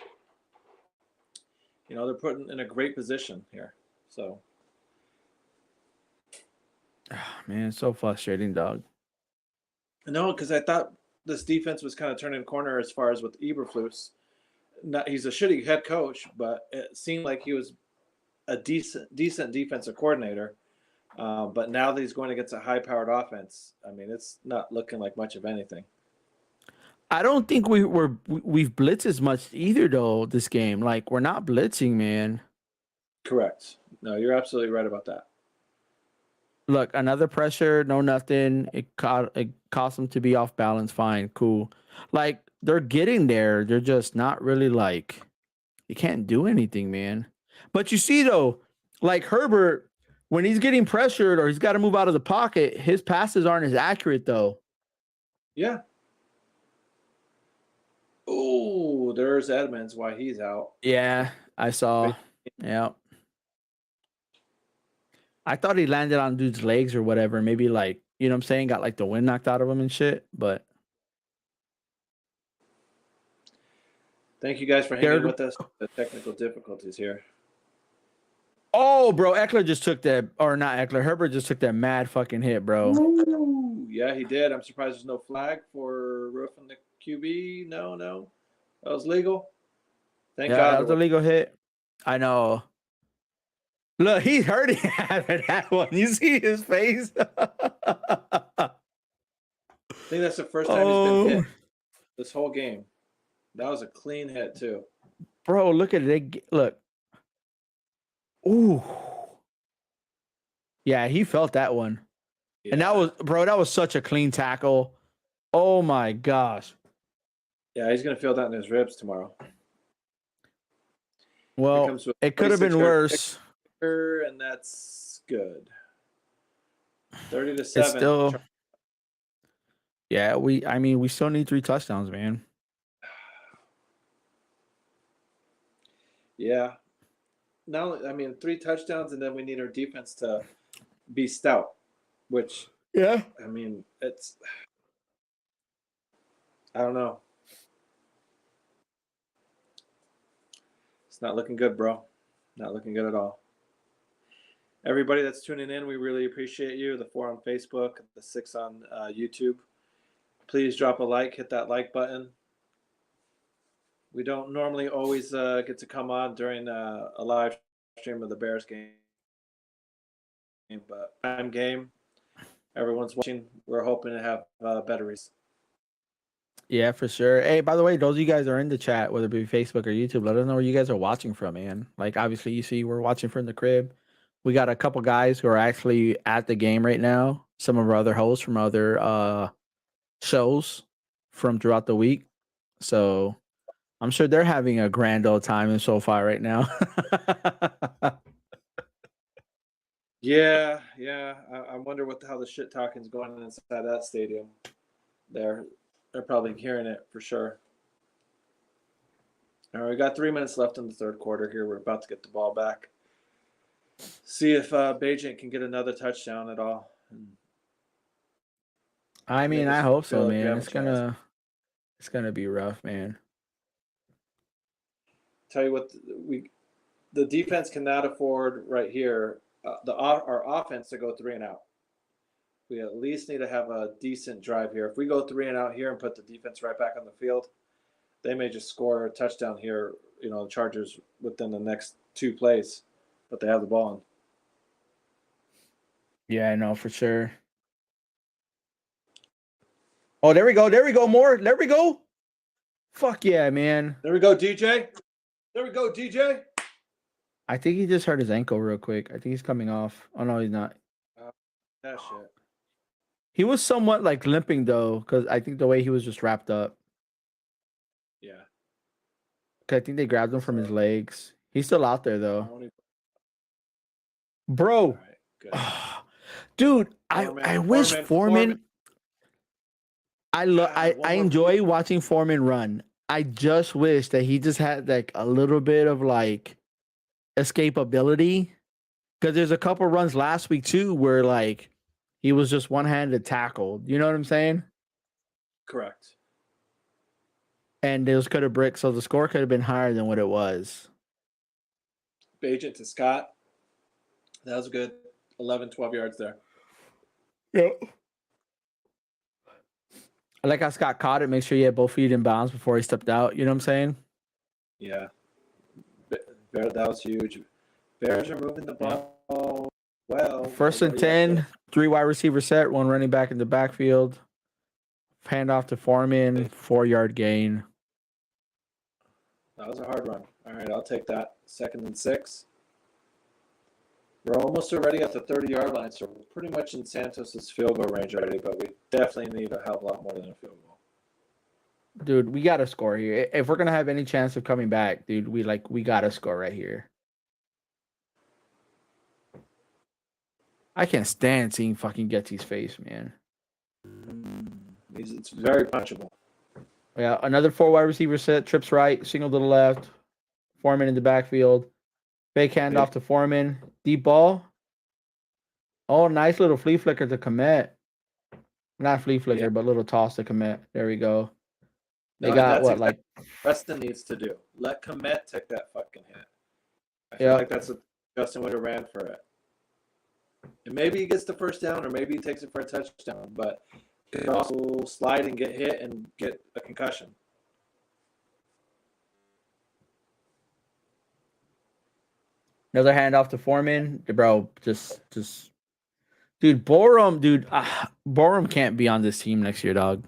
You know, they're put in a great position here. So, Man, it's so frustrating, dog. no, because I thought this defense was kind of turning corner as far as with Eberflus. He's a shitty head coach, but it seemed like he was a decent defensive coordinator. But now that he's going against a high-powered offense, I mean, it's not looking like much of anything. I don't think we've blitzed as much either, though, this game. Like, we're not blitzing, man. Correct. No, you're absolutely right about that. Look, another pressure, no nothing. It caused them to be off balance. Fine, cool. Like, they're getting there. They're just not really like, you can't do anything, man. But you see, though, like Herbert, when he's getting pressured or he's got to move out of the pocket, his passes aren't as accurate, though. Yeah. Oh, there's Edmonds. Why he's out? Yeah, I saw. Yeah. I thought he landed on dude's legs or whatever. Maybe like, you know what I'm saying? Got like the wind knocked out of him and shit. But thank you guys for hanging with us. The technical difficulties here. Oh, bro, Eckler just took that, or not Eckler, Herbert just took that mad fucking hit, bro. Ooh, yeah, he did. I'm surprised there's no flag for roofing the QB. No, that was legal. Thank God. That was a legal hit. I know. Look, he's hurting after that one. You see his face? I think that's the first time he's been hit this whole game. That was a clean hit too. Bro, look at it. Look. Ooh. Yeah, he felt that one. Yeah. And that was such a clean tackle. Oh my gosh. Yeah, he's gonna feel that in his ribs tomorrow. Well, it could have been worse. And that's good. 30-7. It's still. Yeah, we still need 3 touchdowns, man. Yeah. Now, 3 touchdowns, and then we need our defense to be stout, which, yeah, it's, I don't know. It's not looking good, bro. Not looking good at all. Everybody that's tuning in, we really appreciate you. The 4 on Facebook, the 6 on YouTube. Please drop a like, hit that like button. We don't normally always get to come on during a live stream of the Bears game, but prime game, everyone's watching. We're hoping to have better reasons. Yeah, for sure. Hey, by the way, those of you guys are in the chat, whether it be Facebook or YouTube, let us know where you guys are watching from, man. Like, obviously, you see we're watching from the crib. We got a couple guys who are actually at the game right now. Some of our other hosts from other shows from throughout the week. So I'm sure they're having a grand old time in SoFi right now. Yeah. I wonder how the shit talking's going on inside that stadium. They're probably hearing it for sure. All right, we got 3 minutes left in the third quarter here. We're about to get the ball back. See if Beijing can get another touchdown at all. I mean, I us hope feel so, like we man. have a It's gonna be rough, man. Tell you what, the defense cannot afford right here our offense to go 3 and out. We at least need to have a decent drive here. If we go 3 and out here and put the defense right back on the field, they may just score a touchdown here. The Chargers within the next 2 plays, but they have the ball. Yeah, I know for sure. Oh, there we go. There we go. More. There we go. Fuck yeah, man. There we go, DJ. There we go, DJ. I think he just hurt his ankle real quick. I think he's coming off. Oh no, he's not. That shit. He was somewhat like limping though, because I think the way he was just wrapped up. Yeah. 'Cause I think they grabbed him from his legs. He's still out there though. All Bro. right, good. Dude, I wish Foreman. I enjoy watching Foreman run. I just wish that he just had like a little bit of like escapability. Because there's a couple runs last week too where like he was just one-handed tackled. You know what I'm saying? Correct. And those could have bricked, so the score could have been higher than what it was. Agent to Scott. That was good. 11, 12 yards there. Yep. I like how Scott caught it. Make sure he had both feet in bounds before he stepped out. You know what I'm saying? Yeah. That was huge. Bears are moving the ball well. First and 10, 3 wide receiver set, 1 running back in the backfield. Hand off to Foreman, 4-yard gain. That was a hard run. All right, I'll take that. 2nd and 6. We're almost already at the 30-yard line, so we're pretty much in Santos's field goal range already, but we definitely need a hell of a lot more than a field goal. Dude, we got to score here. If we're going to have any chance of coming back, dude, we got to score right here. I can't stand seeing fucking Getsy's face, man. It's very punchable. Yeah, another 4 wide receiver set, trips right, single to the left. Foreman in the backfield. Fake handoff to Foreman. Deep ball. Oh, nice little flea flicker to Komet. Not flea flicker, but little toss to Komet. There we go. They got what, like Preston needs to do. Let Komet take that fucking hit. I feel like that's what Justin would have ran for it. And maybe he gets the first down, or maybe he takes it for a touchdown, but he can also slide and get hit and get a concussion. Another handoff to Foreman. Bro, just dude, Borum can't be on this team next year, dog.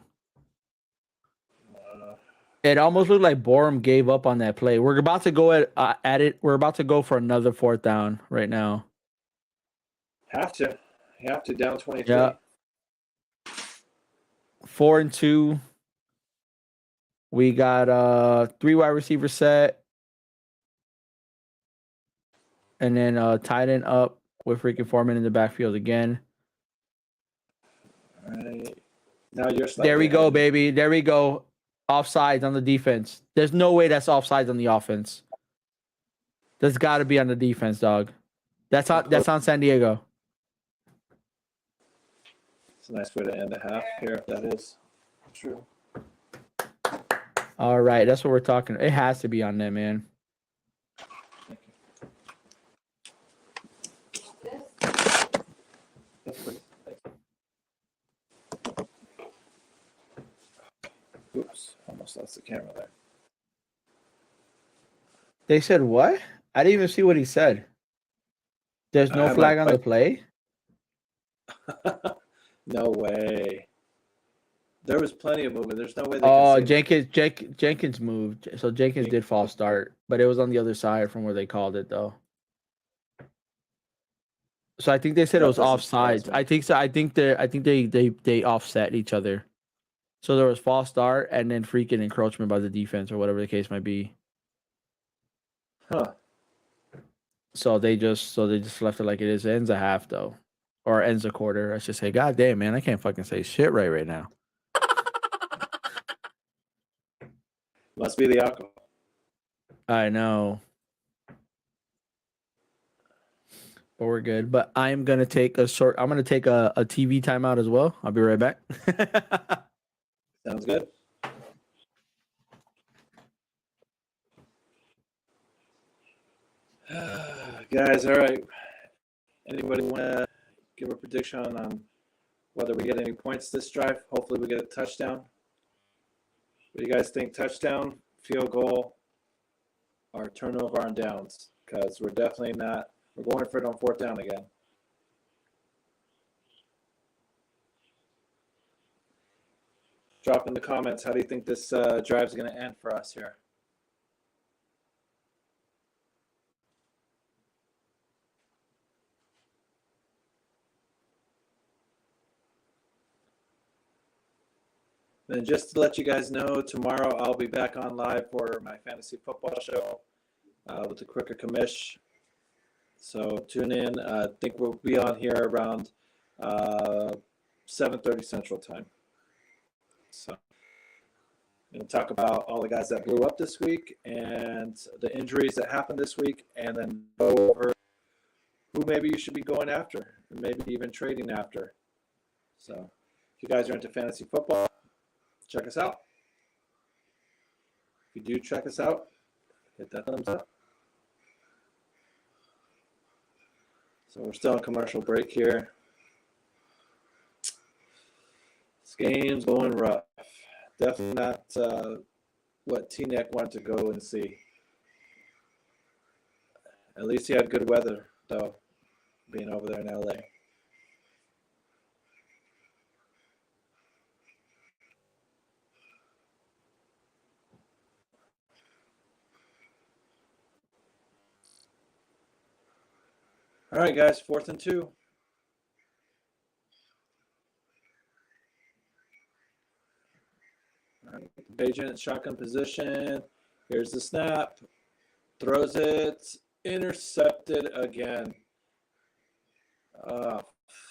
It almost looked like Borum gave up on that play. We're about to go at it. We're about to go for another 4th down right now. Have to down 23. Yeah. 4 and 2. We got 3 wide receiver set. And then tight end up with freaking Foreman in the backfield again. All right. Now you're there we go, baby. There we go. Offsides on the defense. There's no way that's offsides on the offense. There's got to be on the defense, dog. That's on San Diego. It's a nice way to end a half here, if that is true. All right, that's what we're talking. It has to be on them, man. Oops, almost lost the camera there. They said what? I didn't even see what he said. There's I no have flag on the play. No way. There was plenty of movement. There's no way they Oh, can say Jenkins moved. So Jenkins did false start, but it was on the other side from where they called it though. So I think they said it That was doesn't surprise offsides. me. I think so. I think they offset each other. So there was false start and then freaking encroachment by the defense or whatever the case might be. Huh. So they just left it like it is. It ends a half though, or ends a quarter. I should say. God damn, man, I can't fucking say shit right now. Must be the alcohol. I know. But we're good. But I'm gonna take a TV timeout as well. I'll be right back. Sounds good. Guys, all right. Anybody want to give a prediction on whether we get any points this drive? Hopefully we get a touchdown. What do you guys think? Touchdown, field goal, or turnover on downs? Because we're definitely not. We're going for it on 4th down again. Drop in the comments. How do you think this drive is going to end for us here? And just to let you guys know, tomorrow I'll be back on live for my fantasy football show with the Crooked Commish. So tune in. I think we'll be on here around 7:30 Central Time. So I'm going to talk about all the guys that blew up this week and the injuries that happened this week, and then go over who maybe you should be going after, and maybe even trading after. So if you guys are into fantasy football, check us out. If you do check us out, hit that thumbs up. So we're still on commercial break here. This game's going rough. Definitely not what T-Neck wanted to go and see. At least he had good weather, though, being over there in LA. All right, guys, 4th and 2. All right, Agent shotgun position. Here's the snap. Throws it. Intercepted again.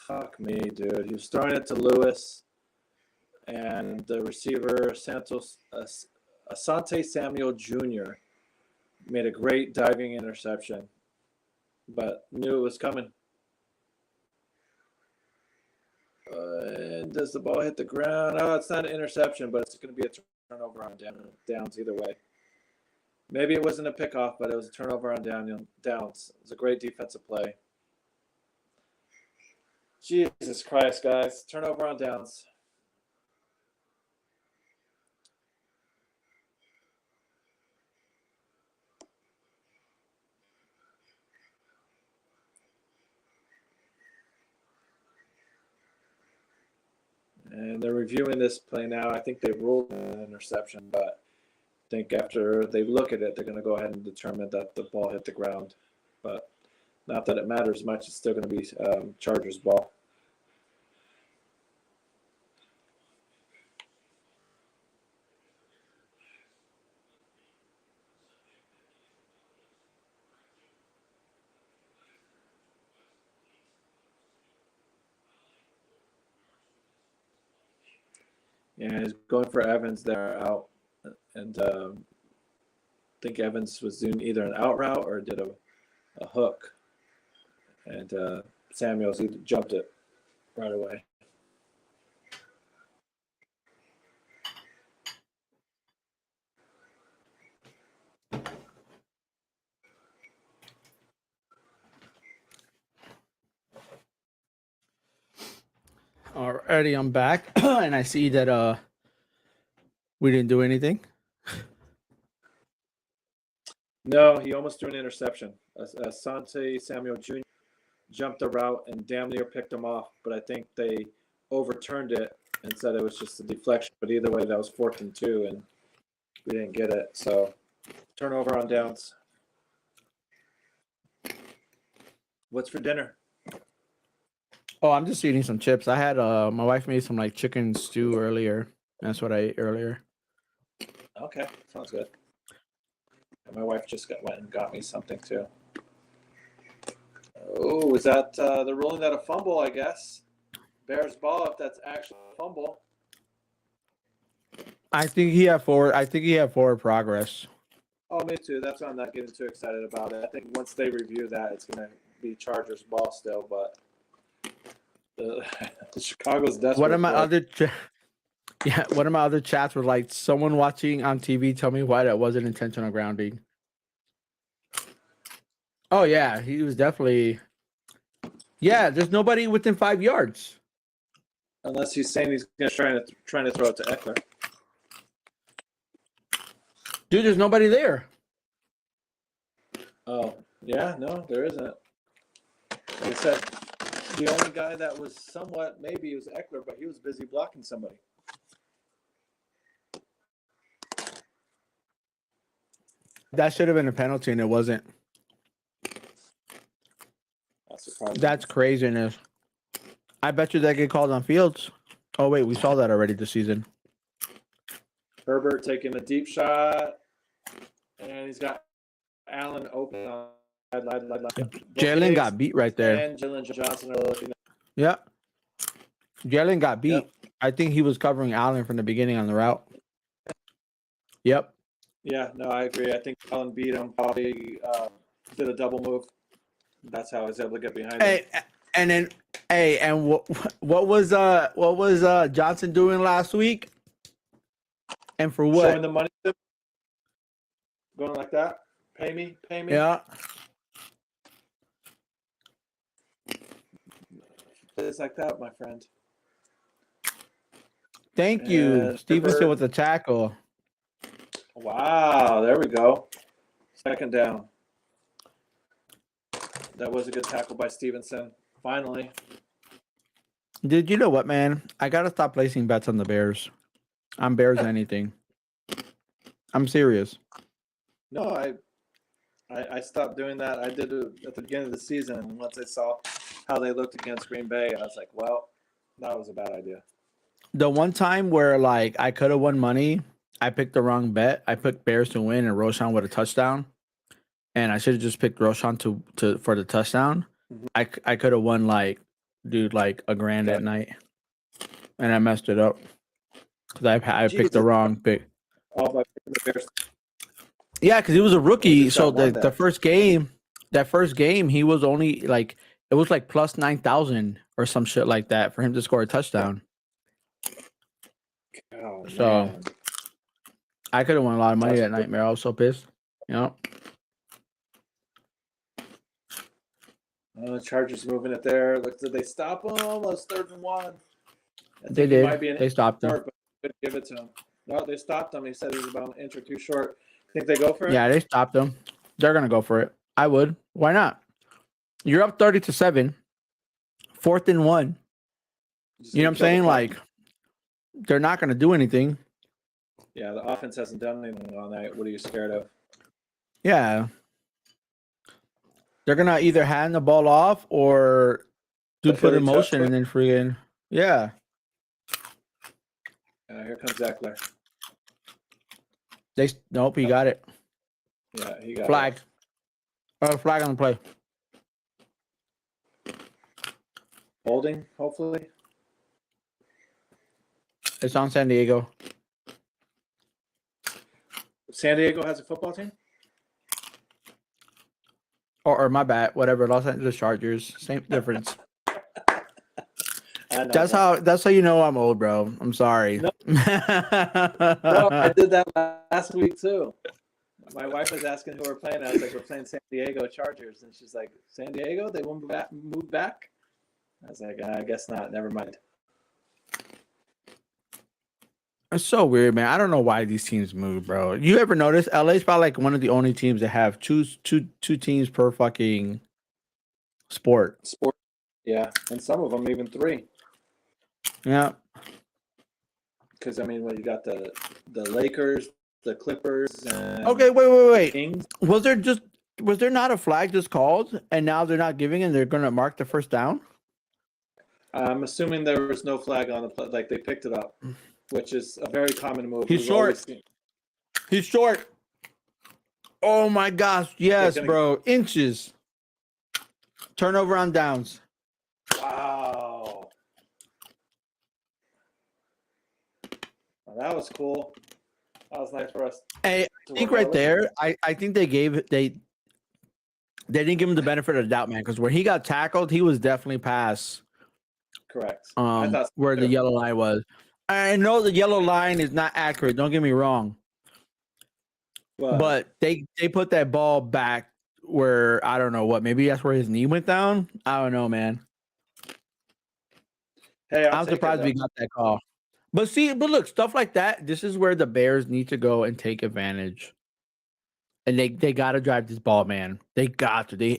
Fuck me, dude. He was throwing it to Lewis, and the receiver, Asante Samuel Jr., made a great diving interception, but knew it was coming. And does the ball hit the ground? Oh, it's not an interception, but it's going to be a turnover on downs either way. Maybe it wasn't a pickoff, but it was a turnover on downs. It was a great defensive play. Jesus Christ, guys. Turnover on downs. And they're reviewing this play now. I think they ruled an interception, but I think after they look at it, they're going to go ahead and determine that the ball hit the ground. But not that it matters much. It's still going to be Chargers ball. And he's going for Evans there out. And I think Evans was doing either an out route or did a hook. And Samuels, he jumped it right away. Alrighty, I'm back, and I see that we didn't do anything. No, he almost threw an interception. Asante Samuel Jr. jumped a route and damn near picked him off, but I think they overturned it and said it was just a deflection. But either way, that was 4th and 2, and we didn't get it. So turnover on downs. What's for dinner? Oh, I'm just eating some chips. I had my wife made some like chicken stew earlier. That's what I ate earlier. Okay, sounds good. And my wife just went and got me something too. Oh, is that they're ruling that a fumble? I guess Bears ball. If that's actually a fumble. I think he had forward progress. Oh, me too. That's why I'm not getting too excited about it. I think once they review that, it's going to be Chargers ball still. But the Chicago's desperate. One of my other chats was like, someone watching on TV tell me why that wasn't intentional grounding. Oh yeah, he was definitely. Yeah, there's nobody within 5 yards. Unless he's saying he's trying to throw it to Eckler. Dude, there's nobody there. Oh yeah, no, there isn't. Like I said, the only guy that was somewhat maybe was Eckler, but he was busy blocking somebody. That should have been a penalty, and it wasn't. That's surprising. That's craziness. I bet you that get called on Fields. Oh wait, we saw that already this season. Herbert taking a deep shot, and he's got Allen open on Jalen got beat right there. And Jalen Johnson are looking. Yeah. Jalen got beat. Yep. I think he was covering Allen from the beginning on the route. Yep. Yeah, no, I agree. I think Allen beat him. Probably did a double move. That's how I was able to get behind him. Hey, and then and what was Johnson doing last week? And for what? Showing the money. Going like that. Pay me. Yeah. It's like that, my friend. Thank you, And Stevenson Herbert. with the tackle. Wow, there we go. 2nd down. That was a good tackle by Stevenson. Finally. Dude, you know what, man? I gotta stop placing bets on the Bears. I'm Bears anything. I'm serious. No, I stopped doing that. I did it at the beginning of the season, and once I saw how they looked against Green Bay, I was like, well, that was a bad idea. The one time where like I could have won money, I picked the wrong bet. I picked Bears to win and Roshan with a touchdown, and I should have just picked Roshan to for the touchdown. Mhm. I could have won like $1,000 at night, and I messed it up because I picked the Jesus. wrong pick. All by picking the Bears. Yeah, because he was a rookie. just So got one the bet. first game, he was only like it was like plus 9,000 or some shit like that for him to score a touchdown. Oh, So man. I could have won a lot of money That's that night, man. I was so pissed. You know, Chargers moving it there. Look, did they stop him? It's 3rd and 1. I think they he did. might be an They stopped him. start, but couldn't give it to him. No, they stopped him. He said he was about an inch or two short. Think they go for it? Yeah, they stopped him. They're gonna go for it. I would. Why not? You're up 30-7. 4th and 1. Just You know what I'm kill the saying? clock. Like, they're not gonna do anything. Yeah, the offense hasn't done anything all night. What are you scared of? Yeah. They're gonna either hand the ball off or do The put in Philly motion touch- and then freaking yeah. Here comes Eckler. Nope, he got it. Yeah, he got Flag. Flag on the play. it. Holding, hopefully. It's on San Diego. San Diego has a football team? Or my bad, whatever. Los Angeles Chargers. Same difference. I know, That's but- how you know I'm old, bro. I'm sorry. No. No, I did that last week too. My wife was asking who we're playing. I was like, we're playing San Diego Chargers. And she's like, San Diego? They won't move back? I was like, I guess not. Never mind. It's so weird, man. I don't know why these teams move, bro. You ever notice LA's probably like one of the only teams that have two teams per fucking sport. Sport. Yeah, and some of them even 3. Yeah. Because I mean, when you got the Lakers, the Clippers, and Okay, wait. Kings. Was there not a flag just called and now they're not giving and they're gonna mark the first down? I'm assuming there was no flag on the play, like they picked it up, which is a very common move. He's We've short. always seen- He's short. Oh my gosh, yes, gonna- bro. Inches. Turnover on downs. Wow. Well, that was cool. That was nice for us. Hey, I think right there, I think they didn't give him the benefit of the doubt, man, because where he got tackled, he was definitely past Correct. I thought where the yellow line was. I know the yellow line is not accurate, don't get me wrong. But they put that ball back where I don't know what, maybe that's where his knee went down. I don't know, man. hey, I'm surprised we got that call. But look, stuff like that, this is where the Bears need to go and take advantage. And they got to drive this ball, man. They got to.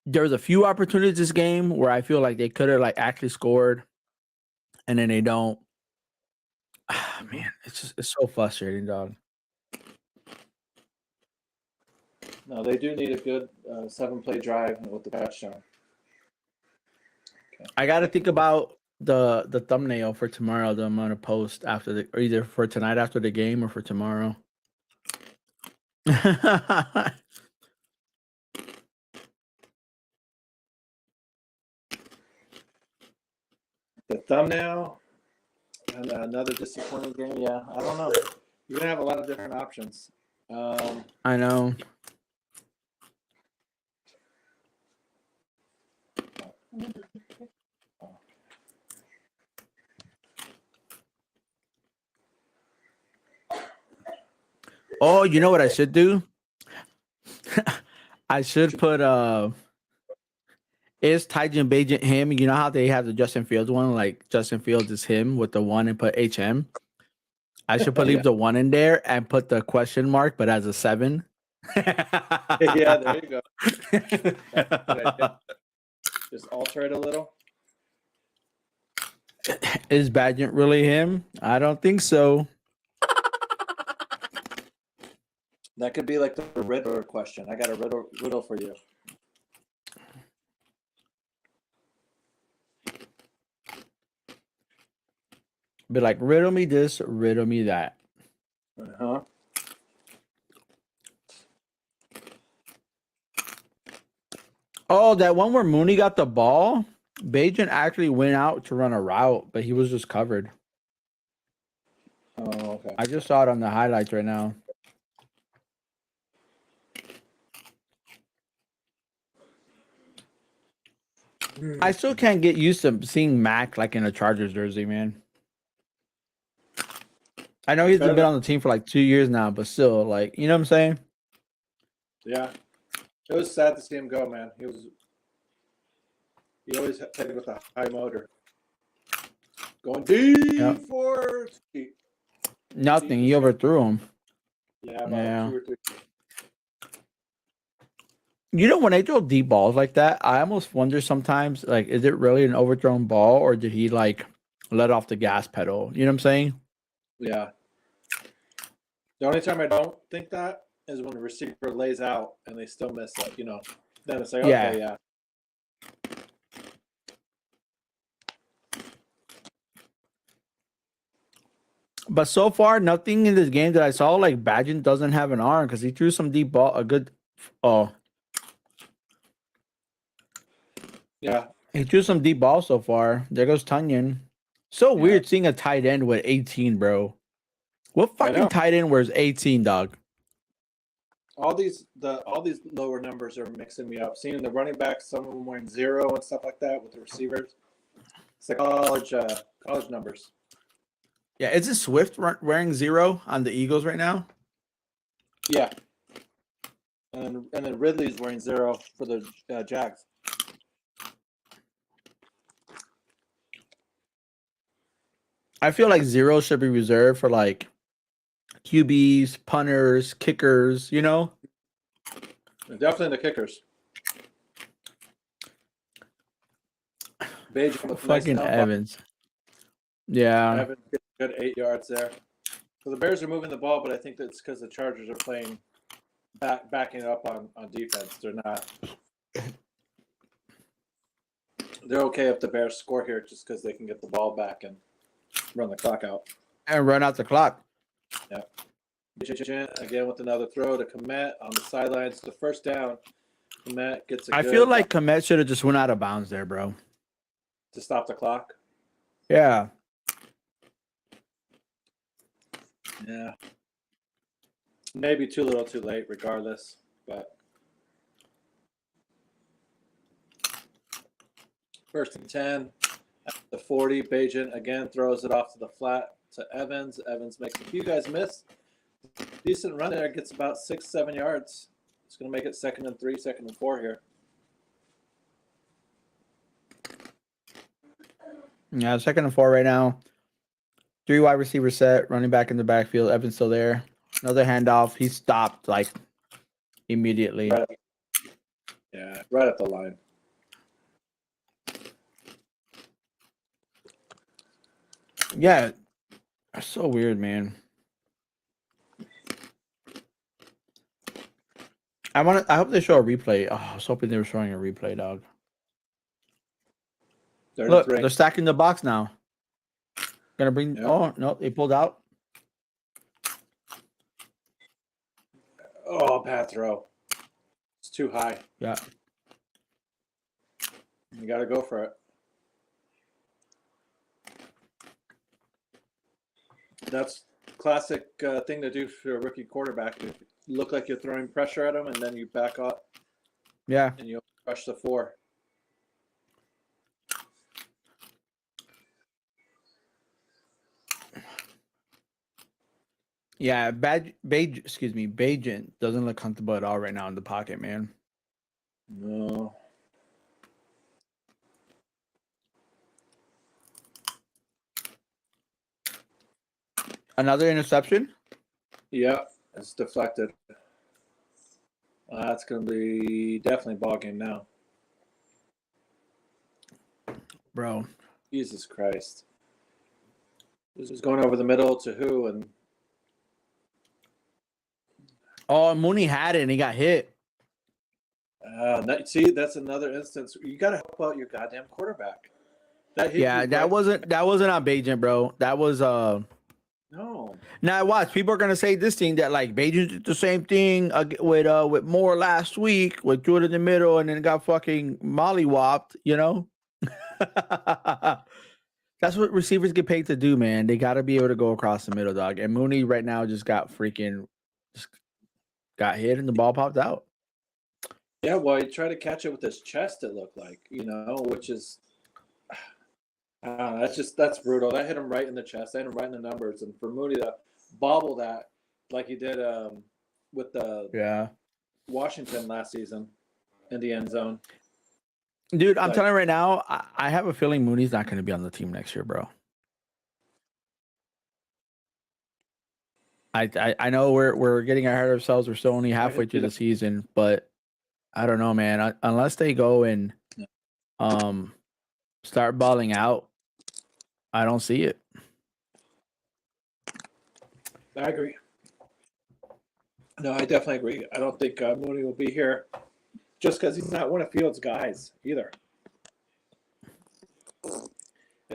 There's a few opportunities this game where I feel like they could have like actually scored, and then they don't. Ah, man, it's so frustrating, dog. No, they do need a good 7-play drive with the touchdown. I got to think about the thumbnail for tomorrow that I'm gonna post after or either for tonight after the game or for tomorrow. The thumbnail and another disappointing game. Yeah, I don't know. You're gonna have a lot of different options. I know. Oh, you know what I should do? I should put is Tyson Bagent him? You know how they have the Justin Fields one, like Justin Fields is him with the 1 and put HM. I should leave the 1 in there and put the question mark, but as a 7. Yeah, there you go. Just alter it a little. Is Bagent really him? I don't think so. That could be like the riddle question. I got a riddle for you. Be like, riddle me this, riddle me that. Uh-huh. Oh, that one where Mooney got the ball? Bagent actually went out to run a route, but he was just covered. Oh, okay. I just saw it on the highlights right now. I still can't get used to seeing Mac like in a Chargers jersey, man. I know he's been on the team for like 2 years now, but still, like, you know what I'm saying? Yeah. It was sad to see him go, man. He always played with a high motor. Going deep for deep. Nothing. He overthrew him. Yeah, about 2 or 3. You know, when they throw deep balls like that, I almost wonder sometimes, like, is it really an overthrown ball or did he, like, let off the gas pedal? You know what I'm saying? Yeah. The only time I don't think that is when the receiver lays out and they still miss it, you know. Then it's like, okay, yeah. But so far, nothing in this game that I saw, like, Bagent doesn't have an arm because he threw some deep ball, a good, Yeah. he threw some deep balls so far. There goes Tunyon. So weird seeing a tight end with 18, bro. What fucking tight end wears 18, dog? All these lower numbers are mixing me up. Seeing the running backs, some of them wearing 0 and stuff like that with the receivers. It's like college numbers. Yeah, isn't Swift wearing 0 on the Eagles right now? Yeah. And then Ridley's wearing 0 for the Jags. I feel like 0 should be reserved for like QBs, punters, kickers. You know. Definitely the kickers. Beige with a nice Fucking dump off. Evans. Yeah. Evans gets a good 8 yards there. So the Bears are moving the ball, but I think that's because the Chargers are playing backing up on defense. They're not. They're okay if the Bears score here just because they can get the ball back and run the clock out. And run out the clock. Yeah. Again with another throw to Komet on the sidelines. The first down. Komet gets a I good feel like Komet should have just went out of bounds there, bro. to stop the clock. Yeah. Yeah. Maybe too little too late, regardless. But first and 10 at the 40. Bajan again throws it off to the flat to Evans. Evans makes a few guys miss. Decent run there. Gets about 6-7 yards. It's going to make it 2nd and 3, 2nd and 4 here. Yeah, 2nd and 4 right now. 3 wide receiver set, running back in the backfield. Evans still there. Another handoff. He stopped like immediately. Right. Yeah, right at the line. Yeah. That's so weird, man. I hope they show a replay. Oh, I was hoping they were showing a replay, dog. Look, they're stacking the box now. Gonna bring. Yep. Oh no, they pulled out. Oh, bad throw. It's too high. Yeah. You got to go for it. That's classic thing to do for a rookie quarterback. You look like you're throwing pressure at him, and then you back up. Yeah. And you rush the 4. Yeah, Bajan doesn't look comfortable at all right now in the pocket, man. No. Another interception? Yeah, it's deflected. That's going to be definitely ball game now. Bro. Jesus Christ. This is going over the middle to who? And oh, Mooney had it and he got hit. See, that's another instance. You got to help out your goddamn quarterback. That wasn't on Bajan, bro. That was No. Now watch. People are gonna say this thing that like Bajan did the same thing with Moore last week, with threw it in the middle and then got fucking mollywopped. You know. That's what receivers get paid to do, man. They got to be able to go across the middle, dog. And Mooney right now just got hit and the ball popped out. Yeah, well, he tried to catch it with his chest, it looked like, which is, that's brutal. That hit him right in the chest. That hit him right in the numbers. And for Mooney to bobble that like he did with the Washington last season in the end zone. Dude, I'm telling you right now, I have a feeling Mooney's not going to be on the team next year, bro. I know we're getting ahead of ourselves. We're still only halfway through the season, but I don't know, man. Unless they go and start balling out, I don't see it. I agree. No, I definitely agree. I don't think Mooney will be here just because he's not one of Fields' guys either.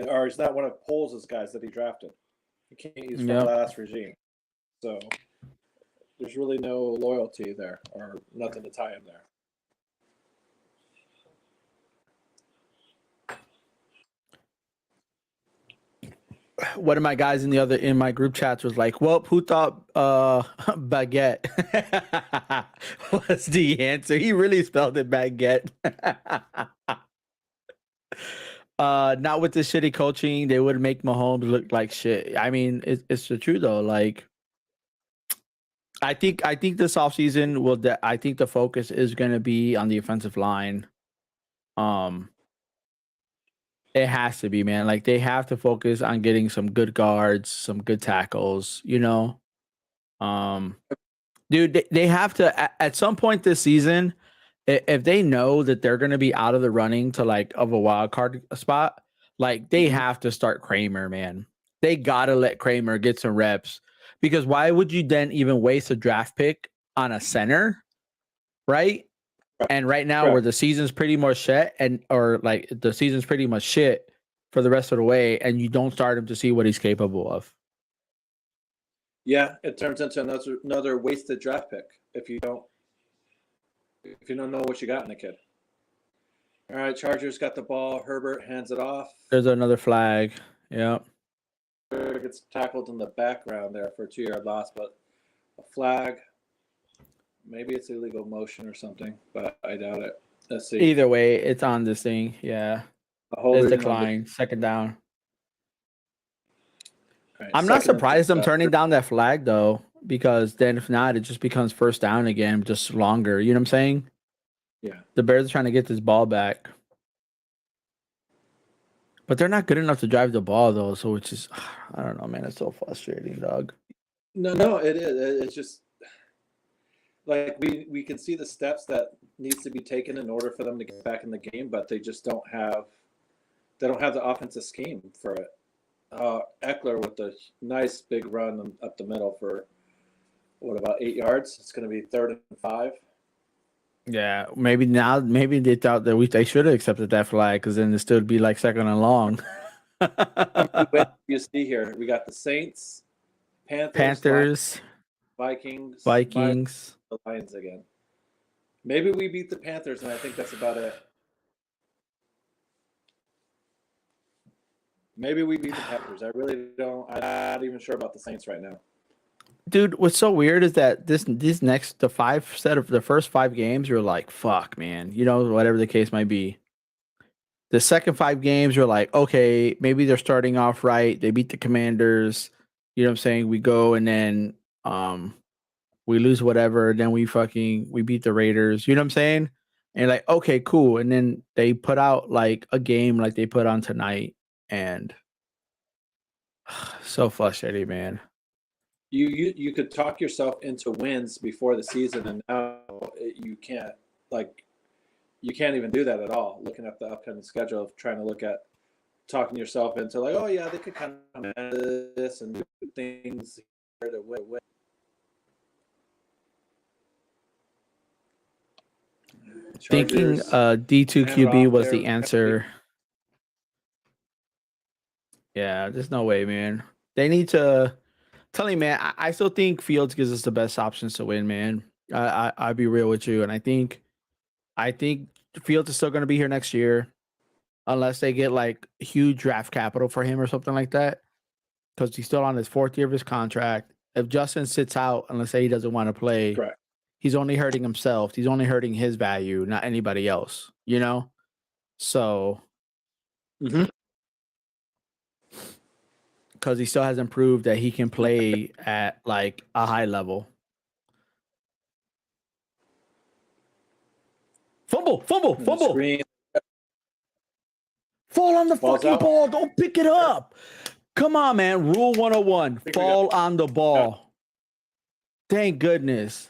Or he's not one of Poles' guys that he drafted. He can't use from the last regime. So there's really no loyalty there or nothing to tie him there. One of my guys in my group chats was like, well, who thought baguette was the answer? He really spelled it baguette. Not with the shitty coaching, they would make Mahomes look like shit. I mean, it's the truth though. Like, I think this offseason I think the focus is going to be on the offensive line. It has to be, man. Like they have to focus on getting some good guards, some good tackles. Um, dude, they have to at some point this season, if they know that they're going to be out of the running to like of a wild card spot, like they have to start Kramer, man. They gotta let Kramer get some reps because why would you then even waste a draft pick on a center, right? And right now, where the season's pretty much shit, or like the season's pretty much shit for the rest of the way, and you don't start him to see what he's capable of. Yeah, it turns into another wasted draft pick if you don't know what you got in the kid. All right, Chargers got the ball. Herbert hands it off. There's another flag. Yeah. Gets tackled in the background there for a 2-yard loss, but a flag. Maybe it's illegal motion or something, but I doubt it. Let's see. Either way, it's on this thing. Yeah. It's decline. Second down. Right, I'm not surprised them turning down that flag though, because then if not, it just becomes first down again, just longer. You know what I'm saying? Yeah. The Bears are trying to get this ball back. But they're not good enough to drive the ball though, so it's just I don't know, man. It's so frustrating, dog. No, it is. It's just like we can see the steps that needs to be taken in order for them to get back in the game, but they just don't have the offensive scheme for it. Eckler with a nice big run up the middle for about 8 yards. It's going to be 3rd and 5. Yeah, maybe they thought that they should have accepted that flag because then it still would be like 2nd and long. You see here, we got the Saints, Panthers, Vikings, the Lions again. Maybe we beat the Panthers, and I think that's about it. Maybe we beat the Panthers. I really don't. I'm not even sure about the Saints right now. Dude, what's so weird is that the first 5 games, you're like, fuck, man. Whatever the case might be. The second 5 games, you're like, okay, maybe they're starting off right. They beat the Commanders. You know what I'm saying? We go and then we lose whatever. Then we beat the Raiders. You know what I'm saying? And like, okay, cool. And then they put out like a game like they put on tonight. And so frustrating, man. You could talk yourself into wins before the season, and now you can't. Like, you can't even do that at all. Looking at the upcoming schedule, of trying to look at talking yourself into like, oh yeah, they could kind of manage this and do things here to win. Thinking D2 QB was the answer. Yeah, there's no way, man. They need to tell you, man. I still think Fields gives us the best options to win, man. I'll be real with you, and I think Fields is still going to be here next year, unless they get like huge draft capital for him or something like that, because he's still on his 4th year of his contract. If Justin sits out, and let's say he doesn't want to play, correct, he's only hurting himself. He's only hurting his value, not anybody else. So. Because he still hasn't proved that he can play at like a high level. Fumble. Screen. Fall on the Falls fucking out. ball. Don't pick it up. Come on, man. Rule 101. Fall on the ball. Thank goodness.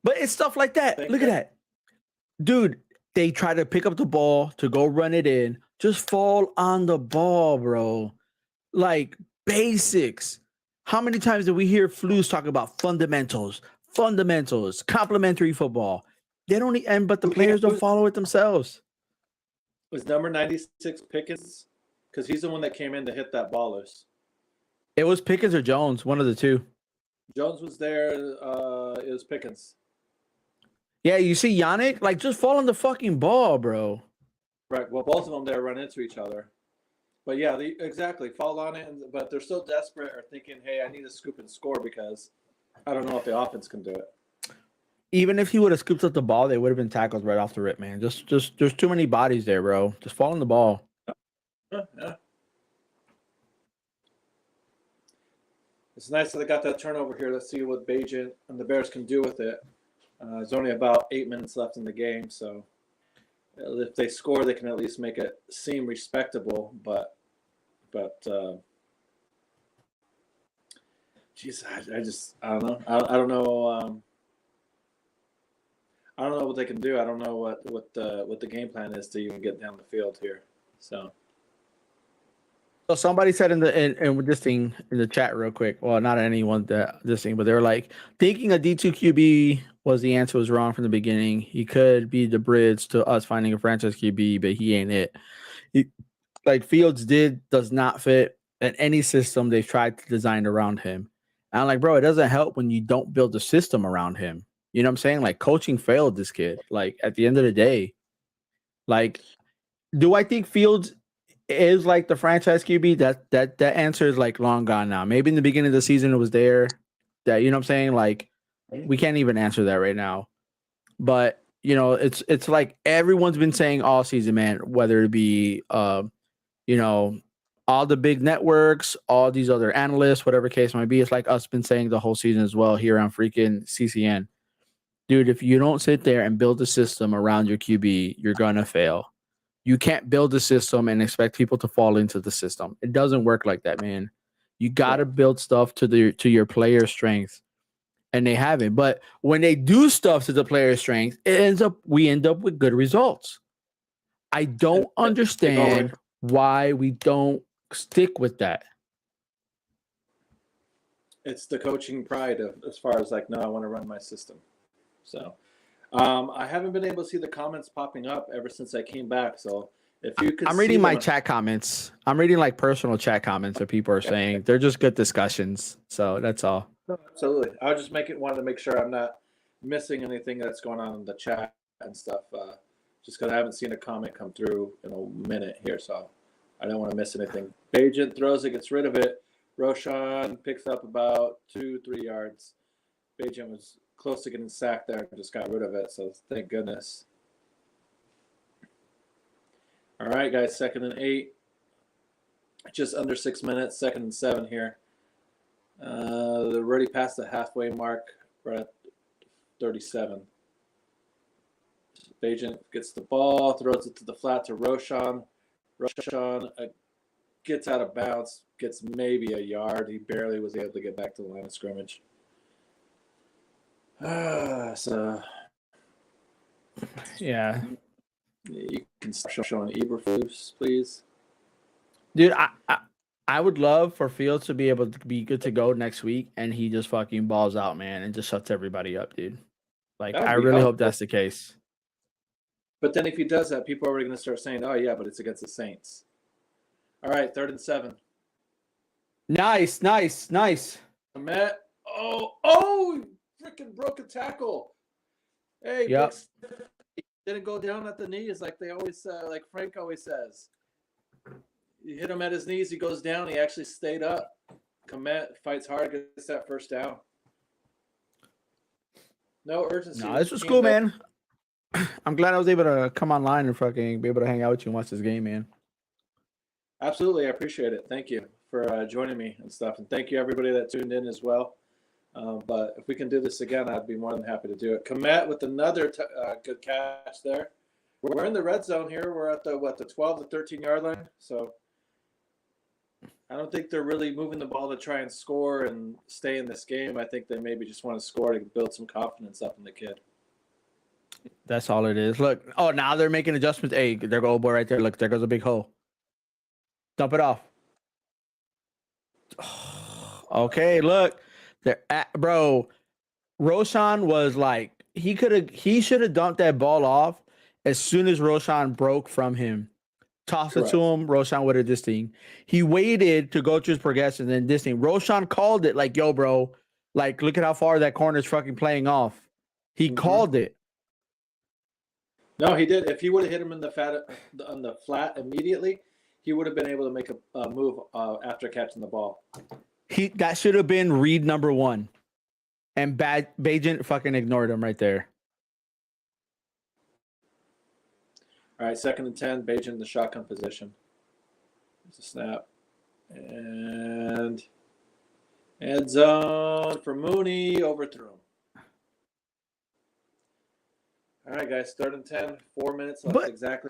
But it's stuff like that. Look at that. Dude, they try to pick up the ball to go run it in. Just fall on the ball, bro. Like basics. How many times did we hear Flus talk about fundamentals, complementary football? They don't, but the players don't follow it themselves. Was number 96 Pickens? Because he's the one that came in to hit that ball loose. It was Pickens or Jones, one of the two. Jones was there. It was Pickens. Yeah, you see Yannick? Like, just fall on the fucking ball, bro. Right. Well, both of them there run into each other. But yeah, exactly. Fall on it, but they're so desperate or thinking, hey, I need to scoop and score because I don't know if the offense can do it. Even if he would have scooped up the ball, they would have been tackled right off the rip, man. Just there's too many bodies there, bro. Just fall on the ball. Yeah. It's nice that they got that turnover here. Let's see what Bajan and the Bears can do with it. There's only about 8 minutes left in the game, so if they score, they can at least make it seem respectable. But geez, I don't know. I don't know. I don't know what they can do. I don't know what the game plan is to even get down the field here. So somebody said in with this thing in the chat real quick. Well, not anyone that this thing, but they were like thinking a D2 QB was the answer was wrong from the beginning. He could be the bridge to us finding a franchise QB, but he ain't it. Like Fields does not fit in any system they've tried to design around him. And I'm like, bro, it doesn't help when you don't build a system around him. You know what I'm saying? Like coaching failed this kid. Like at the end of the day, like, do I think Fields is like the franchise QB? That answer is like long gone now. Maybe in the beginning of the season it was there. That you know what I'm saying? Like we can't even answer that right now. But you know, it's like everyone's been saying all season, man, whether it be you know, all the big networks, all these other analysts, whatever case might be. It's like us been saying the whole season as well here on freaking CCN. Dude, if you don't sit there and build a system around your QB, you're gonna fail. You can't build a system and expect people to fall into the system. It doesn't work like that, man. You gotta build stuff to your player strength, and they haven't. But when they do stuff to the player strength, we end up with good results. I don't understand why we don't stick with that. it's the coaching pride as far as like, no, I want to run my system. So I haven't been able to see the comments popping up ever since I came back. So if you could, I'm reading my chat comments. I'm reading like personal chat comments that people are saying. They're just good discussions. So that's all. Absolutely. I just wanted to make sure I'm not missing anything that's going on in the chat and stuff. Just because I haven't seen a comment come through in a minute here, so I don't want to miss anything. Agent throws it, gets rid of it. Roshan picks up about 2-3 yards. Agent was close to getting sacked there and just got rid of it, so thank goodness. All right, guys, 2nd and 8. Just under 6 minutes, 2nd and 7 here. They're already past the halfway mark. We're at 37. Agent gets the ball, throws it to the flat to Roshan. Roshan gets out of bounds, gets maybe a yard. He barely was able to get back to the line of scrimmage. So yeah, you can start showing Eberflus, please. Dude, I would love for Fields to be able to be good to go next week, and he just fucking balls out, man, and just shuts everybody up, dude. Like, I really hope that's the case. But then if he does that, people are already going to start saying, oh, yeah, but it's against the Saints. All right, 3rd and 7. Nice. Matt, oh, freaking broke a tackle. Hey, yep. Didn't go down at the knees like they always, like Frank always says. You hit him at his knees, he goes down, he actually stayed up. Komet fights hard, gets that 1st down. No urgency. No, this was cool, man. I'm glad I was able to come online and fucking be able to hang out with you and watch this game, man. Absolutely, I appreciate it. Thank you for joining me and stuff, and thank you everybody that tuned in as well. But if we can do this again, I'd be more than happy to do it. Komet with another good catch there. We're in the red zone here. We're at the 12 to 13 yard line. So I don't think they're really moving the ball to try and score and stay in this game. I think they maybe just want to score to build some confidence up in the kid. That's all it is. Look, now they're making adjustments. Hey, there goes boy right there. Look, there goes a big hole. Dump it off. Okay, look. Bro, Roshan was like, he should have dumped that ball off as soon as Roshan broke from him. Toss it to him. Roshan would have this thing. He waited to go through his progression, then this thing. Roshan called it like, yo, bro, like, look at how far that corner's fucking playing off. He called it. No, he did. If he would have hit him on the flat immediately, he would have been able to make a move after catching the ball. That should have been read number 1. And Bajent fucking ignored him right there. All right, 2nd and 10, Bajent in the shotgun position. There's a snap. And end zone for Mooney, overthrew him. All right, guys, third and 10, 4 minutes left But- exactly.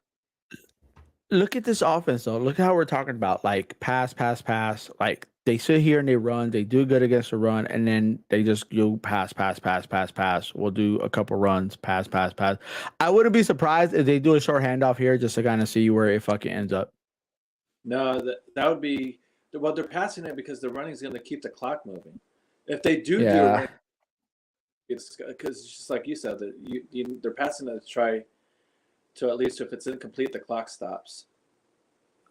Look at this offense though. Look how we're talking about like pass, pass, pass. Like they sit here and they run. They do good against the run, and then they just go pass, pass, pass, pass, pass. We'll do a couple runs, pass, pass, pass. I wouldn't be surprised if they do a short handoff here just to kind of see where it fucking ends up. No, that would be well. They're passing it because the running is going to keep the clock moving. If they do Yeah. do a run, it's because just like you said, that they're passing it to try to at least if it's incomplete, the clock stops.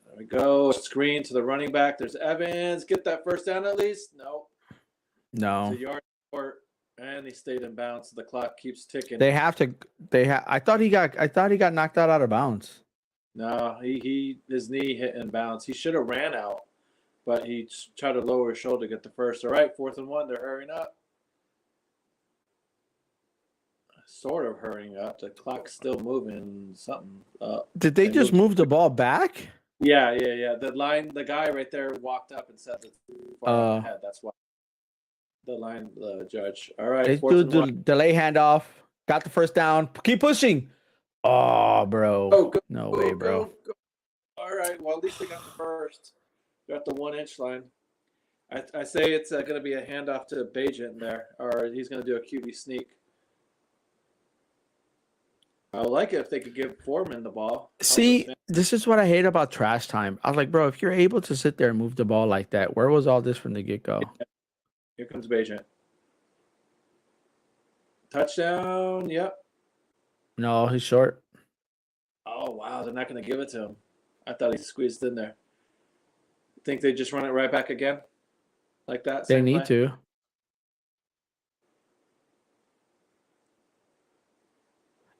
There we go. Screen to the running back. There's Evans. Get that first down at least. No. No, It's a yard short, and he stayed in bounds. So the clock keeps ticking. they have to. I thought he got knocked out of bounds. No, his knee hit in bounds. He should have ran out, but he tried to lower his shoulder to get the first. All right, 4th and 1. They're hurrying up. Sort of hurrying up. The clock's still moving. Something. Did they just move the ball back? Yeah. The guy right there walked up and said that too far ahead. That's why. The judge. All right. They 4th do and the 1. delay handoff. Got the first down. Keep pushing. Oh, bro. Oh, go, No go, way, go, bro. go. All right. Well, at least they got the first. They're at the 1-inch line. I say it's going to be a handoff to Bajent there, or he's going to do a QB sneak. I would like it if they could give Foreman the ball. See, this is what I hate about trash time. I was like, bro, if you're able to sit there and move the ball like that, where was all this from the get-go? Here comes Bajent. Touchdown. Yep. No, he's short. Oh, wow. They're not going to give it to him. I thought he squeezed in there. Think they just run it right back again? Like that? They same need play? to.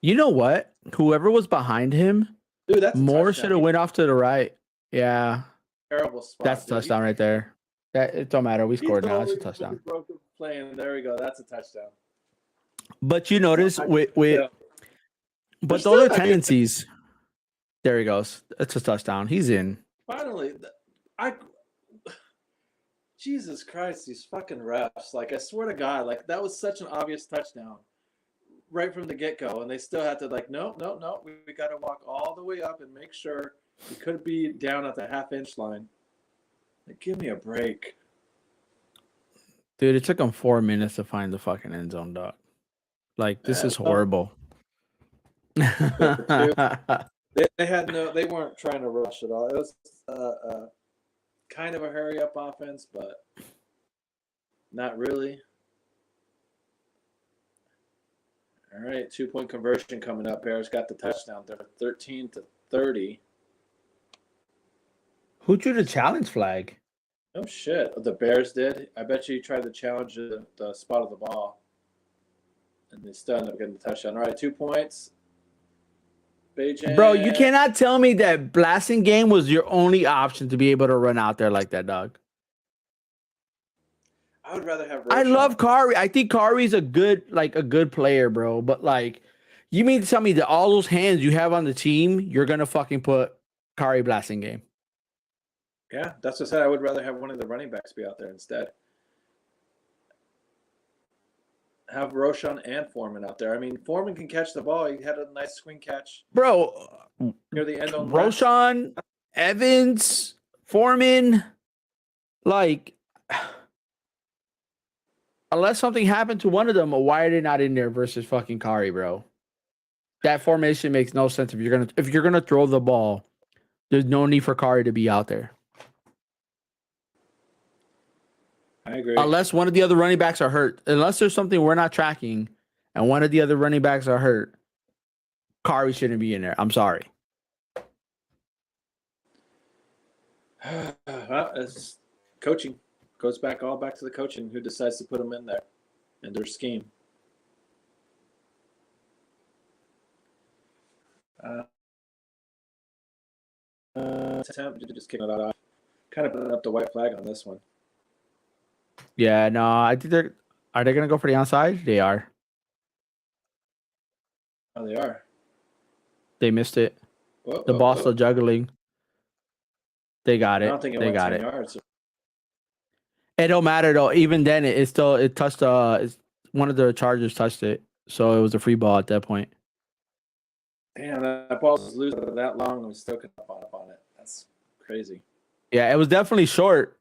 You know what? Whoever was behind him, Dude, that's a more touchdown. should have went off to the right. Yeah, Terrible spot. that's a dude. touchdown right there. That it don't matter. We He scored now. It's a totally touchdown. broke the play, and there we go. That's a touchdown. But you notice with Yeah. but They're those still are not good. tendencies. There he goes. It's a touchdown. He's in. Finally, Jesus Christ, these fucking refs. Like, I swear to God, like, that was such an obvious touchdown right from the get-go, and they still had to, like, no, we got to walk all the way up and make sure we could be down at the half-inch line. Like, give me a break. Dude, it took him 4 minutes to find the fucking end zone, dog. Like, this is horrible. They weren't trying to rush at all. It was kind of a hurry-up offense, but not really. All right, 2-point conversion coming up. Bears got the touchdown. They're 13-30. Who drew the challenge flag? Oh, shit. The Bears did. I bet you tried to challenge the spot of the ball. And they still ended up getting the touchdown. All right, 2 points. Bajent. Bro, you cannot tell me that blasting game was your only option to be able to run out there like that, dog. I would rather have I Roshan. love Kari. I think Kari's a good player, bro. But like, you mean to tell me that all those hands you have on the team, you're gonna fucking put Kari blasting game? Yeah, that's what I said. I would rather have one of the running backs be out there instead. Have Roshan and Foreman out there. I mean, Foreman can catch the ball. He had a nice swing catch Bro, near the end on Roshan, Evans, Foreman, like, unless something happened to one of them, why are they not in there versus fucking Kari, bro? That formation makes no sense. If you're gonna throw the ball, there's no need for Kari to be out there. I agree. Unless one of the other running backs are hurt. Unless there's something we're not tracking and one of the other running backs are hurt, Kari shouldn't be in there. I'm sorry. Well, it's coaching. Goes all back to the coaching who decides to put them in there and their scheme. Attempt to just kick it off. Kind of putting up the white flag on this one. Yeah, no, I think are they gonna go for the onside? They are. Oh, they are. They missed it. Whoa, The whoa, ball's whoa. still juggling. They got I it. don't think it They went got 10 it. yards. It don't matter though. Even then, it touched. One of the Chargers touched it, so it was a free ball at that point. Damn, that ball was losing for that long and we still couldn't up on it. That's crazy. Yeah, it was definitely short.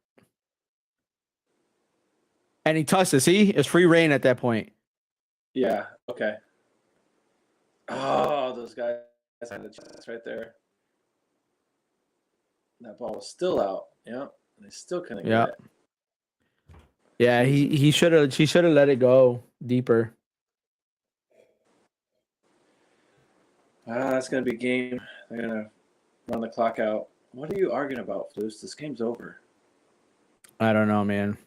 And he touched it. See, it's free reign at that point. Yeah. Okay. Oh, those guys had a chance right there. That ball was still out. Yeah. And they still couldn't Yeah. get it. Yeah, he should have let it go deeper. That's gonna be game. They're gonna run the clock out. What are you arguing about, Flus? This game's over. I don't know, man.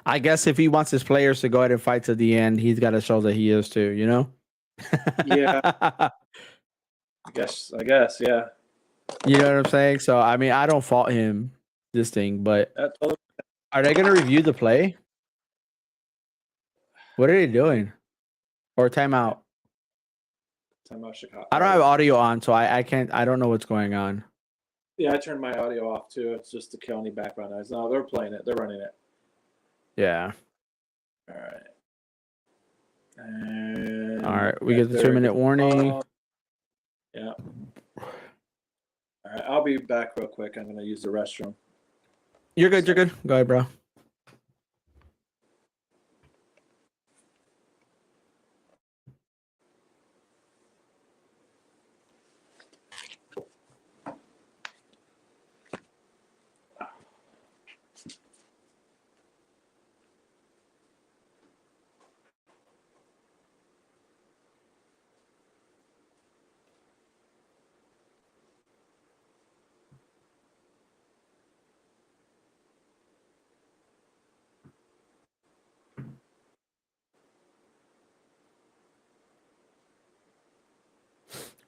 I guess if he wants his players to go ahead and fight to the end, he's got to show that he is too, you know? Yeah. I guess, yeah. You know what I'm saying? So, I mean, I don't fault him this thing, but That totally are they going to review the play? What are they doing? Or timeout? Timeout Chicago. I don't have audio on, so I can't. I don't know what's going on. Yeah, I turned my audio off too. It's just to kill any background noise. No, they're playing it. They're running it. Yeah. All right. And All right. We get the 2-minute warning. Yeah. All right. I'll be back real quick. I'm going to use the restroom. You're good. You're good. Go ahead, bro.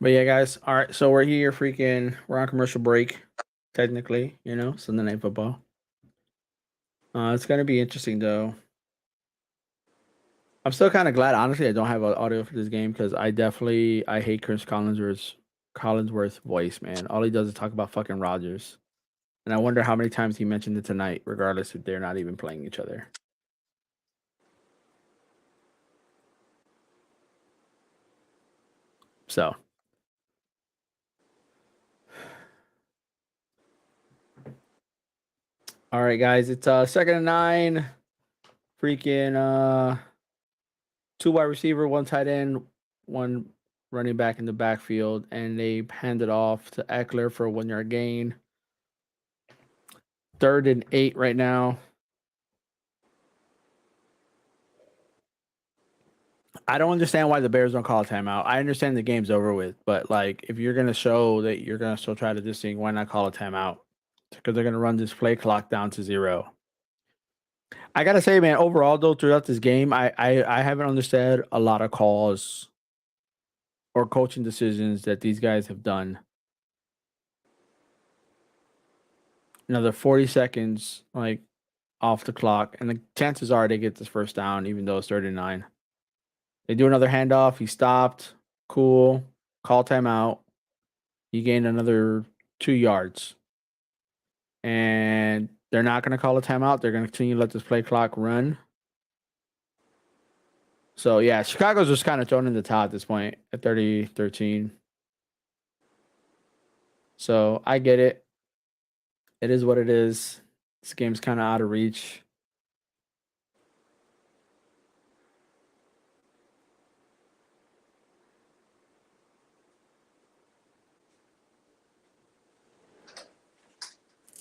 But yeah, guys. All right. So we're here. We're on commercial break, technically, you know, Sunday Night Football. It's going to be interesting, though. I'm still kind of glad, honestly, I don't have audio for this game because I hate Chris Collinsworth's voice, man. All he does is talk about fucking Rodgers. And I wonder how many times he mentioned it tonight, regardless if they're not even playing each other. So. All right, guys. It's 2nd and 9. Freaking 2 wide receiver, 1 tight end, 1 running back in the backfield, and they hand it off to Eckler for a 1-yard gain. 3rd and 8 right now. I don't understand why the Bears don't call a timeout. I understand the game's over with, but like if you're gonna show that you're gonna still try to do this thing, why not call a timeout? Because they're gonna run this play clock down to 0. I gotta say, man, overall though, throughout this game, I haven't understood a lot of calls or coaching decisions that these guys have done. Another 40 seconds, like off the clock, and the chances are they get this first down, even though it's 39. They do another handoff. He stopped. Cool. Call timeout. He gained another 2 yards. And they're not going to call a timeout. They're going to continue to let this play clock run. So, yeah, Chicago's just kind of thrown in the towel at this point at 30-13. So, I get it. It is what it is. This game's kind of out of reach.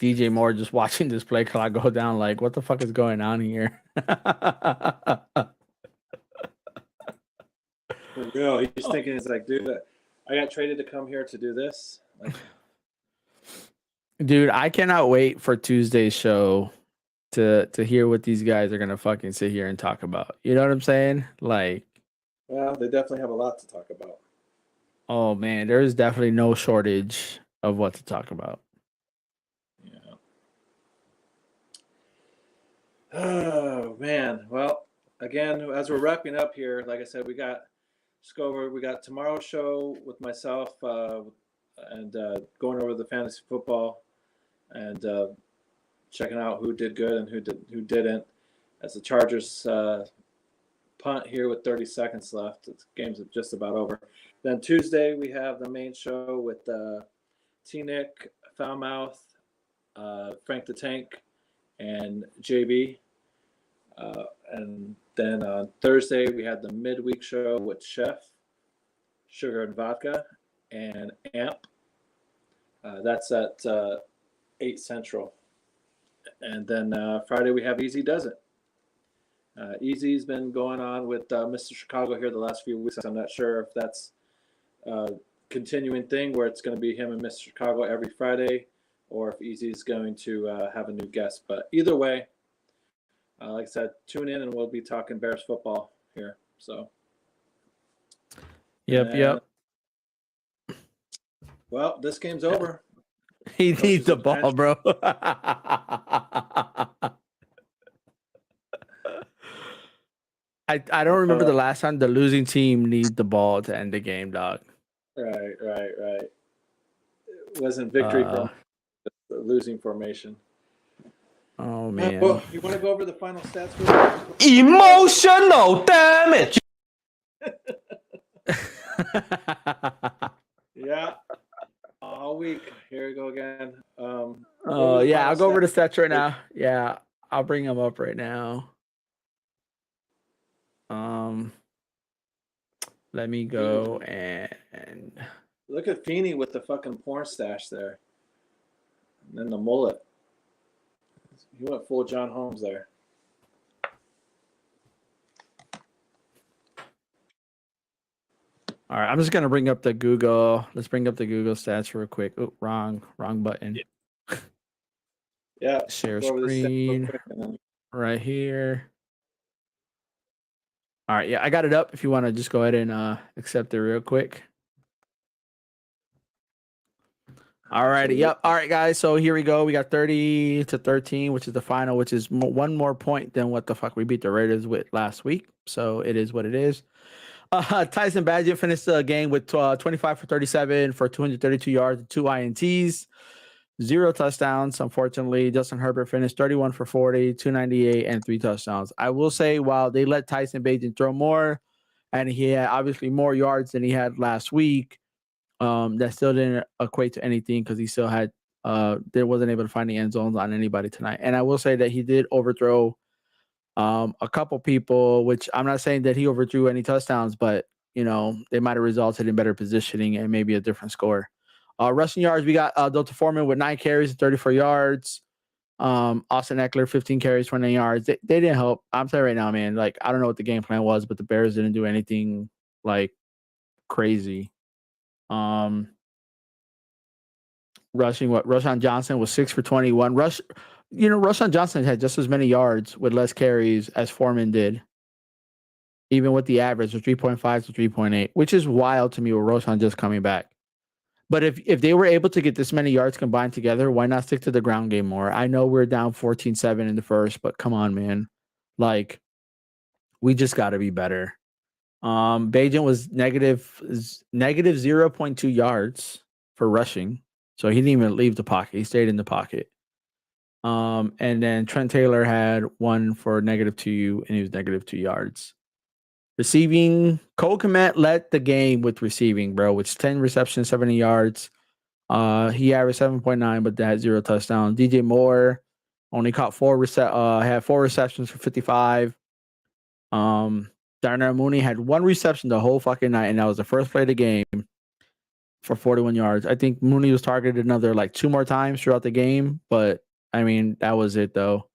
DJ Moore just watching this play clock go down like, what the fuck is going on here? For real. He's thinking, he's like, dude, I got traded to come here to do this. Like, dude, I cannot wait for Tuesday's show to hear what these guys are gonna fucking sit here and talk about. You know what I'm saying? Like, well, they definitely have a lot to talk about. Oh man, there is definitely no shortage of what to talk about. Yeah. Oh man. Well, again, as we're wrapping up here, like I said, we got tomorrow's show with myself and going over the fantasy football and checking out who did good and who didn't as the Chargers punt here with 30 seconds left. The game's just about over. Then Tuesday we have the main show with T-Nick, Foulmouth, Frank the Tank, and JB. And then on Thursday we had the midweek show with Chef, Sugar and Vodka, and Amp. That's at 8 Central. And then Friday we have Easy Does It. Easy's been going on with Mr. Chicago here the last few weeks. I'm not sure if that's a continuing thing where it's going to be him and Mr. Chicago every Friday, or if Easy's going to have a new guest. But either way, like I said, tune in and we'll be talking Bears football here. So. Yep. Well, this game's over. He needs the ball, bro. I don't remember the last time the losing team need the ball to end the game, dog. Right. It wasn't victory from the losing formation. Oh man. Well, you want to go over the final stats? Emotional damage. Yeah. All week. Here we go again. Oh yeah, I'll go over the stats right now. Yeah, I'll bring them up right now. Let me go and look at Feeney with the fucking porn stash there, and then the mullet. He went full John Holmes there. All right, I'm just gonna bring up the Google. Let's bring up the Google stats real quick. Oh, wrong button. Yeah. Share screen right here. All right, yeah, I got it up. If you want to just go ahead and accept it real quick. All righty, yep. All right, guys. So here we go. We got 30-13, which is the final, which is one more point than what the fuck we beat the Raiders with last week. So it is what it is. Tyson Badgett finished the game with 25 for 37 for 232 yards and 2 INTs, 0 touchdowns. Unfortunately, Justin Herbert finished 31 for 40, 298, and 3 touchdowns. I will say, while they let Tyson Badgett throw more, and he had obviously more yards than he had last week, that still didn't equate to anything because he still had they wasn't able to find the end zones on anybody tonight. And I will say that he did overthrow a couple people, which I'm not saying that he overthrew any touchdowns, but they might have resulted in better positioning and maybe a different score. Rushing yards, we got Delta Foreman with 9 carries and 34 yards. Austin Eckler, 15 carries, 29 yards. They didn't help. I'm saying right now, man, like, I don't know what the game plan was, but the Bears didn't do anything like crazy. Rushan Johnson was 6 for 21. Rushan Johnson had just as many yards with less carries as Foreman did, even with the average of 3.5 to 3.8, which is wild to me with Rushan just coming back. But if they were able to get this many yards combined together, why not stick to the ground game more? I know we're down 14-7 in the first, but come on, man. Like, we just got to be better. Bajan was negative 0.2 yards for rushing. So he didn't even leave the pocket. He stayed in the pocket. And then Trent Taylor had 1 for -2, and he was -2 yards. Receiving, Cole Kmet led the game with receiving, bro, with 10 receptions, 70 yards. He averaged 7.9, but that had 0 touchdowns. DJ Moore only caught 4 receptions for 55. Darnell Mooney had 1 reception the whole fucking night, and that was the first play of the game for 41 yards. I think Mooney was targeted another 2 more times throughout the game, but I mean, that was it though.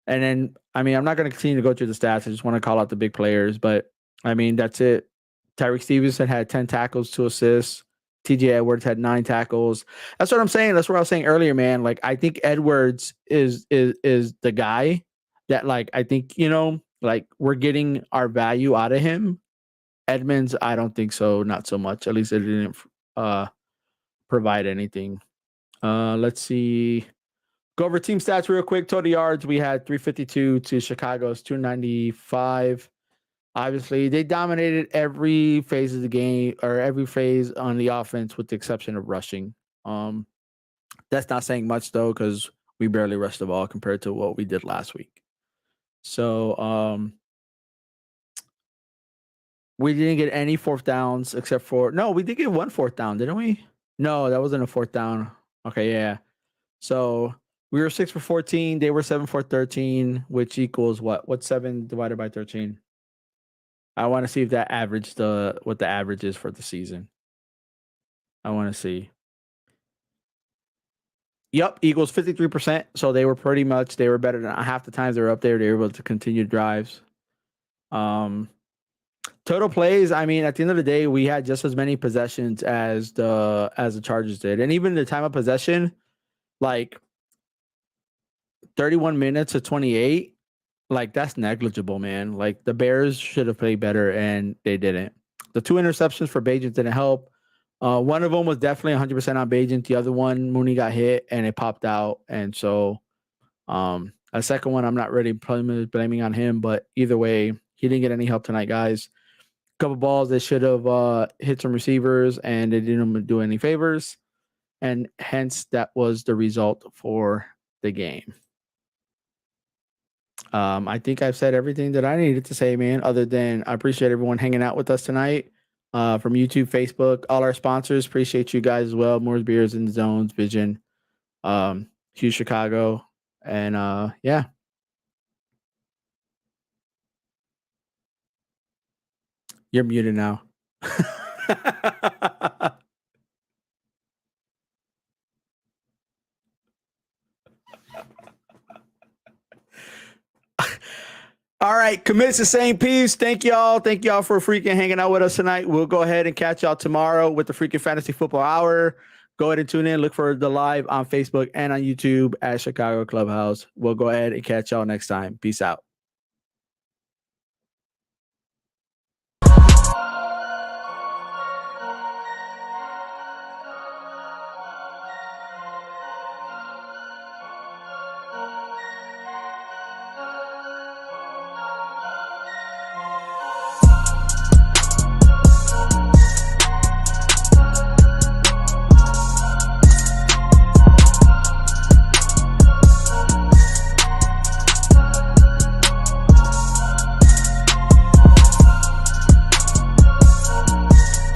And then, I mean, I'm not going to continue to go through the stats. I just want to call out the big players, but I mean, that's it. Tyreek Stevenson had 10 tackles, 2 assists. TJ Edwards had 9 tackles. That's what I'm saying. That's what I was saying earlier, man. Like, I think Edwards is the guy that, like, I think, like, we're getting our value out of him. Edmonds, I don't think so. Not so much. At least it didn't provide anything. Let's see. Go over team stats real quick. Total yards, we had 352 to Chicago's 295. Obviously, they dominated every phase of the game, or every phase on the offense, with the exception of rushing. That's not saying much though, because we barely rushed the ball compared to what we did last week. So We didn't get any fourth downs except for we did get one fourth down, didn't we? No, that wasn't a fourth down. Okay, yeah. So we were 6 for 14. They were 7 for 13, which equals what? What's 7 divided by 13? I want to see if that averaged what the average is for the season. I want to see. Yep, Eagles 53%. So they were better than half the times they were up there. They were able to continue drives. Total plays, I mean, at the end of the day, we had just as many possessions as the Chargers did. And even the time of possession, like 31 minutes to 28, like that's negligible, man. Like the Bears should have played better and they didn't. The 2 interceptions for Bagent didn't help. One of them was definitely 100% on Bagent. The other one, Mooney got hit and it popped out. And so a second one, I'm not really blaming on him, but either way, he didn't get any help tonight, guys. Couple balls that should have hit some receivers and they didn't do any favors. And hence that was the result for the game. I think I've said everything that I needed to say, man, other than I appreciate everyone hanging out with us tonight from YouTube, Facebook, all our sponsors. Appreciate you guys as well. Moore's Beers in the Zones, Vision, Hugh Chicago. And yeah. You're muted now. All right, commits the same piece. Thank y'all. Thank y'all for freaking hanging out with us tonight. We'll go ahead and catch y'all tomorrow with the freaking Fantasy Football Hour. Go ahead and tune in. Look for the live on Facebook and on YouTube at Chicago Clubhouse. We'll go ahead and catch y'all next time. Peace out.